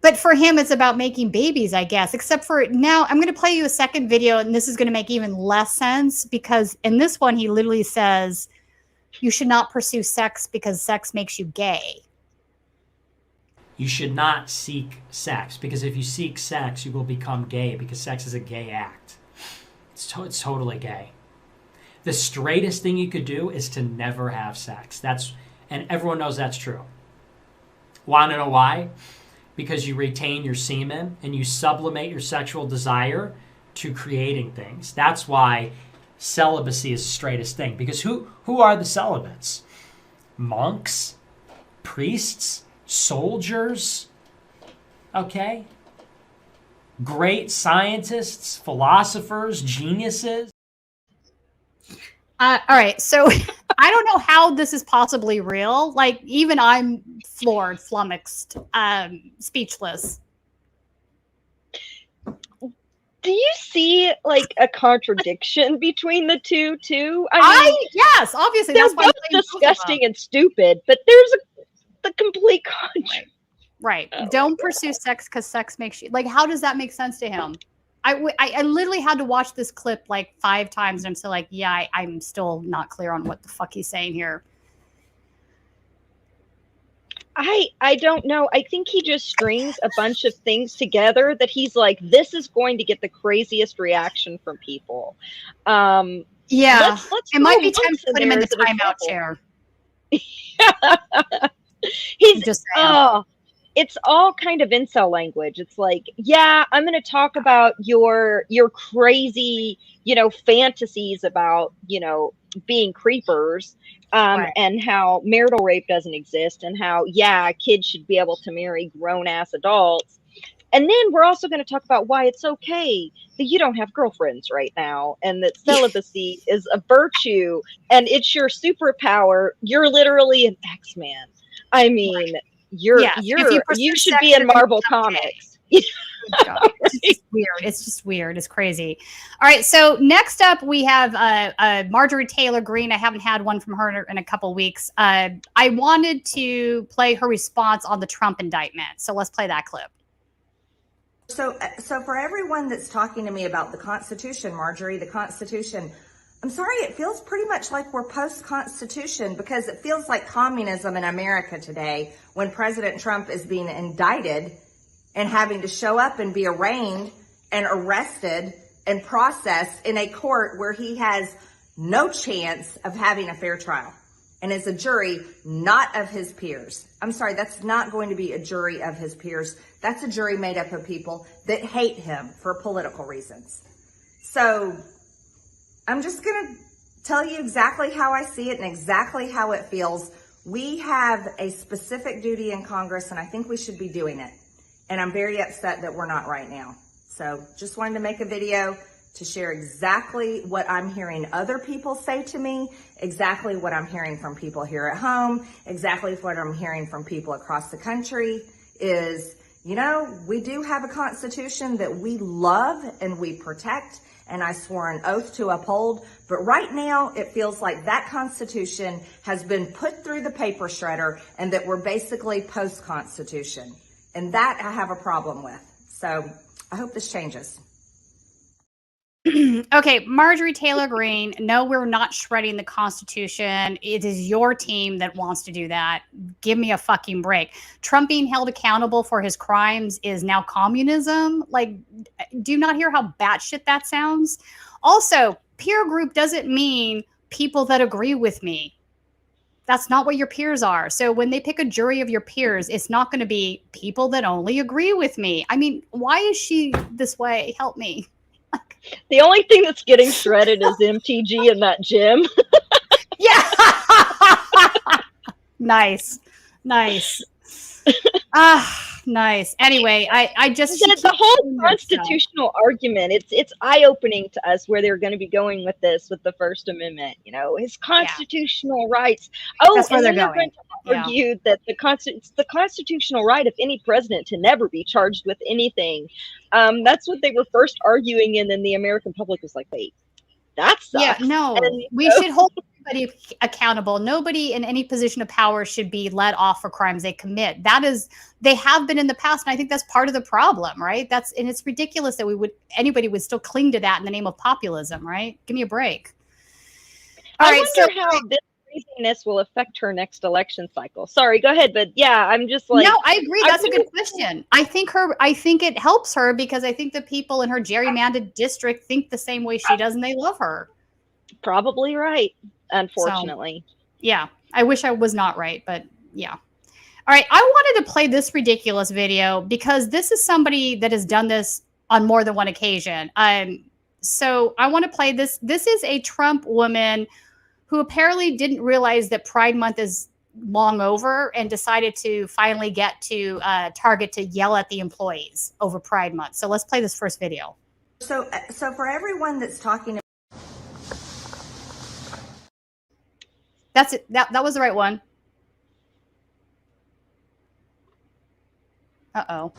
But for him, it's about making babies, I guess, except for now. I'm going to play you a second video, and this is going to make even less sense because in this one, he literally says, you should not pursue sex because sex makes you gay. You should not seek sex, because if you seek sex, you will become gay, because sex is a gay act. It's totally gay. The straightest thing you could do is to never have sex. And everyone knows that's true. Want to know why? Because you retain your semen and you sublimate your sexual desire to creating things. That's why celibacy is the straightest thing. Because who are the celibates? Monks? Priests? Soldiers? Okay? Great scientists, philosophers, geniuses. All right, so I don't know how this is possibly real. Like, even I'm floored, flummoxed, speechless. Do you see like a contradiction between the two too? Yes, obviously they're that's why I'm both playing both of them. disgusting and stupid, but there's the complete contrast. Right. Oh, Don't pursue sex because sex makes you like. How does that make sense to him? I literally had to watch this clip like 5 times, and I'm still like, yeah, I'm still not clear on what the fuck he's saying here. I don't know. I think he just strings a bunch of things together that he's like, this is going to get the craziest rereaction from people. Yeah, let's it might be throw time to put him in the monks timeout there. chair. He's just it's all kind of incel language. It's like, yeah, I'm going to talk about your crazy, fantasies about, being creepers, Right. and how marital rape doesn't exist, and how, yeah, kids should be able to marry grown ass adults. And then we're also going to talk about why it's okay that you don't have girlfriends right now, and that celibacy is a virtue and it's your superpower. You're literally an X-Man. I mean, you should be in Marvel Comics. It's just weird. It's just weird. It's crazy. All right. So next up, we have Marjorie Taylor Greene. I haven't had one from her in a couple weeks. I wanted to play her response on the Trump indictment. So let's play that clip. So for everyone that's talking to me about the Constitution, Marjorie, the Constitution, I'm sorry, it feels pretty much like we're post-Constitution, because it feels like communism in America today when President Trump is being indicted and having to show up and be arraigned and arrested and processed in a court where he has no chance of having a fair trial. And is a jury not of his peers. I'm sorry, that's not going to be a jury of his peers. That's a jury made up of people that hate him for political reasons. So I'm just going to tell you exactly how I see it and exactly how it feels We have a specific duty in Congress, and I think we should be doing it. And I'm very upset that we're not right now. So just wanted to make a video to share exactly what I'm hearing other people say to me, exactly what I'm hearing from people here at home, exactly what I'm hearing from people across the country is, you know, we do have a Constitution that we love and we protect, and I swore an oath to uphold. But right now, it feels like that Constitution has been put through the paper shredder and that we're basically post-Constitution. And that I have a problem with. So I hope this changes. Okay, Marjorie Taylor Greene, no, we're not shredding the Constitution. It is your team that wants to do that. Give me a fucking break. Trump being held accountable for his crimes is now communism. Like, do you not hear how batshit that sounds? Also, peer group doesn't mean people that agree with me. That's not what your peers are. So when they pick a jury of your peers, it's not going to be people that only agree with me. I mean, why is she this way? Help me. The only thing that's getting shredded is MTG in that gym. Yeah. Nice. Nice. Anyway, I just the whole constitutional argument. It's eye opening to us where they're going to be going with this with the First Amendment. You know, his constitutional rights. Oh, that's where and they're then going. Going to argue that it's the constitutional right of any president to never be charged with anything. That's what they were first arguing, and then the American public was like, "Wait, that sucks." Yeah, no, we should hold everybody accountable. Nobody in any position of power should be let off for crimes they commit. They have been in the past, and I think that's part of the problem, right? And it's ridiculous that anybody would still cling to that in the name of populism, right? Give me a break. I wonder how this craziness will affect her next election cycle. Sorry, go ahead, but yeah, I'm just like, no, I agree. That's a good question. I think it helps her because I think the people in her gerrymandered district think the same way she does, and they love her. Probably right, unfortunately. So, yeah, I wish I was not right, but yeah. All right, I wanted to play this ridiculous video because this is somebody that has done this on more than one occasion. So I want to play this. This is a Trump woman who apparently didn't realize that Pride Month is long over and decided to finally get to Target to yell at the employees over Pride Month. So let's play this first video. So for everyone that's talking, that's it. That was the right one. Uh-oh.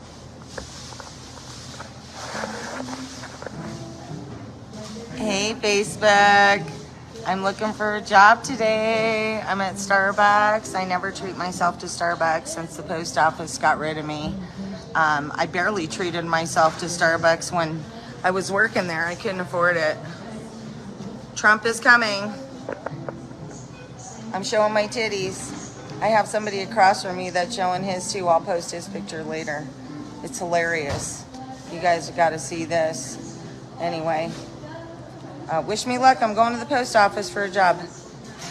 Hey, Facebook. I'm looking for a job today. I'm at Starbucks. I never treat myself to Starbucks since the post office got rid of me. I barely treated myself to Starbucks when I was working there. I couldn't afford it. Trump is coming. I'm showing my titties. I have somebody across from me that's showing his too. I'll post his picture later. It's hilarious. You guys have got to see this. Anyway. Wish me luck. I'm going to the post office for a job.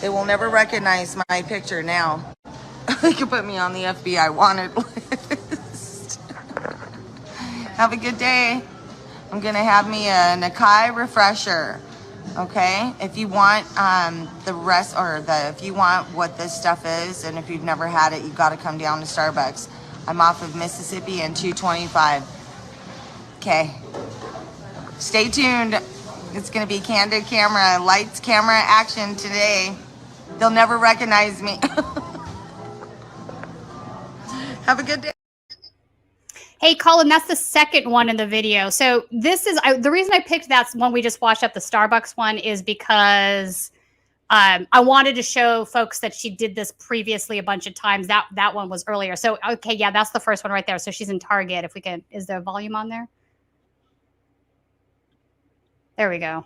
They will never recognize my picture now. They could put me on the FBI wanted list. Have a good day. I'm going to have me a Nakai refresher. Okay? If you want if you want what this stuff is, and if you've never had it, you've got to come down to Starbucks. I'm off of Mississippi and 225. Okay. Stay tuned. It's going to be candid camera, lights, camera, action today. They'll never recognize me. Have a good day. Hey, Colin, that's the second one in the video. So this is the reason I picked that one we just watched up, the Starbucks one, is because I wanted to show folks that she did this previously a bunch of times. That one was earlier. So, okay, yeah, that's the first one right there. So she's in Target. If we can, is there volume on there? There we go.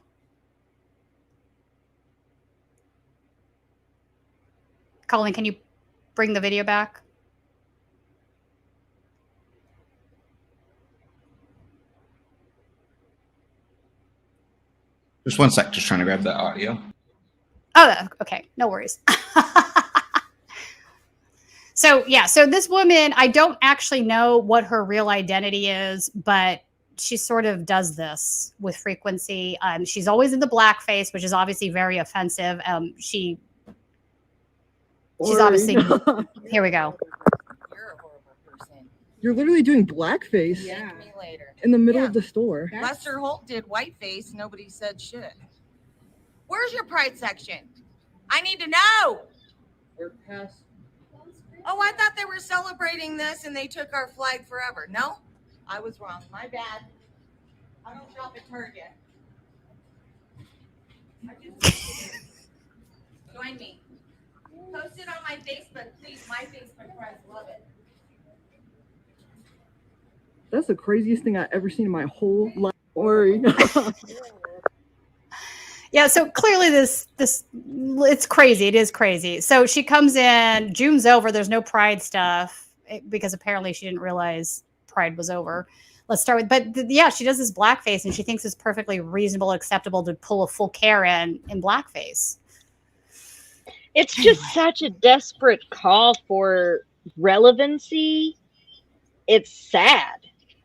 Colin, can you bring the video back? Just one sec, just trying to grab the audio. Oh, okay. No worries. So this woman, I don't actually know what her real identity is, but she sort of does this with frequency. She's always in the blackface, which is obviously very offensive. She's obviously. Here we go. You're literally doing blackface in the middle of the store. Lester Holt did whiteface. Nobody said shit. Where's your pride section? I need to know. Oh, I thought they were celebrating this and they took our flag forever. No, I was wrong. My bad. I don't shop at Target. Join me. Post it on my Facebook, please. My Facebook friends love it. That's the craziest thing I've ever seen in my whole life. Worry. Yeah, so clearly this it's crazy. It is crazy. So she comes in, June's over, there's no Pride stuff because apparently she didn't realize Pride was over. Let's start with, but yeah, she does this blackface and she thinks it's perfectly reasonable, acceptable to pull a full Karen in blackface. It's just such a desperate call for relevancy. It's sad.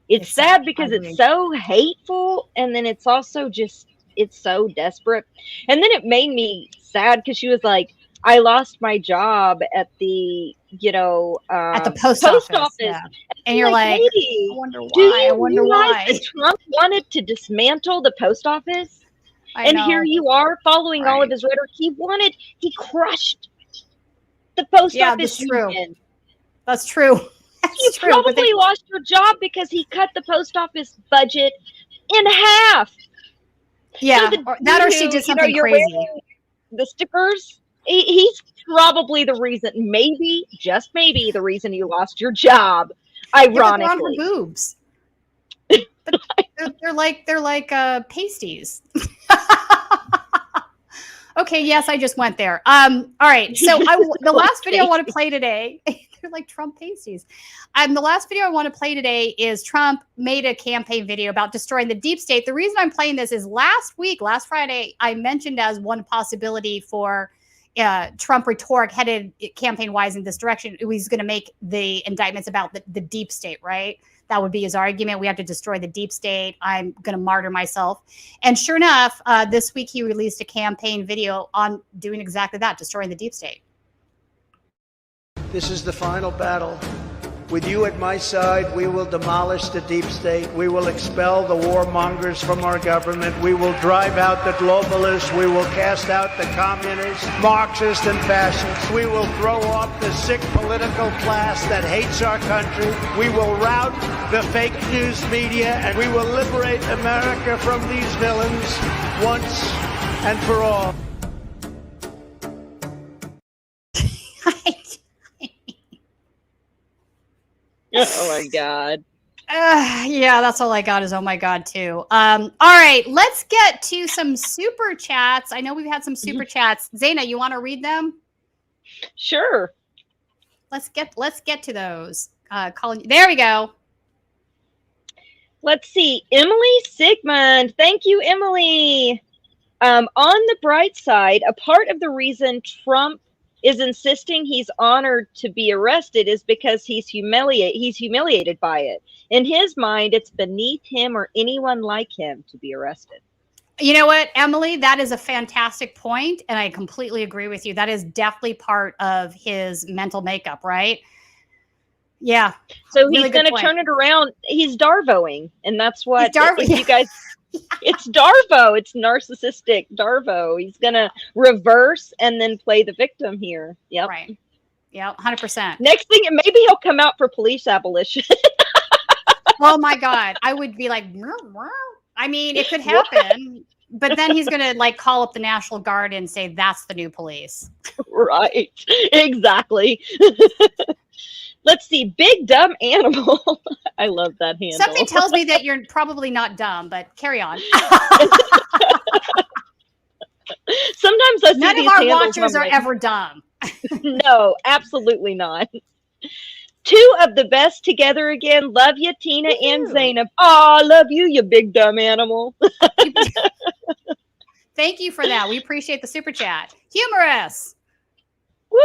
It's sad because it's so hateful, and then it's also just, it's so desperate. And then it made me sad because she was like, I lost my job at the, at the post office. Yeah. And you're like, lady, I wonder why. I wonder why. That Trump wanted to dismantle the post office? And here you are following all of his rhetoric. He crushed the post office. That's true. That's true. You probably lost your job because he cut the post office budget in half. Yeah, so that or she did something crazy. The stickers, he's probably the reason, maybe, just maybe, the reason you lost your job. Ironically, they're on her boobs. But they're like pasties. Okay, yes, I just went there. All right, so the last video I want to play today. They're like Trump pasties. The last video I want to play today is Trump made a campaign video about destroying the deep state. The reason I'm playing this is last Friday, I mentioned as one possibility for Trump rhetoric headed campaign-wise in this direction. He's going to make the indictments about the deep state, right? That would be his argument. We have to destroy the deep state. I'm going to martyr myself. And sure enough, this week he released a campaign video on doing exactly that, destroying the deep state. This is the final battle. With you at my side, we will demolish the deep state. We will expel the warmongers from our government. We will drive out the globalists. We will cast out the communists, Marxists, and fascists. We will throw off the sick political class that hates our country. We will rout the fake news media, and we will liberate America from these villains once and for all. Oh my God. Yeah, that's all I got is oh my God too. All right, let's get to some super chats. I know we've had some super chats. Zana, you want to read them? Sure. Let's get to those. There we go. Let's see. Emily Sigmund. Thank you, Emily. On the bright side, a part of the reason Trump is insisting he's honored to be arrested is because he's humiliated by it. In his mind, it's beneath him or anyone like him to be arrested. You know what, Emily? That is a fantastic point, and I completely agree with you. That is definitely part of his mental makeup, right? Yeah. So he's going to turn it around. He's Darvoing, and that's what you guys... It's Darvo. It's narcissistic Darvo. He's going to reverse and then play the victim here. Yep. Right. Yeah, 100%. Next thing, maybe he'll come out for police abolition. Oh, my God. I would be like, I mean, it could happen. But then he's going to like call up the National Guard and say, that's the new police. Right. Exactly. Let's see. Big dumb animal. I love that handle. Something tells me that you're probably not dumb, but carry on. Sometimes I see none of our watchers are ever dumb. No, absolutely not. Two of the best together again. Love you, Tina and Zainab. Oh, love you, you big dumb animal. Thank you for that. We appreciate the super chat. Humorous. Woo!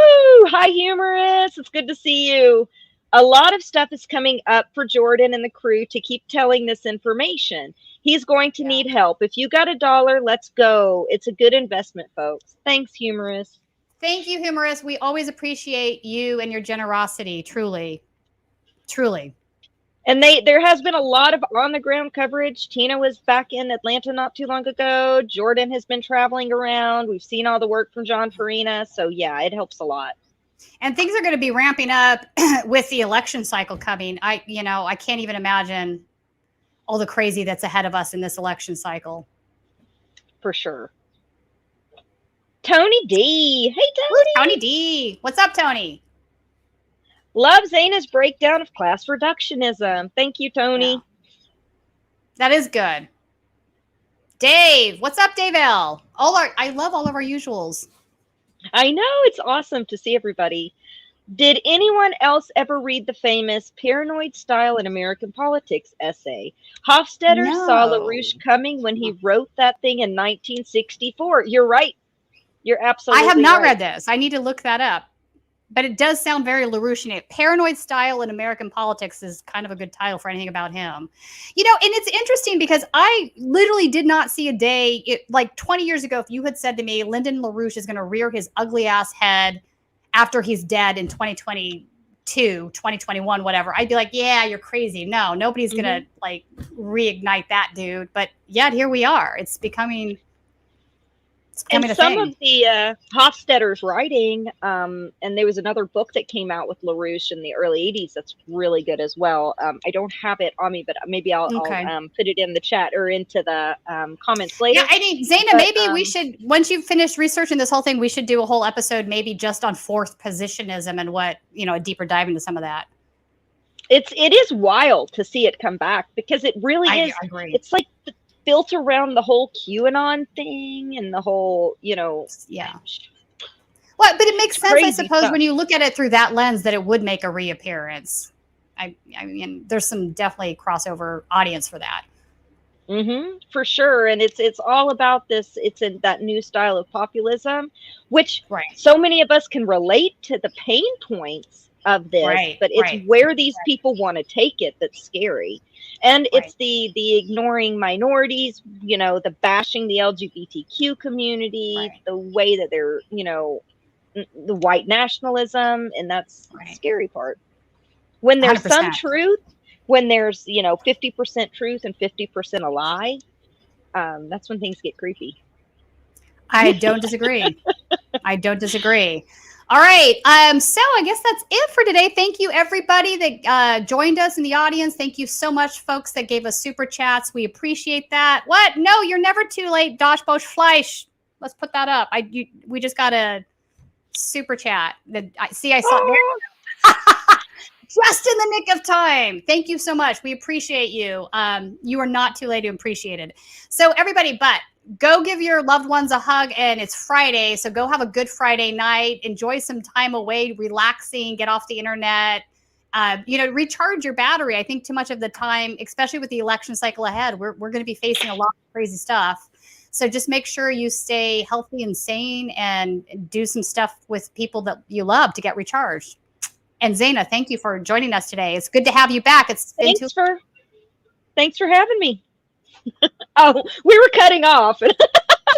Hi, Humorous. It's good to see you. A lot of stuff is coming up for Jordan and the crew to keep telling this information. He's going to need help. If you got $1, let's go. It's a good investment, folks. Thanks, Humorous. Thank you, Humorous. We always appreciate you and your generosity. Truly. Truly. And there has been a lot of on-the-ground coverage. Tina was back in Atlanta not too long ago. Jordan has been traveling around. We've seen all the work from John Farina. So, yeah, it helps a lot. And things are going to be ramping up with the election cycle coming. I can't even imagine all the crazy that's ahead of us in this election cycle. For sure. Tony D. Hey, Tony. Tony D. What's up, Tony? Love Zana's breakdown of class reductionism. Thank you, Tony. Yeah. That is good. Dave. What's up, Dave L? I love all of our usuals. I know. It's awesome to see everybody. Did anyone else ever read the famous Paranoid Style in American Politics essay? Hofstadter saw LaRouche coming when he wrote that thing in 1964. You're right. You're absolutely right. I have not read this. I need to look that up. But it does sound very LaRouche-ian. Paranoid Style in American Politics is kind of a good title for anything about him. And it's interesting because I literally did not see a day, like 20 years ago, if you had said to me, Lyndon LaRouche is going to rear his ugly ass head after he's dead in 2022, 2021, whatever, I'd be like, yeah, you're crazy. No, nobody's going to reignite that dude. But yet here we are. It's becoming... And some of the Hofstadter's writing, and there was another book that came out with LaRouche in the early 80s that's really good as well. I don't have it on me, but maybe I'll put it in the chat or into the comments later. Yeah, I mean, Zana, maybe we should, once you've finished researching this whole thing, we should do a whole episode maybe just on fourth positionism and what, a deeper dive into some of that. It is wild to see it come back because it really is. I agree. It's like built around the whole QAnon thing and the whole, yeah. Well, but it makes sense, I suppose, when you look at it through that lens, that it would make a reappearance. I mean, there's some definitely crossover audience for that. For sure. And it's all about this. It's in that new style of populism, which so many of us can relate to the pain points of this, but it's where these people want to take it that's scary. And it's the ignoring minorities, the bashing the LGBTQ community, the way that they're, the white nationalism. And that's the scary part. When there's 100%. Some truth, when there's, 50% truth and 50% a lie, that's when things get creepy. I don't disagree. I don't disagree. All right. So I guess that's it for today. Thank you, everybody that joined us in the audience. Thank you so much, folks that gave us super chats. We appreciate that. What? No, you're never too late. Dosh Bosch Fleisch. Let's put that up. We just got a super chat. I saw just in the nick of time. Thank you so much. We appreciate you. You are not too late to appreciate it. So everybody, go give your loved ones a hug, and it's Friday, so go have a good Friday night. Enjoy some time away, relaxing, get off the internet, recharge your battery. I think too much of the time, especially with the election cycle ahead, we're going to be facing a lot of crazy stuff. So just make sure you stay healthy and sane and do some stuff with people that you love to get recharged. And Zana, thank you for joining us today. It's good to have you back. Thanks for having me. Oh, we were cutting off and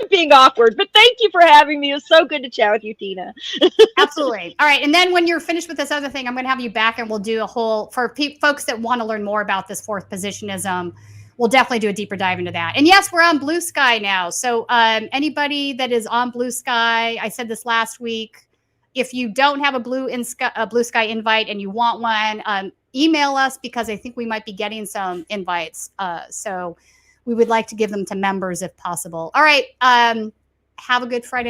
being awkward, but thank you for having me. It was so good to chat with you, Tina. Absolutely. All right. And then when you're finished with this other thing, I'm going to have you back and we'll do a whole, for folks that want to learn more about this fourth positionism, we'll definitely do a deper dive into that. And yes, we're on Blue Sky now. So anybody that is on Blue Sky, I said this last week, if you don't have a Blue Sky invite and you want one, email us because I think we might be getting some invites. So we would like to give them to members if possible. All right. Have a good Friday.